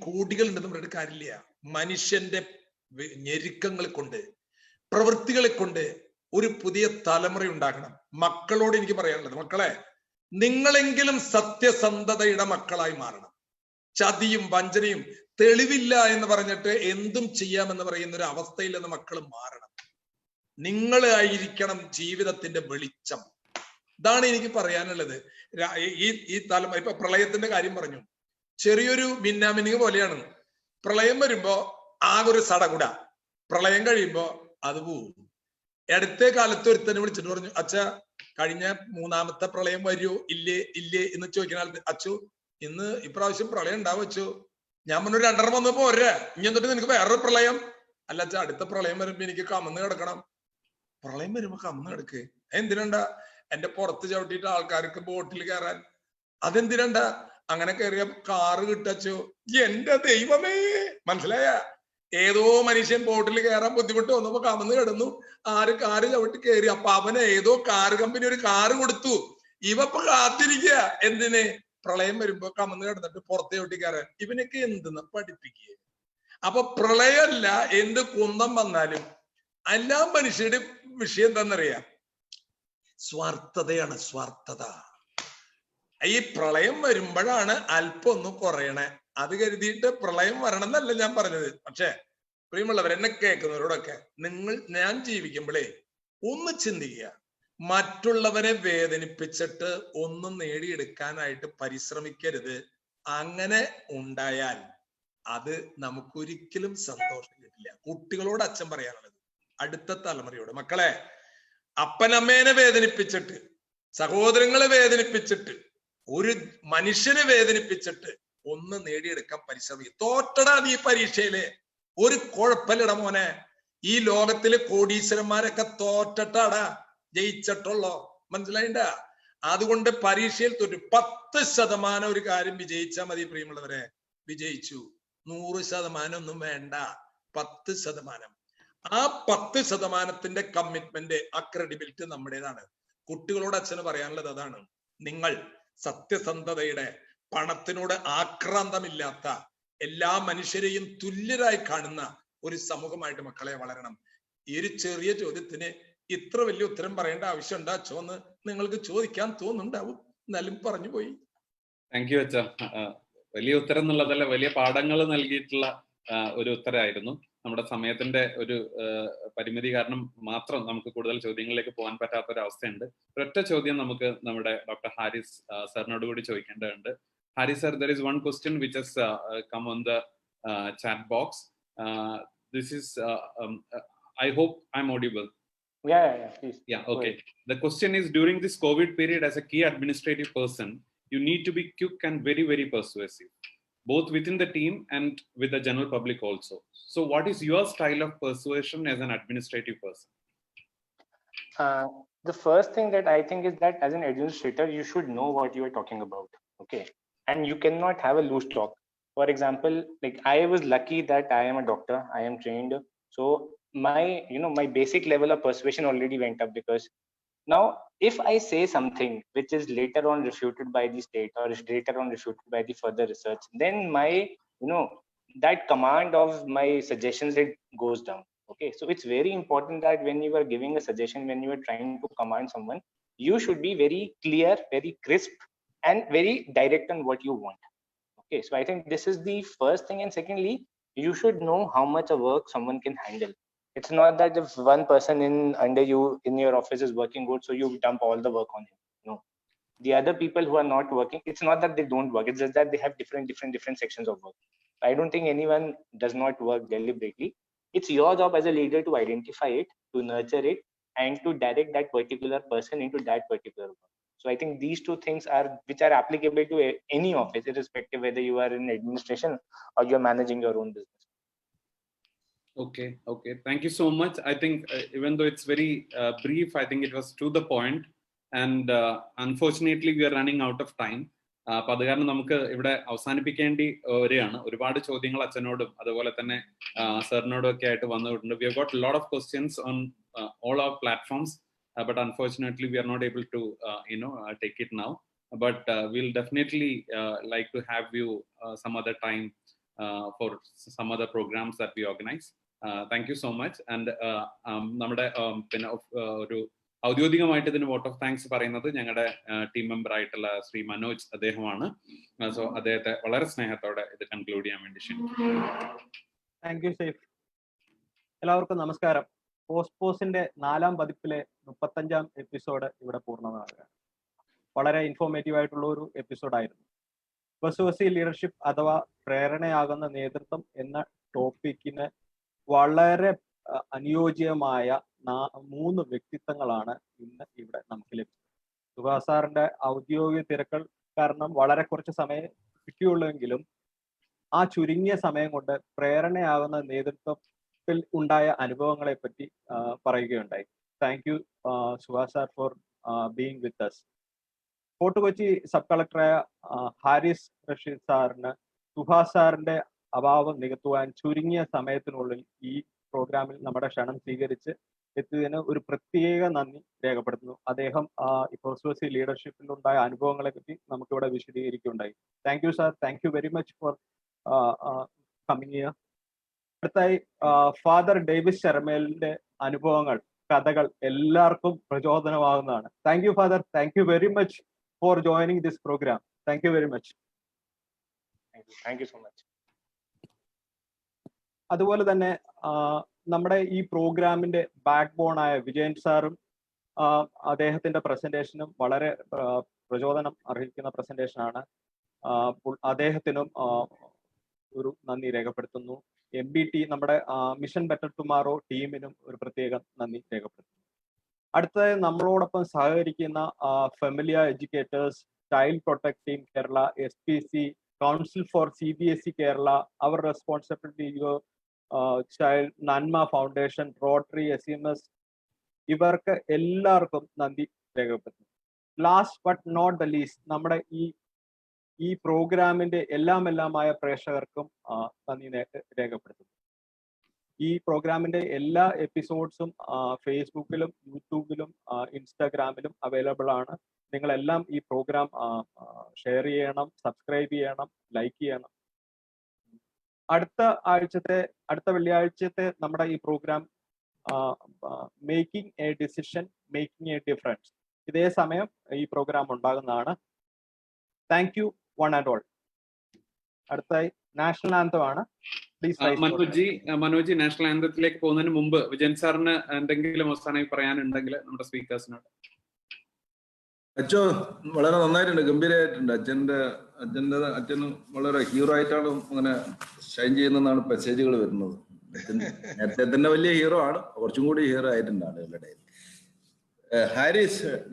കോടികൾ ഉണ്ടെന്ന് പറഞ്ഞിട്ട് കാര്യമില്ല. മനുഷ്യന്റെ ഞെരുക്കങ്ങൾ കൊണ്ട്, പ്രവൃത്തികളെ കൊണ്ട് ഒരു പുതിയ തലമുറ ഉണ്ടാക്കണം. മക്കളോട് എനിക്ക് പറയാനുള്ളത്, മക്കളെ നിങ്ങളെങ്കിലും സത്യസന്ധതയുടെ മക്കളായി മാറണം. ചതിയും വഞ്ചനയും തെളിവില്ല എന്ന് പറഞ്ഞിട്ട് എന്തും ചെയ്യാമെന്ന് പറയുന്ന ഒരു അവസ്ഥയിൽ നിന്ന് മക്കൾ മാറണം. നിങ്ങളായിരിക്കണം ജീവിതത്തിന്റെ വെളിച്ചം. ഇതാണ് എനിക്ക് പറയാനുള്ളത്. ഈ തലമുറ, ഇപ്പൊ പ്രളയത്തിന്റെ കാര്യം പറഞ്ഞു, ചെറിയൊരു മിന്നാമിനിങ് പോലെയാണ്. പ്രളയം വരുമ്പോ ആകെ ഒരു സടകുട, പ്രളയം കഴിയുമ്പോ അത് പോവും. അടുത്ത കാലത്ത് ഒരുത്തന്നെ വിളിച്ചിട്ട് പറഞ്ഞു, അച്ഛാ കഴിഞ്ഞ 3ാമത്തെ പ്രളയം വരുമോ ഇല്ലേ എന്ന് ചോദിക്കുന്ന ആൾക്ക്, അച്ചു ഇന്ന് ഇപ്രാവശ്യം പ്രളയം ഉണ്ടാവും അച്ചു. ഞാൻ പറഞ്ഞു 2 വന്ന് പോരെ, ഇനി എന്നിട്ട് നിനക്ക് വേറൊരു പ്രളയം? അല്ല അച്ഛാ, അടുത്ത പ്രളയം വരുമ്പോ എനിക്ക് കമന്ന് കിടക്കണം. പ്രളയം വരുമ്പോ കമന്ന് കിടക്ക് എന്തിനണ്ട? എന്റെ പുറത്ത് ചവിട്ടിയിട്ട് ആൾക്കാർക്ക് ബോട്ടിൽ കയറാൻ, അതെന്തിനണ്ട? അങ്ങനെ കയറിയ കാറ് കിട്ടച്ചോ. എന്റെ ദൈവമേ, മനസ്സിലായ? ഏതോ മനുഷ്യൻ ബോട്ടിൽ കയറാൻ ബുദ്ധിമുട്ട് വന്നപ്പോ കമന്ന് കിടന്നു, കാറ് ചവിട്ടി കയറി. അപ്പൊ അവന് ഏതോ കാറ് കമ്പനി ഒരു കാറ് കൊടുത്തു. ഇവപ്പൊ കാത്തിരിക്കുക എന്തിന്? പ്രളയം വരുമ്പോ കമന്ന് കിടന്നിട്ട് പുറത്തെ ചവിട്ടി കയറാൻ. ഇവനൊക്കെ എന്തെന്ന് പഠിപ്പിക്കുക? അപ്പൊ പ്രളയമല്ല, എന്ത് കുന്തം വന്നാലും എല്ലാ മനുഷ്യരുടെ വിഷയം എന്താണെന്നറിയാം? സ്വാർത്ഥതയാണ്, സ്വാർത്ഥത. ഈ പ്രളയം വരുമ്പോഴാണ് അല്പം ഒന്ന് കുറയണേ. അത് കരുതിയിട്ട് പ്രളയം വരണം എന്നല്ല ഞാൻ പറഞ്ഞത്. പക്ഷെ പ്രിയമുള്ളവർ, എന്നെ കേൾക്കുന്നവരോടൊക്കെ, ഞാൻ ജീവിക്കുമ്പോഴേ ഒന്ന് ചിന്തിക്കുക, മറ്റുള്ളവരെ വേദനിപ്പിച്ചിട്ട് ഒന്നും നേടിയെടുക്കാനായിട്ട് പരിശ്രമിക്കരുത്. അങ്ങനെ ഉണ്ടായാൽ അത് നമുക്കൊരിക്കലും സന്തോഷം കിട്ടില്ല. കുട്ടികളോട് അച്ഛൻ പറയാനുള്ളത്, അടുത്ത തലമുറയോട്, മക്കളെ അപ്പനമ്മേനെ വേദനിപ്പിച്ചിട്ട്, സഹോദരങ്ങളെ വേദനിപ്പിച്ചിട്ട്, ഒരു മനുഷ്യനെ വേദനിപ്പിച്ചിട്ട് ഒന്ന് നേടിയെടുക്കാൻ പരിശ്രമിക്കും. തോറ്റടാ നീ പരീക്ഷയില്, ഒരു കുഴപ്പമില്ലട മോനെ. ഈ ലോകത്തിലെ കോടീശ്വരന്മാരൊക്കെ തോറ്റട്ടാടാ, ജയിച്ചിട്ടുള്ളോ? മനസ്സിലായിണ്ട? അതുകൊണ്ട് പരീക്ഷയിൽ തോറ്റു 10% ഒരു കാര്യം വിജയിച്ചാൽ മതി. പ്രിയമുള്ളവരെ, വിജയിച്ചു. 100% ഒന്നും വേണ്ട, 10%. ആ 10%ത്തിന്റെ കമ്മിറ്റ്മെന്റ്, ആ ക്രെഡിബിലിറ്റി നമ്മുടേതാണ്. കുട്ടികളോട് അച്ഛന് പറയാനുള്ളത് അതാണ്. നിങ്ങൾ സത്യസന്ധതയുടെ, പണത്തിനോട് ആക്രാന്തമില്ലാത്ത, എല്ലാ മനുഷ്യരെയും തുല്യരായി കാണുന്ന ഒരു സമൂഹമായിട്ട് മക്കളെ വളരണം. ഈ ഒരു ചെറിയ ചോദ്യത്തിന് ഇത്ര വലിയ ഉത്തരം പറയേണ്ട ആവശ്യം ഉണ്ടാ ചോന്ന് നിങ്ങൾക്ക് ചോദിക്കാൻ തോന്നുന്നുണ്ടാവും. എന്നാലും പറഞ്ഞു പോയി. താങ്ക് യു അച്ഛാ. വലിയ ഉത്തരം എന്നുള്ളതല്ല, വലിയ പാഠങ്ങൾ നൽകിയിട്ടുള്ള ഒരു ഉത്തരമായിരുന്നു. നമ്മുടെ സമയത്തിന്റെ ഒരു പരിമിതി കാരണം മാത്രം നമുക്ക് കൂടുതൽ ചോദ്യങ്ങളിലേക്ക് പോകാൻ പറ്റാത്ത ഒരു അവസ്ഥയുണ്ട്. ഒരൊറ്റ ചോദ്യം നമുക്ക് നമ്മുടെ ഡോക്ടർ ഹാരിസ് സാറിനോട് കൂടി ചോദിക്കേണ്ടതുണ്ട്. Haris sir, there is one question which has come on the chat box. This is, I hope I'm audible. Yeah, please. Yeah, okay. The question is, during this COVID period, as a key administrative person, you need to be quick and very, very persuasive, both within the team and with the general public also. So what is your style of persuasion as an administrative person? The first thing that I think is that as an administrator, you should know what you are talking about. Okay. And you cannot have a loose talk. For example, like I was lucky that I am a doctor, I am trained. So my basic level of persuasion already went up, because now if I say something which is later on refuted by the state or is later on refuted by the further research, then my, that command of my suggestions, it goes down. Okay, so it's very important that when you are giving a suggestion, when you are trying to command someone, you should be very clear, very crisp, and very direct on what you want. Okay, so I think this is the first thing. And secondly, you should know how much of work someone can handle. It's not that if one person under you in your office is working good, so you dump all the work on him. No, the other people who are not working, it's not that they don't work, it's just that they have different sections of work. I don't think anyone does not work deliberately. It's your job as a leader to identify it, to nurture it, and to direct that particular person into that particular work. So I think these two things are which are applicable to any office, irrespective whether you are in administration or you're managing your own business. Okay. Thank you so much. I think even though it's very brief, I think it was to the point. And unfortunately, we are running out of time. അപ്പൊ അത് കാരണം നമുക്ക് ഇവിടെ അവസാനിപ്പിക്കേണ്ടി വരികയാണ്. ഒരുപാട് ചോദ്യങ്ങൾ അച്ഛനോടും അതുപോലെ തന്നെ സാറിനോടും ഒക്കെ ആയിട്ട് വന്നിട്ടുണ്ട്. We have got a lot of questions on all our platforms, but unfortunately we are not able to take it now. But we'll definitely like to have you some other time for some other programs that we organize. Thank you so much. And നമ്മുടെ പിന്നെ ഒരു ഔദ്യോഗികമായിട്ട് ഇതിന് vote of thanks പറയുന്നത് ഞങ്ങളുടെ team member ആയിട്ടുള്ള ശ്രീ മനോജ് അദ്ദേഹമാണ്. So അദ്ദേഹത്തെ വളരെ സ്നേഹത്തോടെ ഇത് കൺക്ലൂഡ് ചെയ്യാൻ വേണ്ടി ക്ഷണിക്കുന്നു. Thank you safe. എല്ലാവർക്കും നമസ്കാരം. പോസ്റ്റിന്റെ 4ാം പതിപ്പിലെ 35ാം എപ്പിസോഡ് ഇവിടെ പൂർണ്ണമാകുകയാണ്. വളരെ ഇൻഫോർമേറ്റീവ് ആയിട്ടുള്ള ഒരു എപ്പിസോഡായിരുന്നു. പെർസ്യൂസീവ് ലീഡർഷിപ്പ് അഥവാ പ്രേരണയാകുന്ന നേതൃത്വം എന്ന ടോപ്പിക്കിന് വളരെ അനുയോജ്യമായ 3 വ്യക്തിത്വങ്ങളാണ് ഇന്ന് ഇവിടെ നമുക്ക് ലഭിച്ചത്. സുഭാഷ് സാറിന്റെ ഔദ്യോഗിക തിരക്കുകൾ കാരണം വളരെ കുറച്ച് സമയം കിട്ടിയുള്ളെങ്കിലും ആ ചുരുങ്ങിയ സമയം കൊണ്ട് പ്രേരണയാകുന്ന നേതൃത്വത്തിൽ ഉണ്ടായ അനുഭവങ്ങളെ പറ്റി പറയുകയുണ്ടായി. Thank you Subhash sir for being with us. Fort Kochi sub കളക്ടറായ ഹാരിസ് റഷീദ് സാറിന് സുഭാഷ് സാറിന്റെ അഭാവം നികത്തുവാൻ ചുരുങ്ങിയ സമയത്തിനുള്ളിൽ ഈ പ്രോഗ്രാമിൽ നമ്മുടെ ക്ഷണം സ്വീകരിച്ച് എത്തിയതിന് ഒരു പ്രത്യേക നന്ദി രേഖപ്പെടുത്തുന്നു. അദ്ദേഹം പെർസ്യൂസീവ് ലീഡർഷിപ്പിൽ ഉണ്ടായ അനുഭവങ്ങളെ പറ്റി നമുക്കിവിടെ വിശദീകരിക്കുകയുണ്ടായി. Thank you sir. Thank you very much for coming here. അടുത്തായി ഫാദർ ഡേവിസ് ശർമേലിന്റെ അനുഭവങ്ങൾ, കഥകൾ എല്ലാവർക്കും പ്രചോദനമാകുന്നതാണ്. Thank you father. Thank you very much for joining this programme. Thank you very much. Thank you so much. അതുപോലെ തന്നെ നമ്മുടെ ഈ പ്രോഗ്രാമിന്റെ ബാക്ക് ബോൺ ആയ വിജയൻ സാറും അദ്ദേഹത്തിന്റെ പ്രസന്റേഷനും വളരെ പ്രചോദനം അർഹിക്കുന്ന പ്രസന്റേഷനാണ്. അദ്ദേഹത്തിനും ഒരു നന്ദി രേഖപ്പെടുത്തുന്നു. MBT നമ്മുടെ മിഷൻ ബെറ്റർ ടുമാറോ ടീമിനും ഒരു പ്രത്യേക നന്ദി രേഖപ്പെടുത്തുന്നു. അടുത്തതായി നമ്മളോടൊപ്പം സഹകരിക്കുന്ന Familia educators, child protect team Kerala, SPC, council for CBSE Kerala, അവർ responsibility child, Nanma foundation, rotary, SEMS, ഇവർക്ക് എല്ലാവർക്കും നന്ദി രേഖപ്പെടുത്തുന്നു. Last but not the least, നമ്മുടെ ഈ പ്രോഗ്രാമിന്റെ എല്ലാമായ പ്രേക്ഷകർക്കും നന്ദി രേഖപ്പെടുത്തുന്നു. ഈ പ്രോഗ്രാമിന്റെ എല്ലാ എപ്പിസോഡ്സും ഫേസ്ബുക്കിലും യൂട്യൂബിലും ഇൻസ്റ്റാഗ്രാമിലും അവൈലബിൾ ആണ്. നിങ്ങളെല്ലാം ഈ പ്രോഗ്രാം ഷെയർ ചെയ്യണം, സബ്സ്ക്രൈബ് ചെയ്യണം, ലൈക്ക് ചെയ്യണം. അടുത്ത വെള്ളിയാഴ്ചത്തെ നമ്മുടെ ഈ program making a decision, making a difference, ഇതേ സമയം ഈ പ്രോഗ്രാം ഉണ്ടാകുന്നതാണ്. Thank you one and all. അടുത്തായി നാഷണൽ ആന്തം ആണ്. മനോജി നാഷണൽ ആന്തത്തിലേക്ക് പോകുന്നതിന് മുമ്പ് വിജയൻ സാറിന് എന്തെങ്കിലും അവസാനമായി പറയാനുണ്ടെങ്കിൽ നമ്മുടെ സ്പീക്കേഴ്സിനോട്. അച്ഛോ വളരെ നന്നായിട്ടുണ്ട്, ഗംഭീരമായിട്ടുണ്ട്. അച്ഛന് വളരെ ഹീറോ ആയിട്ടാണ് അങ്ങനെ ഷൈൻ ചെയ്യുന്നതാണ് മെസ്സേജുകൾ വരുന്നത്. നേരത്തെ തന്നെ വലിയ ഹീറോ ആണ്, കുറച്ചും കൂടി ഹീറോ ആയിട്ടുണ്ട് ആളുകളുടെ.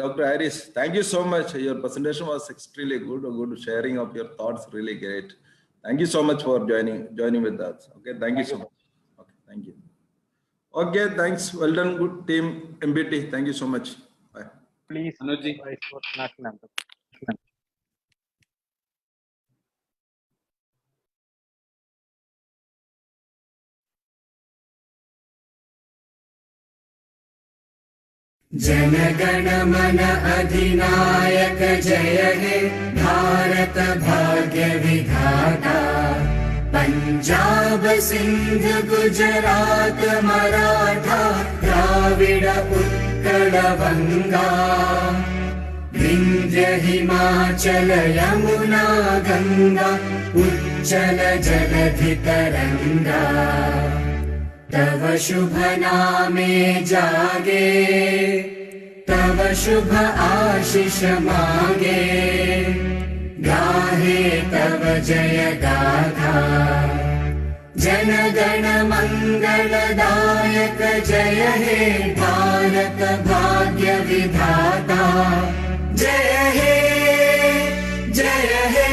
Dr. Harris, thank you so much. Your presentation was extremely good sharing of your thoughts, really great. Thank you so much for joining with us. Okay, thank you so much. Okay, thank you. Okay, thanks. Well done, good team MBT. Thank you so much. Bye. Please, Anuji. National Anthem. जनगण मन अधिनायक जय हे भारत भाग्य विधाता पंजाब सिंध गुजरात मराठा द्राविड उत्कल बंगा विंध्य हिमाचल यमुना गंगा उच्चल जलधि तरंगा तव शुभ नामे जागे तव शुभ आशीष मागे गाहे तव जय गाथा जन गण मंगलदायक जय हे भारत भाग्य विधाता जय हे जय हे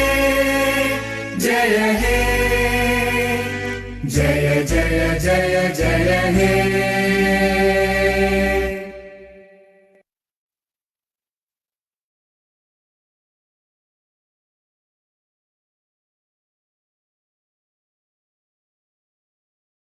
जय हे जय जय जय जय हे